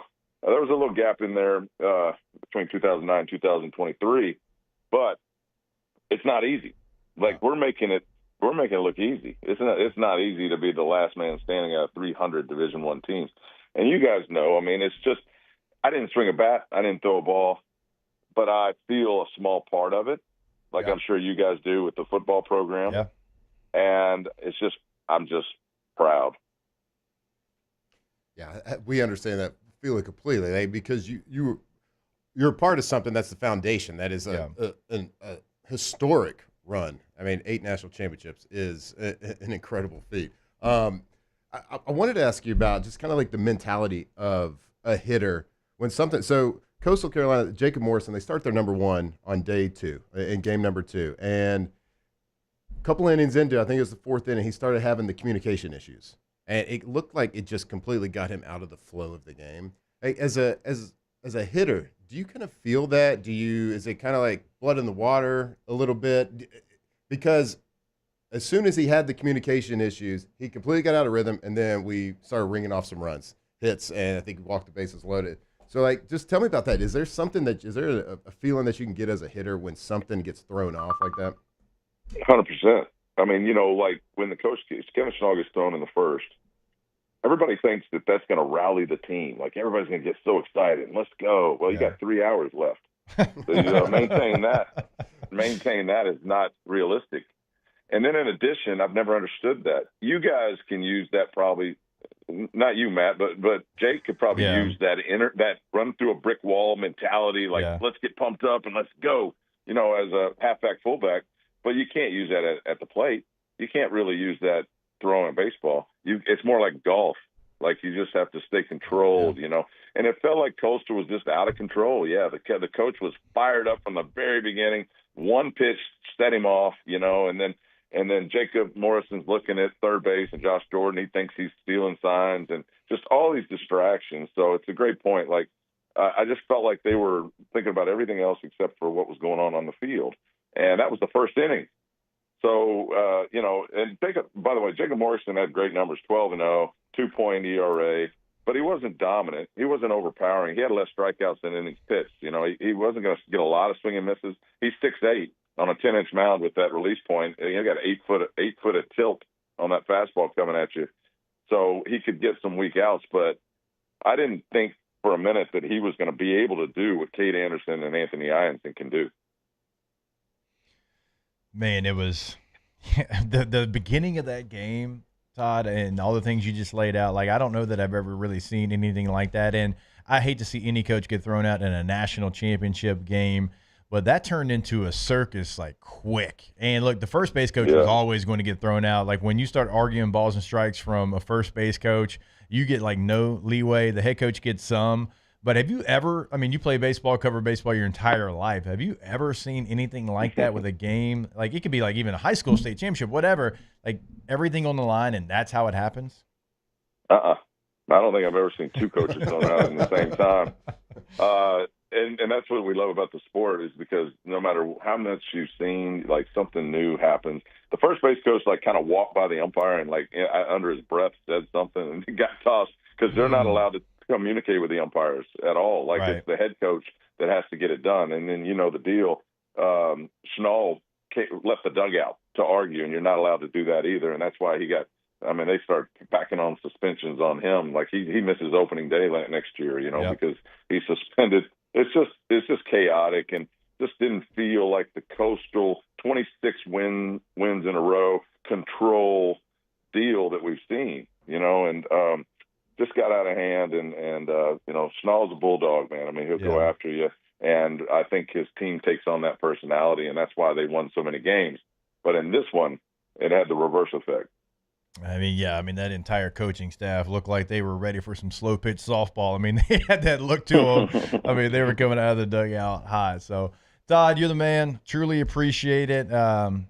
there was a little gap in there between 2009 and 2023, but it's not easy. We're making it look easy. It's not easy to be the last man standing out of 300 Division I teams. And you guys know, I mean, it's just, I didn't swing a bat, I didn't throw a ball, but I feel a small part of it. like I'm sure you guys do with the football program. Yeah. And I'm just proud. Yeah, we understand that feeling completely, because you're a part of something that's the foundation. That is a historic run. I mean, 8 national championships is an incredible feat. I wanted to ask you about just kind of like the mentality of a hitter when something. So Coastal Carolina, Jacob Morrison, they start their number 1 on day 2 in game number 2, and a couple innings into, I think it was the 4th inning, he started having the communication issues, and it looked like it just completely got him out of the flow of the game. As a hitter, do you kind of feel that? Is it kind of like blood in the water a little bit? Because as soon as he had the communication issues, he completely got out of rhythm, and then we started ringing off some hits, and I think he walked the bases loaded. So, just tell me about that. Is there a feeling that you can get as a hitter when something gets thrown off like that? 100%. I mean, like when the coach, Kevin Schnall, gets thrown in the first, everybody thinks that that's going to rally the team. Like everybody's going to get so excited. Let's go. Well, you got 3 hours left. So, maintain that is not realistic. And then in addition, I've never understood that. You guys can use that probably, not you, Matt, but Jake could probably use that run through a brick wall mentality. Let's get pumped up and let's go, as a halfback, fullback. But you can't use that at the plate. You can't really use that throwing baseball. It's more like golf. Like you just have to stay controlled, And it felt like Coastal was just out of control. Yeah, the coach was fired up from the very beginning. One pitch set him off, and then Jacob Morrison's looking at third base, and Josh Jordan, he thinks he's stealing signs, and just all these distractions. So it's a great point. I just felt like they were thinking about everything else except for what was going on the field. And that was the first inning. So, and Jacob, by the way, Jacob Morrison had great numbers, 12-0, 2-point ERA, but he wasn't dominant. He wasn't overpowering. He had less strikeouts than innings pitched. He wasn't going to get a lot of swing and misses. He's 6'8" on a 10-inch mound with that release point. You got 8 foot of tilt on that fastball coming at you. So he could get some weak outs, but I didn't think for a minute that he was going to be able to do what Cade Anderson and Anthony Ianson can do. Man, it was the beginning of that game, Todd, and all the things you just laid out. I don't know that I've ever really seen anything like that. And I hate to see any coach get thrown out in a national championship game, but that turned into a circus quick. And look, the first base coach was always going to get thrown out. When you start arguing balls and strikes from a first base coach, you get no leeway. The head coach gets some. But have you ever, you play baseball, cover baseball your entire life. Have you ever seen anything like that with a game? It could be even a high school state championship, whatever, everything on the line, and that's how it happens? I don't think I've ever seen 2 coaches thrown out at the same time. And that's what we love about the sport is because no matter how much you've seen, something new happens. The first base coach, kind of walked by the umpire and, under his breath said something and he got tossed because they're not allowed to communicate with the umpires at all. It's the head coach that has to get it done. And then, the deal, Schnall left the dugout to argue, and you're not allowed to do that either. And that's why they start packing on suspensions on him. He misses opening day next year, because he's suspended. It's just chaotic and just didn't feel like the Coastal 26 wins in a row control deal that we've seen, and just got out of hand. And Schnall's a bulldog, man. He'll go after you. And I think his team takes on that personality, and that's why they won so many games. But in this one, it had the reverse effect. That entire coaching staff looked like they were ready for some slow pitch softball. They had that look to them. They were coming out of the dugout hot. So, Todd, you're the man. Truly appreciate it.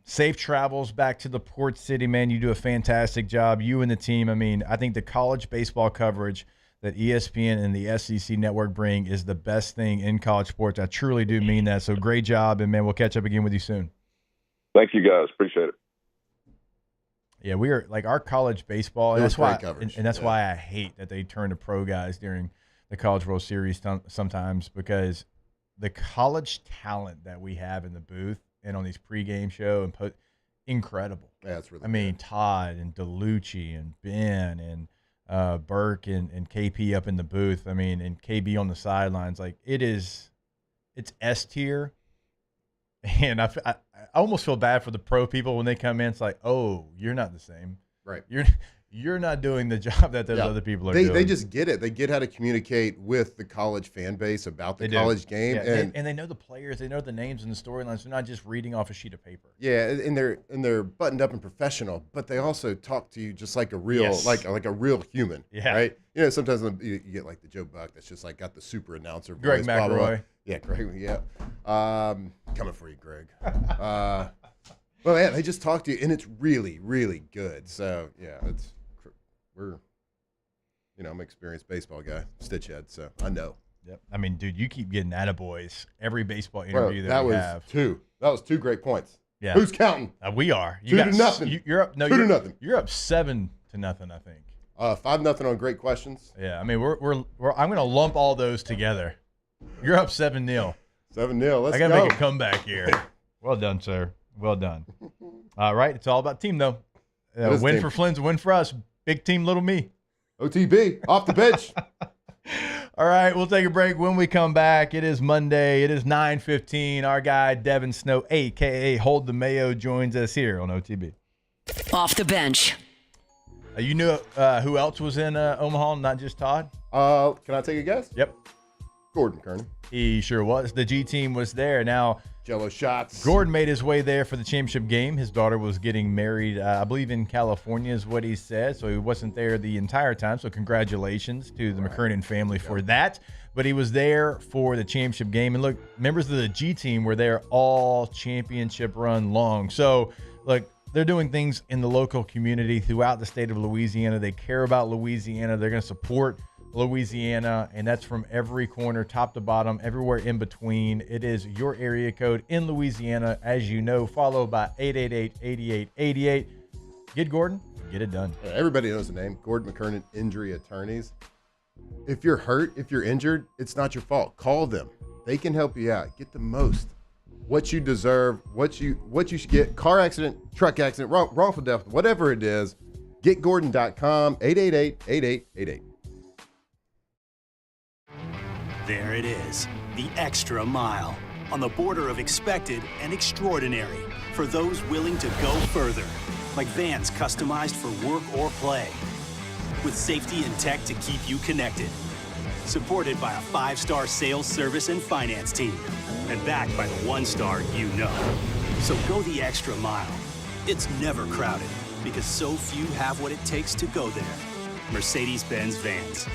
Safe travels back to the port city, man. You do a fantastic job. You and the team. I think the college baseball coverage that ESPN and the SEC network bring is the best thing in college sports. I truly do mean that. So great job, and, man, we'll catch up again with you soon. Thank you, guys. Appreciate it. Yeah, we are our college baseball, and that's why, coverage. And that's why I hate that they turn to pro guys during the College World Series sometimes, because the college talent that we have in the booth and on these pregame show and incredible. Yeah, that's really good. Todd and DeLucci and Ben and Burke and KP up in the booth. And KB on the sidelines. It's S tier. And I almost feel bad for the pro people when they come in. It's like, oh, you're not the same. Right. You're not doing the job that those other people are doing. They just get it. They get how to communicate with the college fan base about the college game. Yeah. And they know the players. They know the names and the storylines. They're not just reading off a sheet of paper. Yeah, and they're buttoned up and professional, but they also talk to you just like a real like a real human. Yeah. Right. You know, sometimes you get like the Joe Buck that's just like got the super announcer voice. Greg McElroy. Blah, blah, blah. Yeah, Greg. Yeah. Coming for you, Greg. Well, yeah, they just talk to you, and it's really, really good. So yeah, I'm an experienced baseball guy, stitch head, so I know. Yep. I mean, dude, you keep getting attaboys every baseball interview that we have. That was 2 great points. Yeah. Who's counting? We are. 2-0. You're up. No, 2-0. You're up 7-0, I think. 5-0 on great questions. Yeah. I mean, I'm going to lump all those together. You're up 7-0. 7-0. Let's go. I got to make a comeback here. Well done, sir. Well done. All right. It's all about team, though. Win for Flynn's a win for us. Big team, little me. OTB, off the bench. All right, we'll take a break. When we come back, it is Monday. It is 9:15. Our guy, Devin Snow, a.k.a. Hold the Mayo, joins us here on OTB. Off the bench. You knew who else was in Omaha, not just Todd? Can I take a guess? Yep. Gordon Kernan. He sure was. The G team was there. Now, Jello shots. Gordon made his way there for the championship game. His daughter was getting married, I believe, in California is what he said. So he wasn't there the entire time. So congratulations to the McKernan family for that. But he was there for the championship game. And look, members of the G team were there all championship run long. So look, they're doing things in the local community throughout the state of Louisiana. They care about Louisiana. They're going to support Louisiana, and that's from every corner, top to bottom, everywhere in between. It is your area code in Louisiana, as you know, followed by 888-8888. Get Gordon, get it done. Everybody knows the name, Gordon McKernan Injury Attorneys. If you're hurt, if you're injured, it's not your fault. Call them. They can help you out. Get the most. What you deserve, what you should get. Car accident, truck accident, wrongful death, whatever it is. GetGordon.com, 888-8888. There it is, the extra mile, on the border of expected and extraordinary for those willing to go further, like vans customized for work or play, with safety and tech to keep you connected, supported by a 5-star sales, service, and finance team, and backed by the 1-star you know. So go the extra mile. It's never crowded, because so few have what it takes to go there. Mercedes-Benz Vans.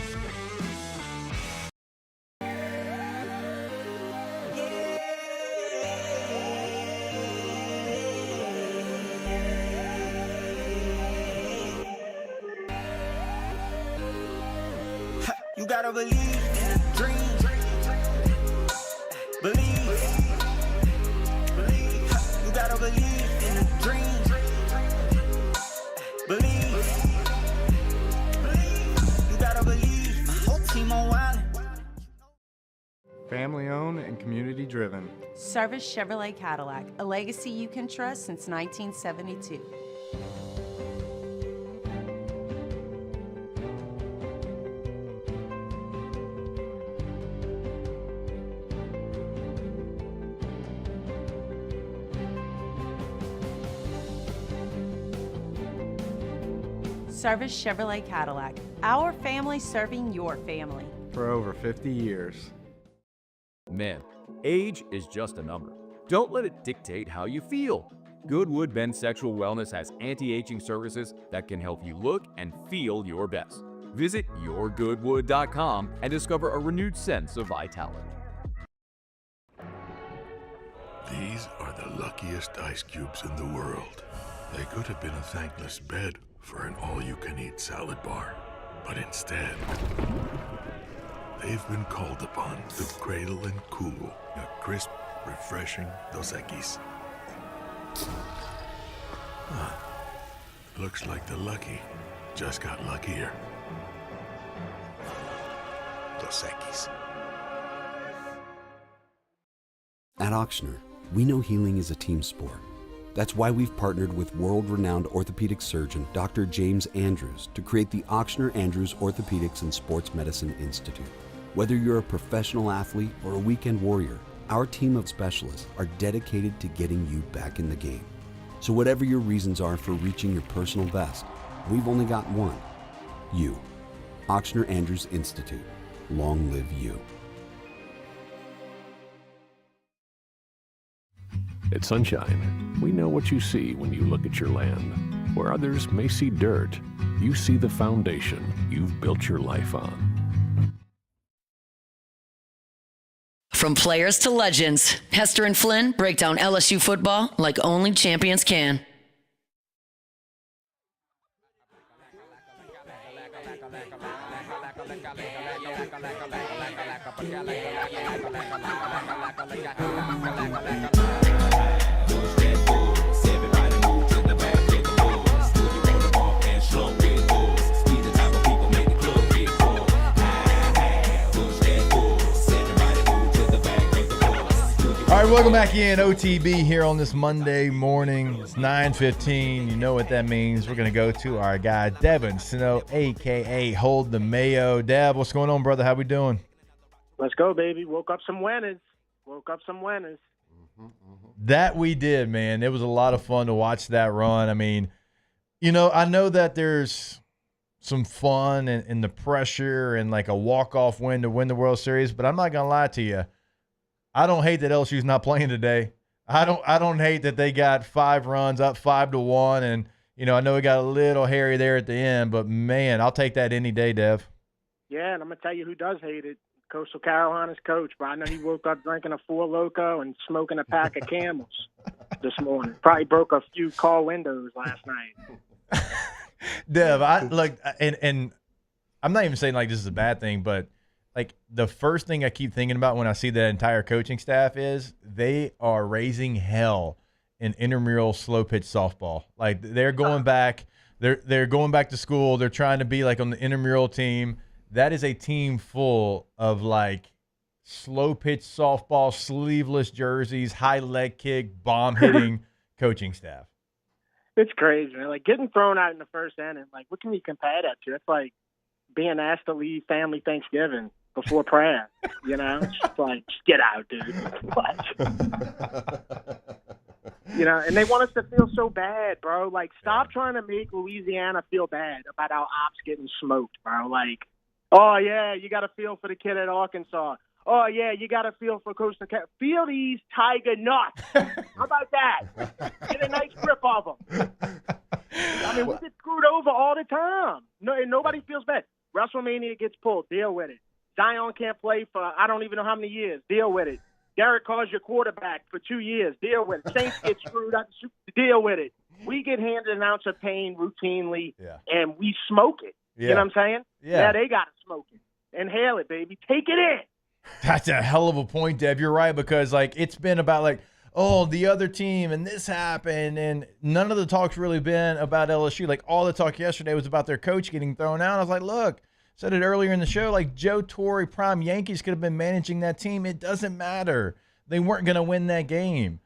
You gotta believe in a dream. Believe. You gotta believe in a dream. Believe. You gotta believe. My whole team on wild. Family owned and community driven. Service Chevrolet Cadillac, a legacy you can trust since 1972. Service Chevrolet Cadillac, our family serving your family. For over 50 years. Man, age is just a number. Don't let it dictate how you feel. Goodwood Men's Sexual Wellness has anti-aging services that can help you look and feel your best. Visit yourgoodwood.com and discover a renewed sense of vitality. These are the luckiest ice cubes in the world. They could have been a thankless bed for an all-you-can-eat salad bar, but instead, they've been called upon to cradle and cool a crisp, refreshing Dos Equis. Looks like the lucky just got luckier. Dos Equis. At Auctioner, we know healing is a team sport. That's why we've partnered with world-renowned orthopedic surgeon Dr. James Andrews to create the Auctioner Andrews Orthopedics and Sports Medicine Institute. Whether you're a professional athlete or a weekend warrior, Our team of specialists are dedicated to getting you back in the game. So whatever your reasons are for reaching your personal best, we've only got one. You. Ochsner Andrews Institute. Long live you. At Sunshine, we know what you see when you look at your land. Where others may see dirt, you see the foundation you've built your life on. From players to legends, Hester and Flynn break down LSU football like only champions can. All right, welcome back in OTB here on this Monday morning. It's 9:15. You know what that means. We're going to go to our guy, Devin Snow, a.k.a. Hold the Mayo. Dev, what's going on, brother? How we doing? Let's go, baby. Woke up some winners. That we did, man. It was a lot of fun to watch that run. I mean, you know, I know that there's some fun and the pressure and like a walk-off win to win the World Series, but I'm not going to lie to you. I don't hate that LSU's not playing today. I don't hate that they got 5 runs up 5-1, and you know I know it got a little hairy there at the end, but man, I'll take that any day, Dev. Yeah, and I'm gonna tell you who does hate it. Coastal Carolina's coach, but I know he woke up drinking a 4 Loko and smoking a pack of Camels this morning. Probably broke a few car windows last night. Dev, I like, and I'm not even saying like this is a bad thing, but like the first thing I keep thinking about when I see the entire coaching staff is they are raising hell in intramural slow pitch softball. Like they're going back, they're going back to school. They're trying to be like on the intramural team. That is a team full of like slow pitch softball, sleeveless jerseys, high leg kick, bomb hitting coaching staff. It's crazy, man. Like getting thrown out in the first inning. Like what can you compare that to? It's like being asked to leave family Thanksgiving before prayer, you know? It's like, just get out, dude. You know, and they want us to feel so bad, bro. Like, stop trying to make Louisiana feel bad about our ops getting smoked, bro. Like, oh, yeah, you got to feel for the kid at Arkansas. Oh, yeah, you got to feel for Coastal Carolina. Feel these tiger nuts. How about that? Get a nice grip of them. I mean, we get screwed over all the time. No, and nobody feels bad. WrestleMania gets pulled. Deal with it. Zion can't play for I don't even know how many years. Deal with it. Derek Carr's your quarterback for 2 years. Deal with it. Saints get screwed up. Deal with it. We get handed an ounce of pain routinely, and we smoke it. Yeah. You know what I'm saying? Yeah. They got to smoke it. Inhale it, baby. Take it in. That's a hell of a point, Deb. You're right, because like it's been about like, oh, the other team and this happened, and none of the talk's really been about LSU. Like all the talk yesterday was about their coach getting thrown out. I was like, look, said it earlier in the show, like Joe Torre, prime Yankees could have been managing that team. It doesn't matter. They weren't going to win that game.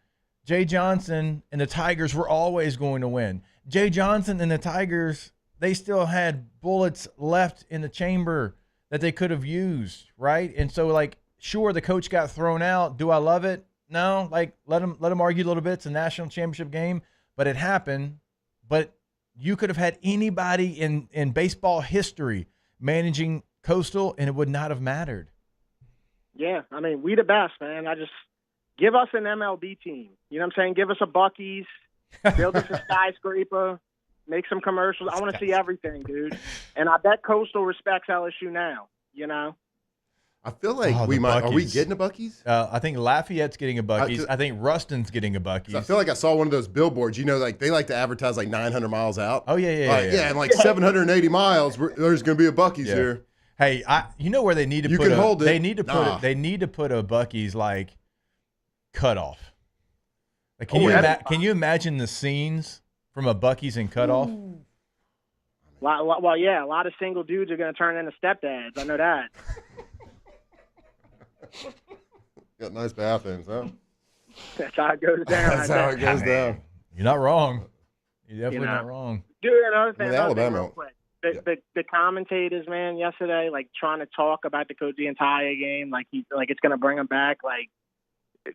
Jay Johnson and the Tigers were always going to win. Jay Johnson and the Tigers, they still had bullets left in the chamber that they could have used, right? And so, like, sure, the coach got thrown out. Do I love it? No. Like, let him argue a little bit. It's a national championship game, but it happened. But you could have had anybody in baseball history managing Coastal, and it would not have mattered. Yeah, I mean, we the best, man. I just give us an MLB team. You know what I'm saying? Give us a Buc-ee's, build us a skyscraper, make some commercials. I want to see everything, dude. And I bet Coastal respects LSU now, you know? I feel like we might. Are we getting a Buc-ee's? I think Lafayette's getting a Buc-ee's. I think Ruston's getting a Buc-ee's. I feel like I saw one of those billboards. You know, like they like to advertise like 900 miles out. Oh, yeah. And like 780 miles, there's going to be a Buc-ee's here. Hey, you know where they need to you put can hold it. They need to put it. They need to put a Buc-ee's like cutoff. Like, can you imagine the scenes from a Buc-ee's and cutoff? Well, yeah, a lot of single dudes are going to turn into stepdads. I know that. Got nice bathrooms, huh? That's how it goes down. That's how it goes down. You're not wrong. You're definitely not wrong. Dude, another thing real quick. The commentators, man, yesterday, like trying to talk about the entire game, like it's going to bring him back. Like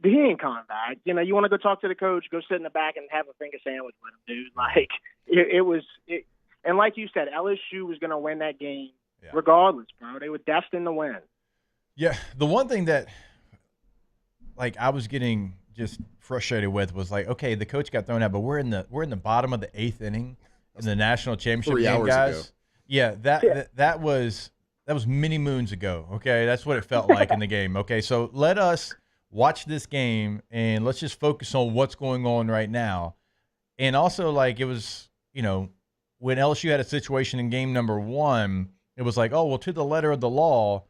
he ain't coming back. You know, you want to go talk to the coach, go sit in the back and have a finger sandwich with him, dude. Like, and like you said, LSU was going to win that game regardless, bro. They were destined to win. Yeah, the one thing that, like, I was getting just frustrated with was like, okay, the coach got thrown out, but we're in the bottom of the 8th inning in the national championship 3 game, hours guys. ago. Yeah, that was many moons ago. Okay, that's what it felt like in the game. Okay, so let us watch this game and let's just focus on what's going on right now. And also, like, it was, you know, when LSU had a situation in game number 1, it was like, oh, well, to the letter of the law.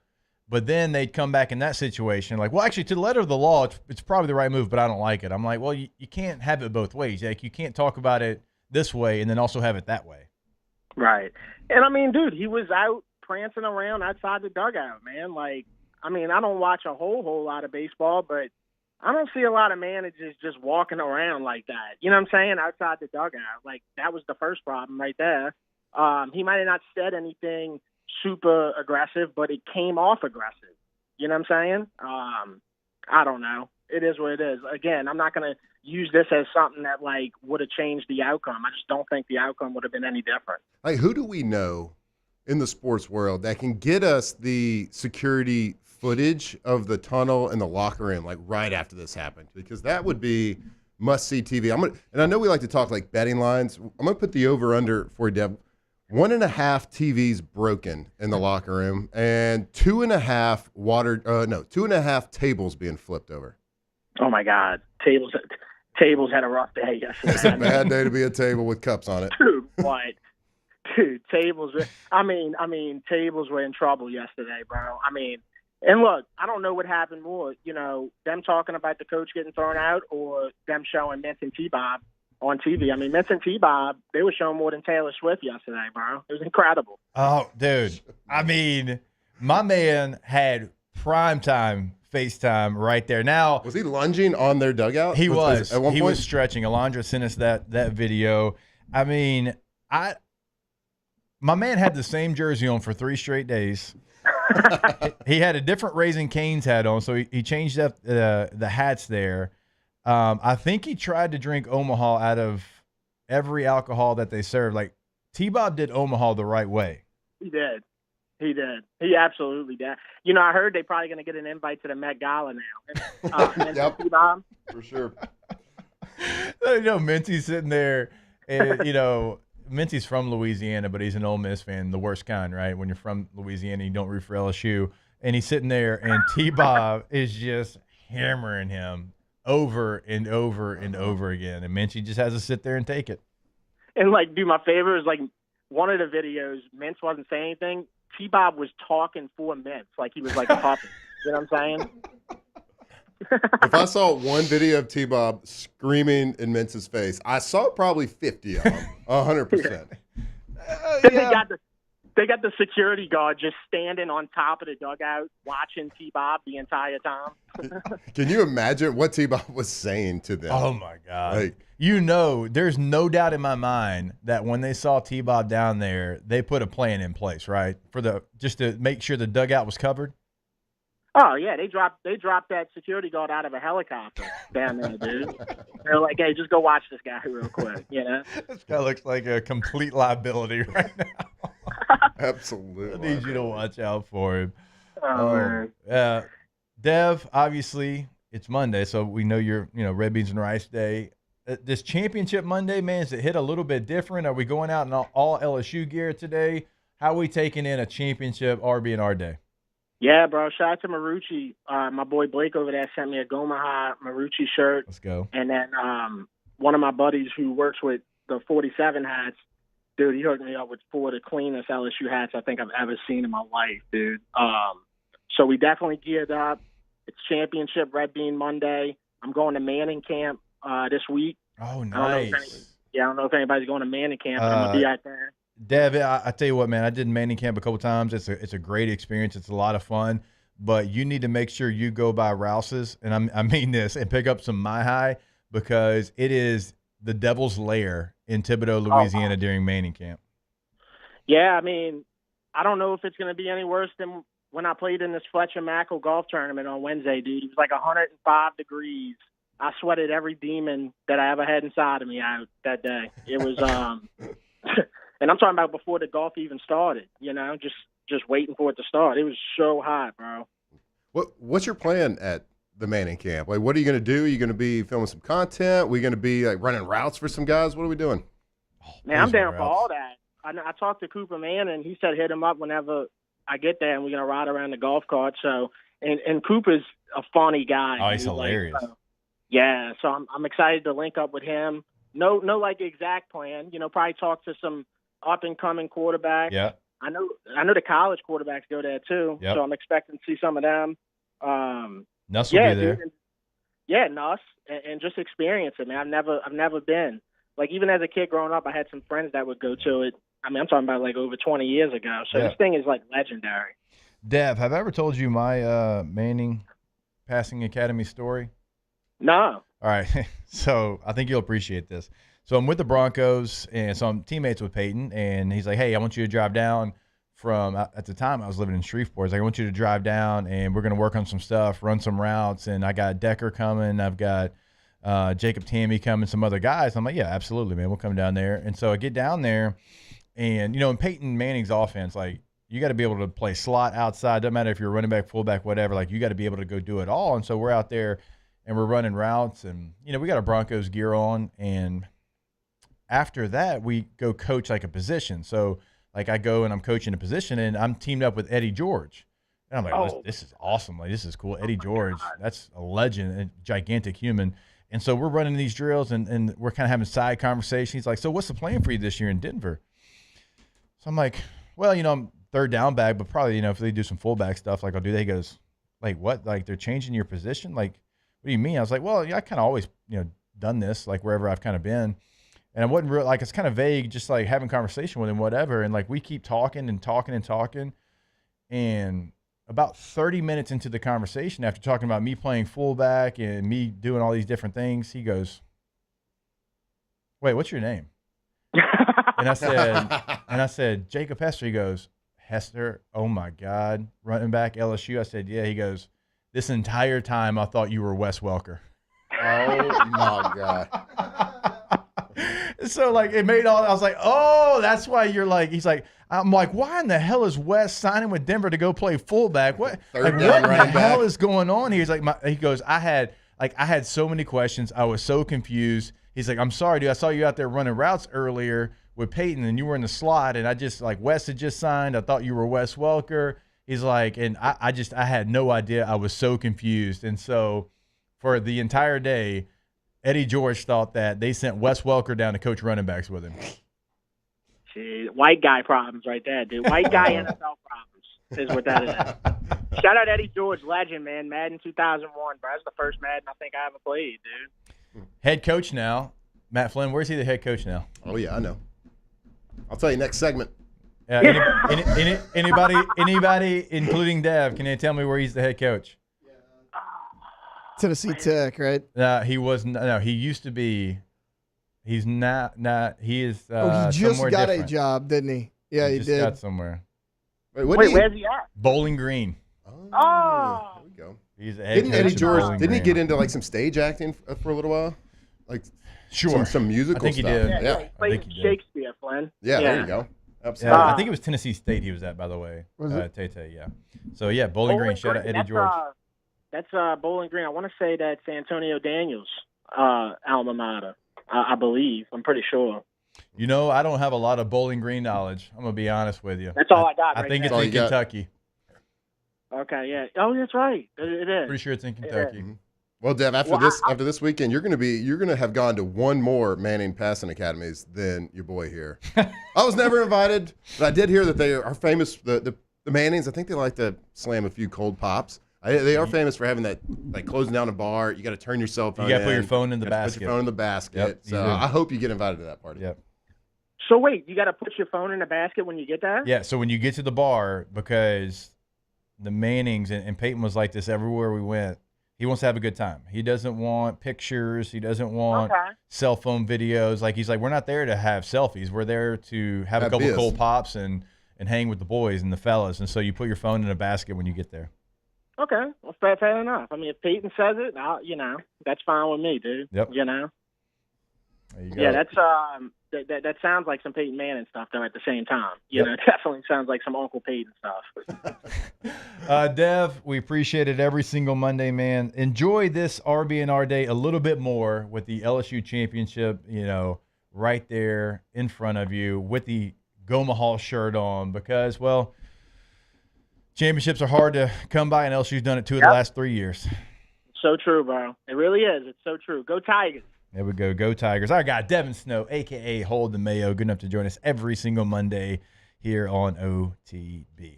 But then they'd come back in that situation like, well, actually, to the letter of the law, it's probably the right move, but I don't like it. I'm like, well, you can't have it both ways. Like, you can't talk about it this way and then also have it that way. Right. And, I mean, dude, he was out prancing around outside the dugout, man. Like, I mean, I don't watch a whole lot of baseball, but I don't see a lot of managers just walking around like that. You know what I'm saying? Outside the dugout. Like, that was the first problem right there. He might have not said anything super aggressive, but it came off aggressive. You know what I'm saying? I don't know. It is what it is. Again, I'm not going to use this as something that, like, would have changed the outcome. I just don't think the outcome would have been any different. Like, who do we know in the sports world that can get us the security footage of the tunnel and the locker room, like, right after this happened? Because that would be must-see TV. And I know we like to talk, like, betting lines. I'm going to put the over-under for you, Deb. 1.5 TVs broken in the locker room, and 2.5 tables being flipped over. Oh my God, tables had a rough day yesterday. It's a bad day to be a table with cups on it. Dude, what? Dude, tables. I mean, tables were in trouble yesterday, bro. I mean, and look, I don't know what happened more. You know, them talking about the coach getting thrown out, or them showing Mintz and T-Bob on TV. I mean, Mintz and T-Bob, they were showing more than Taylor Swift yesterday, bro. It was incredible. Oh, dude. I mean, my man had primetime FaceTime right there. Now, was he lunging on their dugout? He was. At one point? He was stretching. Alondra sent us that video. I mean, my man had the same jersey on for 3 straight days. He had a different Raising Cane's hat on, so he changed up the hats there. I think he tried to drink Omaha out of every alcohol that they served. Like, T-Bob did Omaha the right way. He did. He absolutely did. You know, I heard they're probably going to get an invite to the Met Gala now. Yep. T-Bob. For sure. You know, Mincy's sitting there, and, you know, Mincy's from Louisiana, but he's an Ole Miss fan, the worst kind, right? When you're from Louisiana, you don't root for LSU. And he's sitting there, and T-Bob is just hammering him over and over and over again. And Mincy just has to sit there and take it. And, like, dude, my favorite is, like, one of the videos, Mintz wasn't saying anything. T-Bob was talking for Mintz like he was like a puppet. You know what I'm saying? If I saw one video of T-Bob screaming in Mintz's face, I saw probably 50 of them, 100%. Yeah. They got the security guard just standing on top of the dugout watching T-Bob the entire time. Can you imagine what T-Bob was saying to them? Oh, my God. Like, you know, there's no doubt in my mind that when they saw T-Bob down there, they put a plan in place, right, just to make sure the dugout was covered? Oh, yeah, they dropped that security guard out of a helicopter down there, dude. They're like, hey, just go watch this guy real quick, you know? This guy looks like a complete liability right now. Absolutely. I need you to watch out for him. Oh, man. Dev, obviously, it's Monday, so we know you're, Red Beans and Rice Day. This Championship Monday, man, is it hit a little bit different? Are we going out in all LSU gear today? How are we taking in a championship RB&R day? Yeah, bro. Shout out to Marucci. My boy Blake over there sent me a Gomaha Marucci shirt. Let's go. And then one of my buddies who works with the 47 hats, dude, he hooked me up with 4 of the cleanest LSU hats I think I've ever seen in my life, dude. So we definitely geared up. It's Championship Red Bean Monday. I'm going to Manning Camp this week. Oh, nice. I don't know if anybody's going to Manning Camp, but I'm going to be out there. Dev, I tell you what, man, I did Manning Camp a couple times. It's a great experience. It's a lot of fun, but you need to make sure you go by Rouse's, and I mean this, and pick up some My High, because it is the devil's lair in Thibodaux, Louisiana during Manning Camp. Yeah, I mean, I don't know if it's going to be any worse than when I played in this Fletcher Mackel golf tournament on Wednesday, dude. It was like 105 degrees. I sweated every demon that I ever had inside of me out that day. It was, and I'm talking about before the golf even started, you know, just waiting for it to start. It was so hot, bro. What's your plan at the Manning camp? Like, what are you going to do? Are you going to be filming some content? Are we going to be like running routes for some guys? What are we doing? Man, I'm down for all that. I talked to Cooper Mann, and he said hit him up whenever I get there, and we're going to ride around the golf cart. So, and Cooper's a funny guy. Oh, he's hilarious. Yeah, so I'm excited to link up with him. No, like exact plan. You know, probably talk to some up and coming quarterbacks. Yeah. I know the college quarterbacks go there too. Yep. So I'm expecting to see some of them. Nuss will be there. Dude, yeah, Nuss, and just experience it, man. I've never been. Like, even as a kid growing up, I had some friends that would go to it. I mean, I'm talking about like over 20 years ago. So This thing is like legendary. Dev, have I ever told you my Manning passing academy story? No. All right. So I think you'll appreciate this. So I'm with the Broncos, and so I'm teammates with Peyton, and he's like, hey, I want you to drive down from, at the time I was living in Shreveport. He's like, I want you to drive down, and we're going to work on some stuff, run some routes, and I got Decker coming. I've got Jacob Tammy coming, some other guys. I'm like, yeah, absolutely, man. We'll come down there. And so I get down there, and, you know, in Peyton Manning's offense, like, you got to be able to play slot outside. Doesn't matter if you're running back, fullback, whatever. Like, you got to be able to go do it all. And so we're out there, and we're running routes, and, you know, we got our Broncos gear on, and after that, we go coach like a position. So, like, I go and I'm coaching a position, and I'm teamed up with Eddie George. And I'm like, oh, this is awesome. Like, this is cool. Eddie George, that's a legend, a gigantic human. And so we're running these drills, and we're kind of having side conversations. He's like, so what's the plan for you this year in Denver? So I'm like, well, you know, I'm third down back, but probably, you know, if they do some fullback stuff, like, I'll do that. He goes, like, what? Like, they're changing your position? Like, what do you mean? I was like, well, yeah, I kind of always, you know, done this, like, wherever I've kind of been. And I wasn't real, like, it's kind of vague, just like having conversation with him, whatever. And like, we keep talking and talking and talking. And about 30 minutes into the conversation, after talking about me playing fullback and me doing all these different things, he goes, wait, what's your name? And I said, Jacob Hester. He goes, Hester, oh my God, running back LSU. I said, yeah. He goes, this entire time I thought you were Wes Welker. Oh my God. So, like, it made all, I was like, oh, that's why you're like, he's like, I'm like, why in the hell is Wes signing with Denver to go play fullback? What, like, what in the hell is going on here? He's like, he goes, I had so many questions. I was so confused. He's like, I'm sorry, dude. I saw you out there running routes earlier with Peyton, and you were in the slot, and I just, like, Wes had just signed. I thought you were Wes Welker. He's like, and I had no idea. I was so confused. And so for the entire day, Eddie George thought that they sent Wes Welker down to coach running backs with him. Jeez, white guy problems right there, dude. White guy NFL problems is what that is. Shout out Eddie George, legend, man. Madden 2001, bro. That's the first Madden I think I ever played, dude. Head coach now, Matt Flynn. Where's he the head coach now? Oh, yeah, I know. I'll tell you next segment. Anybody, including Dev, can you tell me where he's the head coach? Tennessee Tech, right? He was no. He used to be. He's not. He is. He just got different. a job, didn't he? Yeah, he just did. Got somewhere. Wait, where's he at? Bowling Green. Oh, there we go. He's a head didn't coach Eddie George? Bowling Didn't he Green. get into like some stage acting for a little while? Like, sure, some musical I think stuff. He did. Yeah. He played Shakespeare, Flynn. Yeah, there you go. Absolutely. I think it was Tennessee State he was at, by the way. Was it? Tay, yeah. So yeah, Bowling Green. Shout out Eddie George. That's Bowling Green. I want to say that's Antonio Daniels' alma mater. I believe. I'm pretty sure. You know, I don't have a lot of Bowling Green knowledge. I'm gonna be honest with you. That's all I got. I think it's in Kentucky. Okay, yeah. Oh, that's right. It is. Pretty sure it's in Kentucky. Well, Dev, after this weekend, you're gonna have gone to one more Manning passing academies than your boy here. I was never invited, but I did hear that they are famous. The Mannings, I think they like to slam a few cold pops. They are famous for having that, like, closing down a bar. You got to turn your cell phone. You got to put your phone in the basket. Put your phone in the basket. Yep, so I hope you get invited to that party. Yep. So wait, you got to put your phone in the basket when you get there? Yeah. So when you get to the bar, because the Mannings and Peyton was like this everywhere we went. He wants to have a good time. He doesn't want pictures. He doesn't want cell phone videos. Like, he's like, we're not there to have selfies. We're there to have a couple cold pops and and hang with the boys and the fellas, and so you put your phone in a basket when you get there. Okay, well, fair enough. I mean, if Peyton says it, that's fine with me, dude. Yep. You know. There you go. Yeah, that's that sounds like some Peyton Manning stuff, though. At the same time, it definitely sounds like some Uncle Peyton stuff. Dev, we appreciate it every single Monday, man. Enjoy this RB&R day a little bit more with the LSU championship, right there in front of you with the Goma Hall shirt on, because, well, championships are hard to come by, and LSU's done it 2 of the last 3 years. So true, bro. It really is. It's so true. Go Tigers. There we go. Go Tigers. Our guy, Devin Snow, a.k.a. Hold the Mayo, good enough to join us every single Monday here on OTB.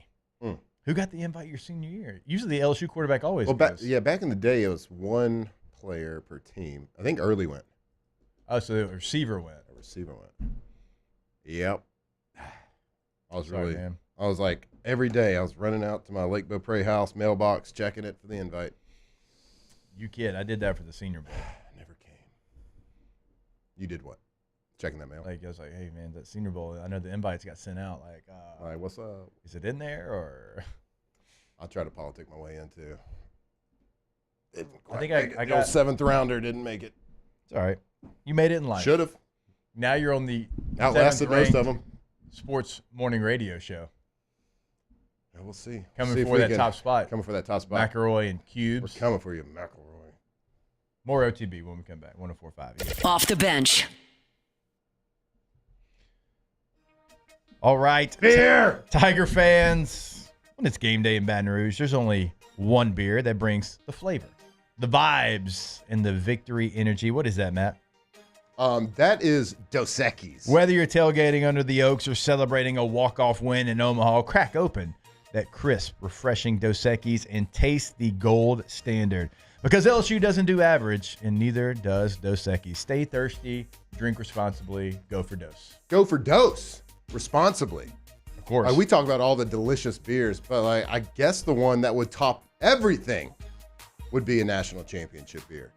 Who got the invite your senior year? Usually the LSU quarterback always goes. Back in the day, it was one player per team. I think Early went. Oh, so the receiver went. The receiver went. Yep. Man. I was like, every day I was running out to my Lake Beaupre house mailbox, checking it for the invite. You kid. I did that for the Senior Bowl. Never came. You did what? Checking that mail? Like, I was like, hey, man, that Senior Bowl, I know the invites got sent out. Like, what's up? Is it in there, or? I'll try to politic my way into. I think I got seventh rounder, didn't make it. It's all right. You made it in life. Should have. Now you're on the outlasted most of them. Sports morning radio show. Yeah, we'll see. Coming for that top spot. Coming for that top spot. McElroy and Cubes. We're coming for you, McElroy. More OTB when we come back. 104.5. Off the bench. All right. Beer! Tiger fans, when it's game day in Baton Rouge, there's only one beer that brings the flavor, the vibes, and the victory energy. What is that, Matt? That is Dos Equis. Whether you're tailgating under the Oaks or celebrating a walk-off win in Omaha, crack open that crisp, refreshing Dos Equis and taste the gold standard. Because LSU doesn't do average, and neither does Dos Equis. Stay thirsty, drink responsibly, go for Dos. Go for Dos responsibly. Of course. We talk about all the delicious beers, but I guess the one that would top everything would be a national championship beer.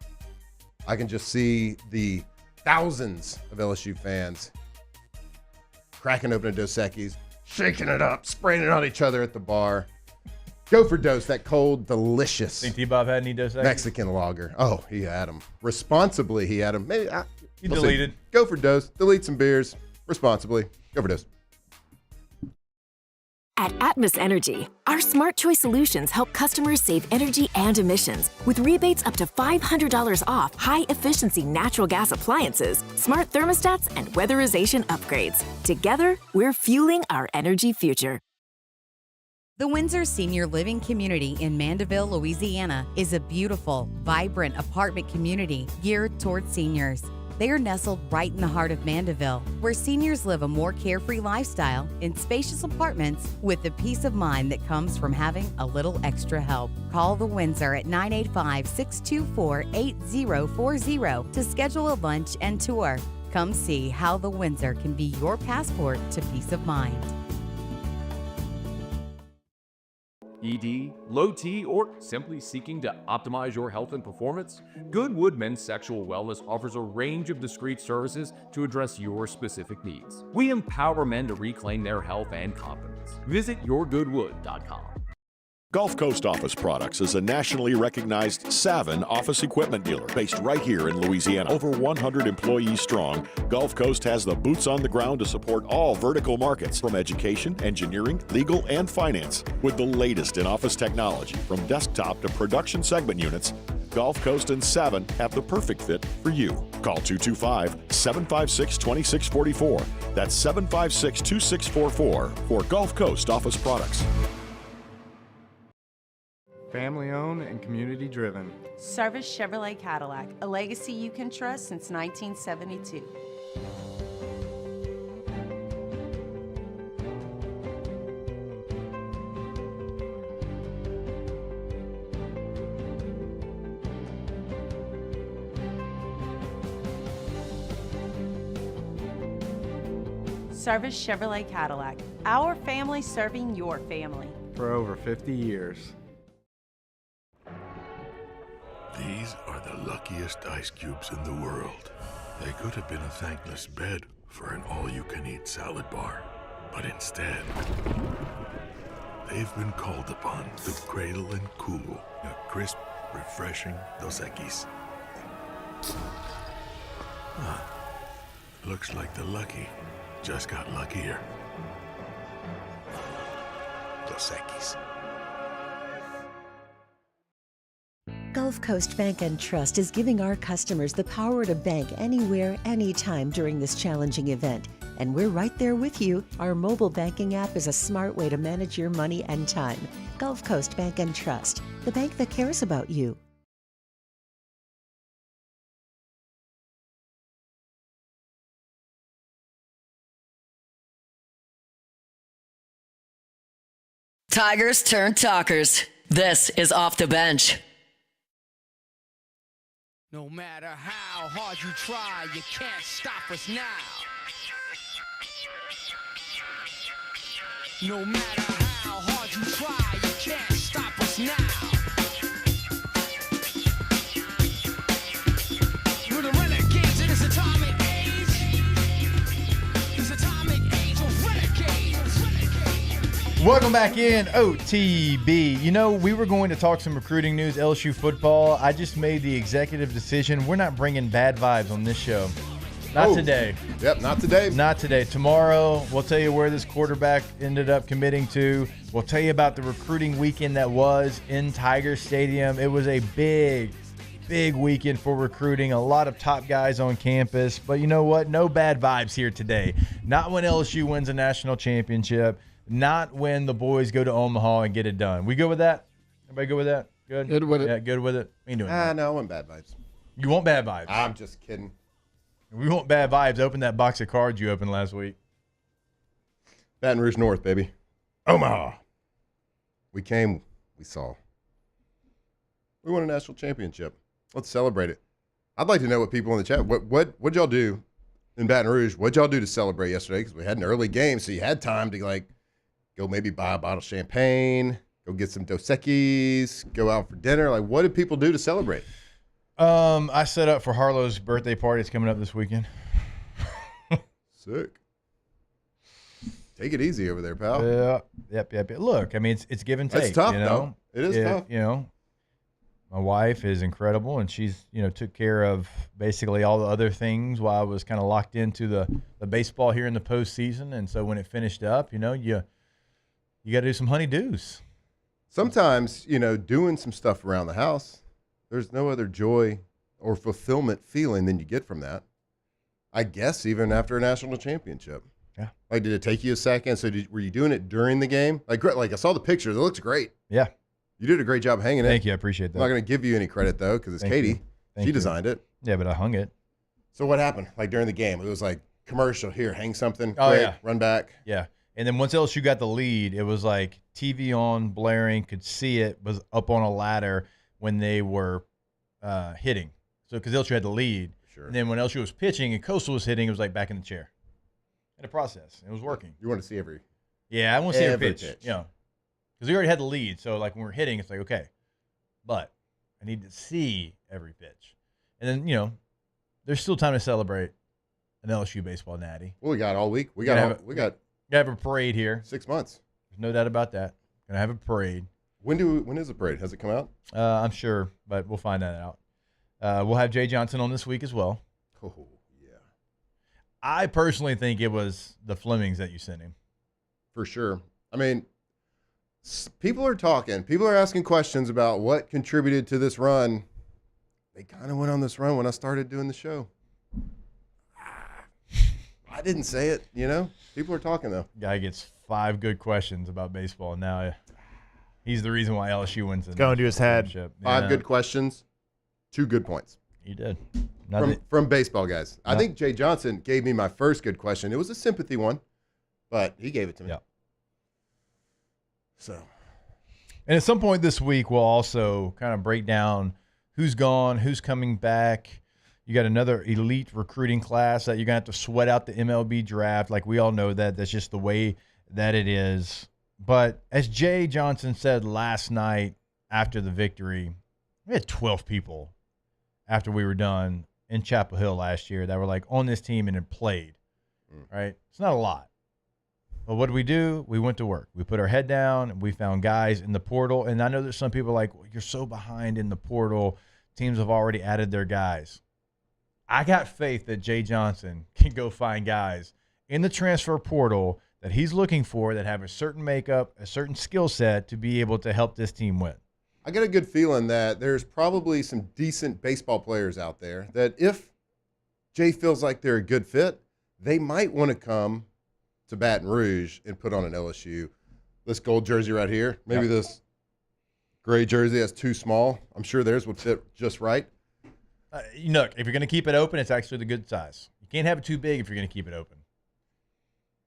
I can just see the thousands of LSU fans cracking open a Dos Equis, shaking it up, spraying it on each other at the bar. Go for Dos, that cold, delicious. Think T-Bob had any Dos Equis? Mexican lager. Oh, he had them. Responsibly, he had them. Maybe he deleted. See. Go for Dos. Delete some beers. Responsibly. Go for Dos. At Atmos Energy, our smart choice solutions help customers save energy and emissions with rebates up to $500 off high-efficiency natural gas appliances, smart thermostats, and weatherization upgrades. Together, we're fueling our energy future. The Windsor Senior Living Community in Mandeville, Louisiana is a beautiful, vibrant apartment community geared toward seniors. They are nestled right in the heart of Mandeville, where seniors live a more carefree lifestyle in spacious apartments with the peace of mind that comes from having a little extra help. Call the Windsor at 985-624-8040 to schedule a lunch and tour. Come see how the Windsor can be your passport to peace of mind. ED, low T, or simply seeking to optimize your health and performance? Goodwood Men's Sexual Wellness offers a range of discreet services to address your specific needs. We empower men to reclaim their health and confidence. Visit yourgoodwood.com. Gulf Coast Office Products is a nationally recognized Savin office equipment dealer based right here in Louisiana. Over 100 employees strong, Gulf Coast has the boots on the ground to support all vertical markets from education, engineering, legal, and finance. With the latest in office technology from desktop to production segment units, Gulf Coast and Savin have the perfect fit for you. Call 225-756-2644. That's 756-2644 for Gulf Coast Office Products. Family owned and community driven. Service Chevrolet Cadillac, a legacy you can trust since 1972. Service Chevrolet Cadillac, our family serving your family. For over 50 years. These are the luckiest ice cubes in the world. They could have been a thankless bed for an all-you-can-eat salad bar. But instead, they've been called upon to cradle and cool a crisp, refreshing Dos Equis. Huh. Looks like the lucky just got luckier. Dos Equis. Gulf Coast Bank and Trust is giving our customers the power to bank anywhere, anytime during this challenging event. And we're right there with you. Our mobile banking app is a smart way to manage your money and time. Gulf Coast Bank and Trust, the bank that cares about you. Tigers turn talkers. This is Off the Bench. No matter how hard you try, you can't stop us now. No matter how hard you try, you can't stop us now. We're the renegades in this atomic age. This atomic age of renegades. Welcome back in, OTB. You know, we were going to talk some recruiting news, LSU football. I just made the executive decision. We're not bringing bad vibes on this show. Not today. Yep, not today. Not today. Tomorrow, we'll tell you where this quarterback ended up committing to. We'll tell you about the recruiting weekend that was in Tiger Stadium. It was a big weekend for recruiting. A lot of top guys on campus. But you know what? No bad vibes here today. Not when LSU wins a national championship. Not when the boys go to Omaha and get it done. We good with that? Everybody good with that? Good? Good with it. Yeah, good with it. We ain't doing that. No, I want bad vibes. You want bad vibes? I'm just kidding. We want bad vibes. Open that box of cards you opened last week. Baton Rouge North, baby. Omaha. We came, we saw. We won a national championship. Let's celebrate it. I'd like to know what people in the chat, what'd y'all do in Baton Rouge? What'd y'all do to celebrate yesterday? Because we had an early game, so you had time to go maybe buy a bottle of champagne, go get some Dos Equis, go out for dinner. What did people do to celebrate? I set up for Harlow's birthday party. It's coming up this weekend. Sick. Take it easy over there, pal. Yeah. Yep. Look, I mean, it's give and take. It's tough, you know? though. It is tough. You know, my wife is incredible, and she's, took care of basically all the other things while I was kind of locked into the baseball here in the postseason. And so when it finished up, you got to do some honeydews. Sometimes, doing some stuff around the house, there's no other joy or fulfillment feeling than you get from that. I guess even after a national championship. Yeah. Did it take you a second? So were you doing it during the game? I saw the pictures. It looks great. Yeah. You did a great job hanging it. Thank you. I appreciate that. I'm not going to give you any credit, though, because it's Katie. She designed it. Yeah, but I hung it. So what happened? During the game, it was commercial. Here, hang something. Oh, quick, yeah. Run back. Yeah. And then once LSU got the lead, it was TV on, blaring, could see it, was up on a ladder when they were hitting. So because LSU had the lead. Sure. And then when LSU was pitching and Coastal was hitting, it was back in the chair. In a process. It was working. You want to see every Yeah, I want to see every pitch. pitch. Because we already had the lead. So when we're hitting, it's okay. But I need to see every pitch. And then, there's still time to celebrate an LSU baseball natty. Well, we got all week. We got have a parade here. 6 months. There's no doubt about that. Gonna have a parade. When is the parade? Has it come out? I'm sure, but we'll find that out. We'll have Jay Johnson on this week as well. Oh, yeah. I personally think it was the Flemings that you sent him. For sure. I mean, people are talking. People are asking questions about what contributed to this run. They kind of went on this run when I started doing the show. I didn't say it, People are talking, though. Guy gets 5 good questions about baseball, and now he's the reason why LSU wins. It's going to his head. 5 good questions, 2 good points. He did. From baseball guys. I think Jay Johnson gave me my first good question. It was a sympathy one, but he gave it to me. Yeah. So. And at some point this week, we'll also kind of break down who's gone, who's coming back. You got another elite recruiting class that you're going to have to sweat out the MLB draft. We all know that. That's just the way that it is. But as Jay Johnson said last night after the victory, we had 12 people after we were done in Chapel Hill last year that were on this team and had played. Right? It's not a lot. Well, what did we do? We went to work. We put our head down, and we found guys in the portal. And I know there's some people like, well, you're so behind in the portal. Teams have already added their guys. I got faith that Jay Johnson can go find guys in the transfer portal that he's looking for that have a certain makeup, a certain skill set to be able to help this team win. I get a good feeling that there's probably some decent baseball players out there that if Jay feels like they're a good fit, they might want to come to Baton Rouge and put on an LSU. This gold jersey right here, maybe this gray jersey that's too small. I'm sure theirs would fit just right. Look, if you're going to keep it open, it's actually the good size. You can't have it too big if you're going to keep it open.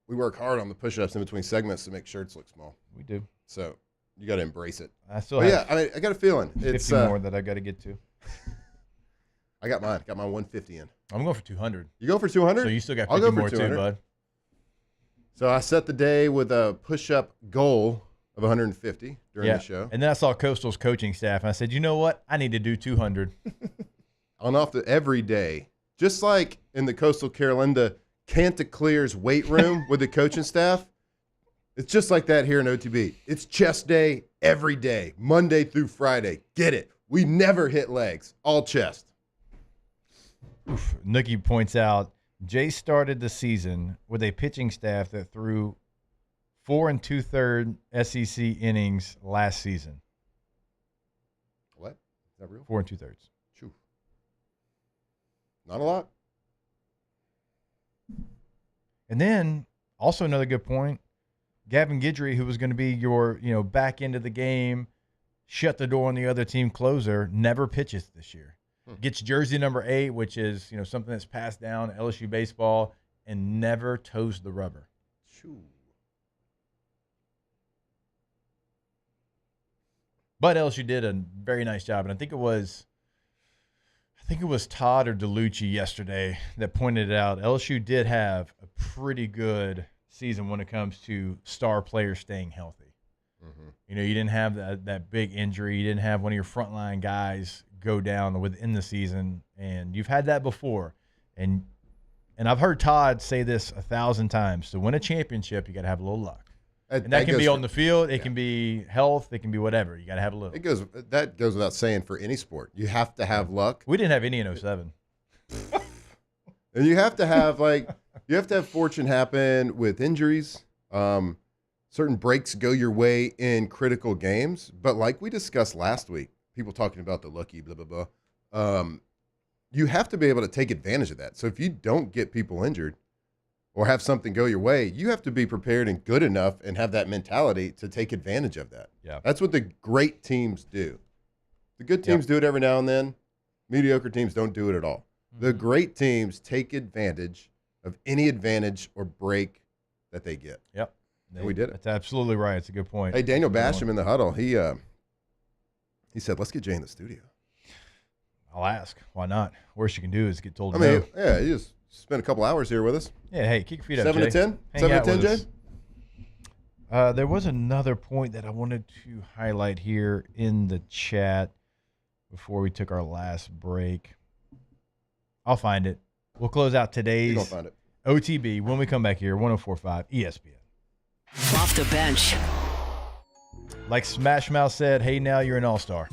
We work hard on the push-ups in between segments to make shirts look small. We do. So you got to embrace it. I still have I got a feeling. 50 more that I got to get to. I got mine. Got my 150 in. I'm going for 200. You go for 200? So you still got 50 more too, bud. So I set the day with a push-up goal of 150 during the show. And then I saw Coastal's coaching staff, and I said, you know what? I need to do 200. On off the every day. Just like in the Coastal Carolinda Canticleer's weight room with the coaching staff, it's just like that here in OTB. It's chest day every day, Monday through Friday. Get it. We never hit legs, all chest. Oof. Nookie points out, Jay started the season with a pitching staff that threw 4 2/3 SEC innings last season. What? Is that real? 4 2/3. True. Not a lot. And then also another good point, Gavin Guidry, who was going to be your, back end of the game, shut the door on the other team closer, never pitches this year. Gets jersey number 8, which is, something that's passed down LSU baseball, and never toes the rubber. Shoo. But LSU did a very nice job, and I think it was Todd or DeLucci yesterday that pointed it out. LSU did have a pretty good season when it comes to star players staying healthy. Mm-hmm. You didn't have that big injury. You didn't have one of your frontline guys go down within the season, and you've had that before. And I've heard Todd say this 1,000 times. To win a championship, you got to have a little luck. And that can be on the field. It can be health. It can be whatever. You got to have a little. That goes without saying for any sport. You have to have luck. We didn't have any in 2007. And you have to have fortune happen with injuries. Certain breaks go your way in critical games. But like we discussed last week, people talking about the lucky blah, blah, blah. You have to be able to take advantage of that. So if you don't get people injured, or have something go your way, you have to be prepared and good enough and have that mentality to take advantage of that. Yeah. That's what the great teams do. The good teams do it every now and then. Mediocre teams don't do it at all. Mm-hmm. The great teams take advantage of any advantage or break that they get. Yep. And we did it. That's absolutely right. It's a good point. Hey, Daniel Basham in the huddle, he said, let's get Jay in the studio. I'll ask. Why not? Worst you can do is get told no. Yeah, you just spent a couple hours here with us. Yeah, hey, kick your feet up, 7 Jay. to 10? Hang 7 out to 10, with Jay? us. There was another point that I wanted to highlight here in the chat before we took our last break. I'll find it. We'll close out today's You're gonna find it. OTB when we come back here, 104.5 ESPN. Off the bench. Like Smash Mouth said, hey, now you're an all-star.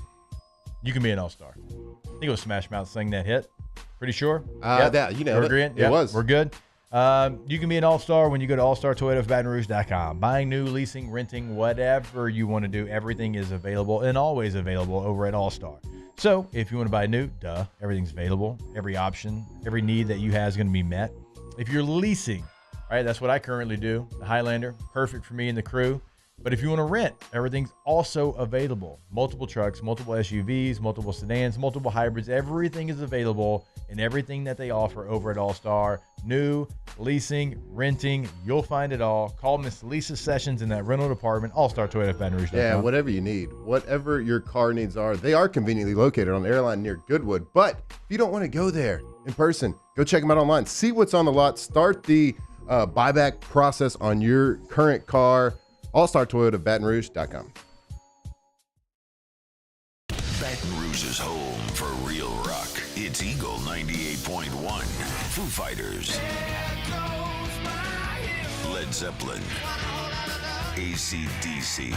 You can be an all-star. I think it was Smash Mouth saying that hit. Pretty sure? That, you know, we're agreeing? It was. We're good. You can be an all-star when you go to allstartoyotabatonrouge.com. Buying new, leasing, renting, whatever you want to do, everything is available and always available over at All-Star. So if you want to buy new, everything's available. Every option, every need that you have is going to be met. If you're leasing, right, that's what I currently do. The Highlander, perfect for me and the crew. But if you want to rent, everything's also available. Multiple trucks, multiple SUVs, multiple sedans, multiple hybrids. Everything is available and everything that they offer over at All-Star. New, leasing, renting, you'll find it all. Call Miss Lisa Sessions in that rental department, allstartoyotabatonrouge.com. Yeah, whatever you need. Whatever your car needs are. They are conveniently located on Airline near Goodwood. But if you don't want to go there in person, go check them out online. See what's on the lot. Start the buyback process on your current car. allstartoyotabatonrouge.com. Baton Rouge's home for real rock. It's Eagle 98.1. Foo Fighters. Led Zeppelin, AC/DC,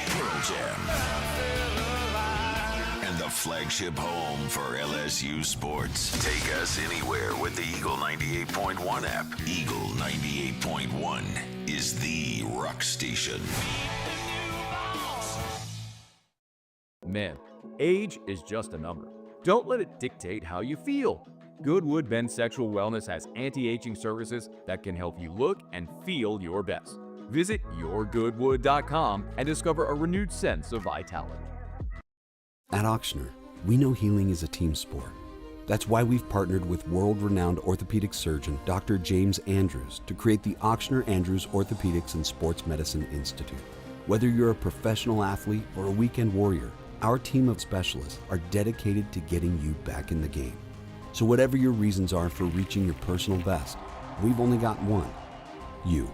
Pearl Jam, and the flagship home for LSU sports. Take us anywhere with the Eagle 98.1 app. Eagle 98.1 is the rock station. Men, age is just a number. Don't let it dictate how you feel. Goodwood Men's Sexual Wellness has anti-aging services that can help you look and feel your best. Visit yourgoodwood.com and discover a renewed sense of vitality. At Auctioner, we know healing is a team sport. That's why we've partnered with world-renowned orthopedic surgeon Dr. James Andrews to create the Auctioner Andrews Orthopedics and Sports Medicine Institute. Whether you're a professional athlete or a weekend warrior, our team of specialists are dedicated to getting you back in the game. So whatever your reasons are for reaching your personal best, we've only got one. You.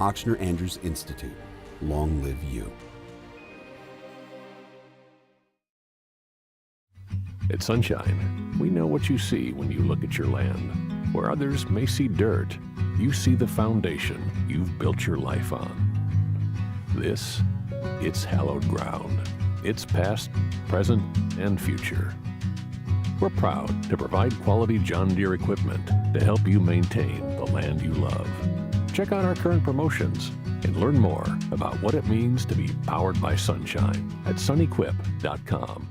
Auctioner Andrews Institute. Long live you. At Sunshine, we know what you see when you look at your land. Where others may see dirt, you see the foundation you've built your life on. This, it's hallowed ground. It's past, present, and future. We're proud to provide quality John Deere equipment to help you maintain the land you love. Check out our current promotions and learn more about what it means to be powered by sunshine at sunequip.com.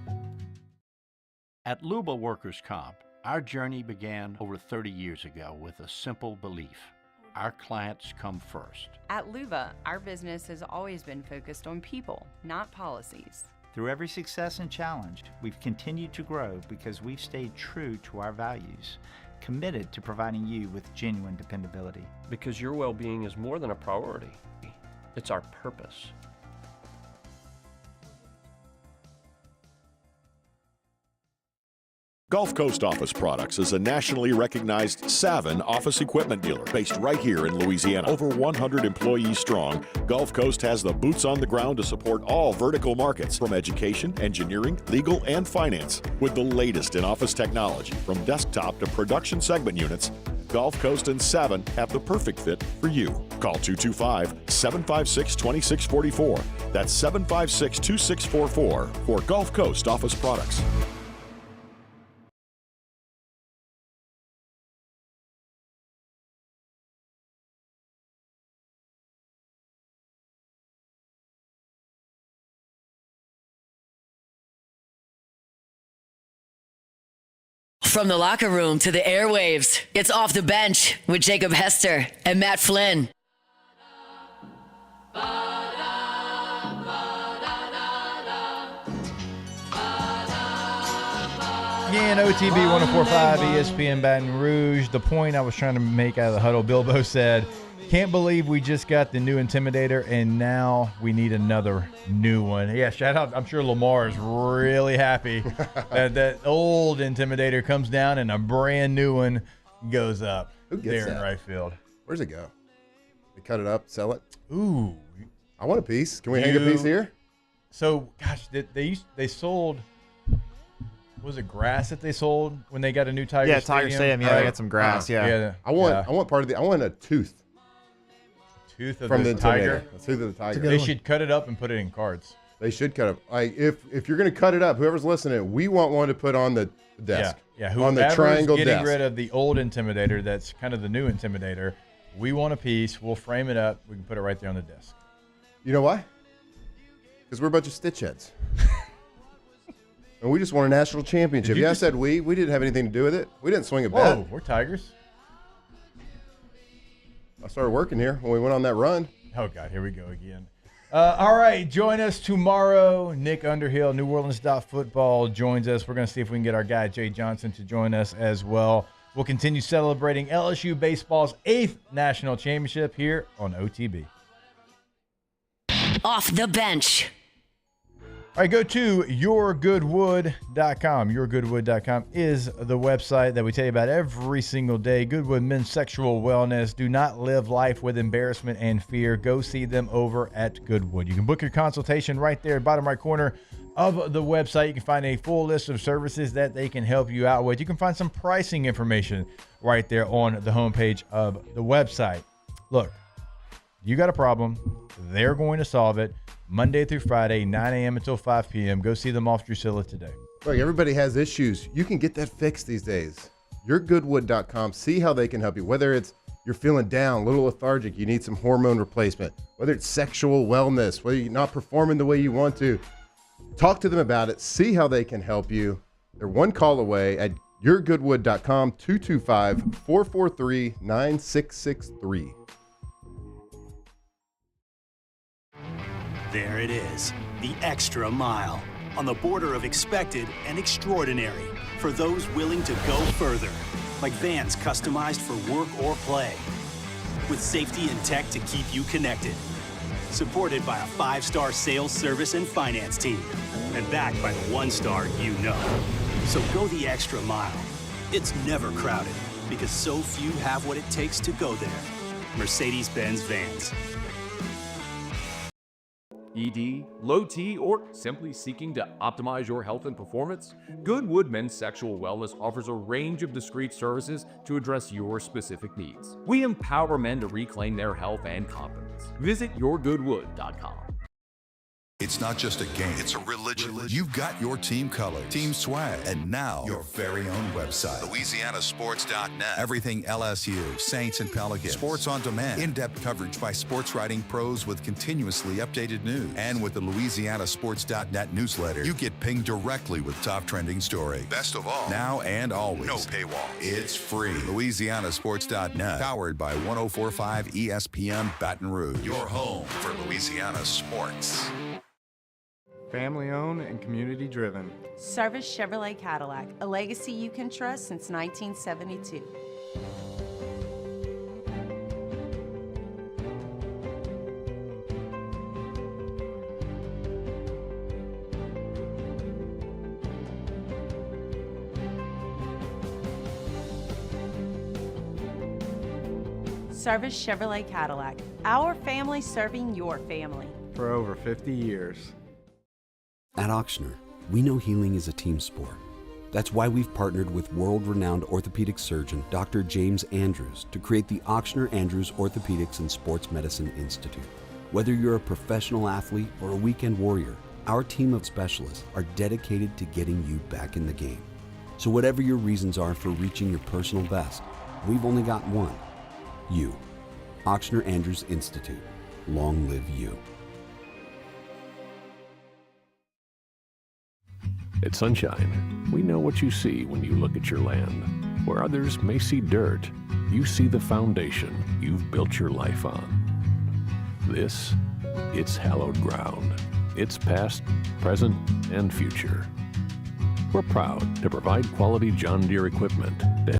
At Luba Workers' Comp, our journey began over 30 years ago with a simple belief: our clients come first. At Luba, our business has always been focused on people, not policies. Through every success and challenge, we've continued to grow because we've stayed true to our values, committed to providing you with genuine dependability. Because your well-being is more than a priority. It's our purpose. Gulf Coast Office Products is a nationally recognized Savin office equipment dealer based right here in Louisiana. Over 100 employees strong, Gulf Coast has the boots on the ground to support all vertical markets, from education, engineering, legal, and finance. With the latest in office technology, from desktop to production segment units, Gulf Coast and Savin have the perfect fit for you. Call 225-756-2644. That's 756-2644 for Gulf Coast Office Products. From the locker room to the airwaves, it's Off the Bench with Jacob Hester and Matt Flynn. Again, OTB 104.5 ESPN Baton Rouge. The point I was trying to make out of the huddle, Bilbo said, can't believe we just got the new Intimidator and now we need another new one. Yeah, shout out. I'm sure Lamar is really happy that that old Intimidator comes down and a brand new one goes up. Who gets there that? in right field. Where's it go? They cut it up, sell it? Ooh. I want a piece. Can we hang a piece here? So, gosh, they sold, was it grass that they sold when they got a new Tiger Stadium? Tiger Stadium. Yeah, they got some grass. Yeah. I want part of the. I want a tooth. Tooth of from the the tiger. The tooth of the tiger. They should cut it up and put it in cards. They should cut it. Like if you're going to cut it up, whoever's listening, we want one to put on the desk. Yeah. On the triangle getting desk. rid of the old Intimidator, that's kind of the new Intimidator. We want a piece. We'll frame it up. We can put it right there on the desk. You know why? Because we're a bunch of stitch heads. And we just won a national championship. I said we didn't have anything to do with it. We didn't swing a bat. Whoa, we're Tigers. I started working here when we went on that run. Oh, God, here we go again. All right, join us tomorrow. Nick Underhill, New Orleans Football joins us. We're going to see if we can get our guy, Jay Johnson, to join us as well. We'll continue celebrating LSU baseball's 8th national championship here on OTB. Off the Bench. All right, go to yourgoodwood.com. Yourgoodwood.com is the website that we tell you about every single day. Goodwood Men's Sexual Wellness. Do not live life with embarrassment and fear. Go see them over at Goodwood. You can book your consultation right there, bottom right corner. of the website, you can find a full list of services that they can help you out with. You can find some pricing information right there on the homepage of the website. Look, you got a problem, they're going to solve it. Monday through Friday, 9 a.m. until 5 p.m. Go see them off Drusilla today. Look, everybody has issues. You can get that fixed these days. YourGoodwood.com. See how they can help you. Whether it's you're feeling down, a little lethargic, you need some hormone replacement, whether it's sexual wellness, whether you're not performing the way you want to, talk to them about it. See how they can help you. They're one call away at YourGoodwood.com, 225-443-9663. There it is, the extra mile, on the border of expected and extraordinary for those willing to go further, like vans customized for work or play, with safety and tech to keep you connected, supported by a 5-star sales, service, and finance team, and backed by the 1-star you know. So go the extra mile. It's never crowded because so few have what it takes to go there. Mercedes-Benz Vans. ED, low T, or simply seeking to optimize your health and performance? Goodwood Men's Sexual Wellness offers a range of discreet services to address your specific needs. We empower men to reclaim their health and confidence. Visit yourgoodwood.com. It's not just a game, it's a religion. You've got your team colors, team swag, and now your very own website. LouisianaSports.net. Everything LSU, Saints, and Pelicans. Sports on demand. In-depth coverage by sports writing pros with continuously updated news. And with the LouisianaSports.net newsletter, you get pinged directly with top trending stories. Best of all, now and always, no paywall. It's free. LouisianaSports.net. Powered by 104.5 ESPN Baton Rouge. Your home for Louisiana sports. Family owned and community driven. Service Chevrolet Cadillac, a legacy you can trust since 1972. Service Chevrolet Cadillac, our family serving your family. For over 50 years. At Auctioner, we know healing is a team sport. That's why we've partnered with world-renowned orthopedic surgeon Dr. James Andrews to create the Auctioner Andrews Orthopedics and Sports Medicine Institute. Whether you're a professional athlete or a weekend warrior, our team of specialists are dedicated to getting you back in the game. So whatever your reasons are for reaching your personal best, we've only got one. You. Auctioner Andrews Institute. Long live you. At Sunshine, we know what you see when you look at your land. Where others may see dirt, you see the foundation you've built your life on. This, it's hallowed ground. It's past, present, and future. We're proud to provide quality John Deere equipment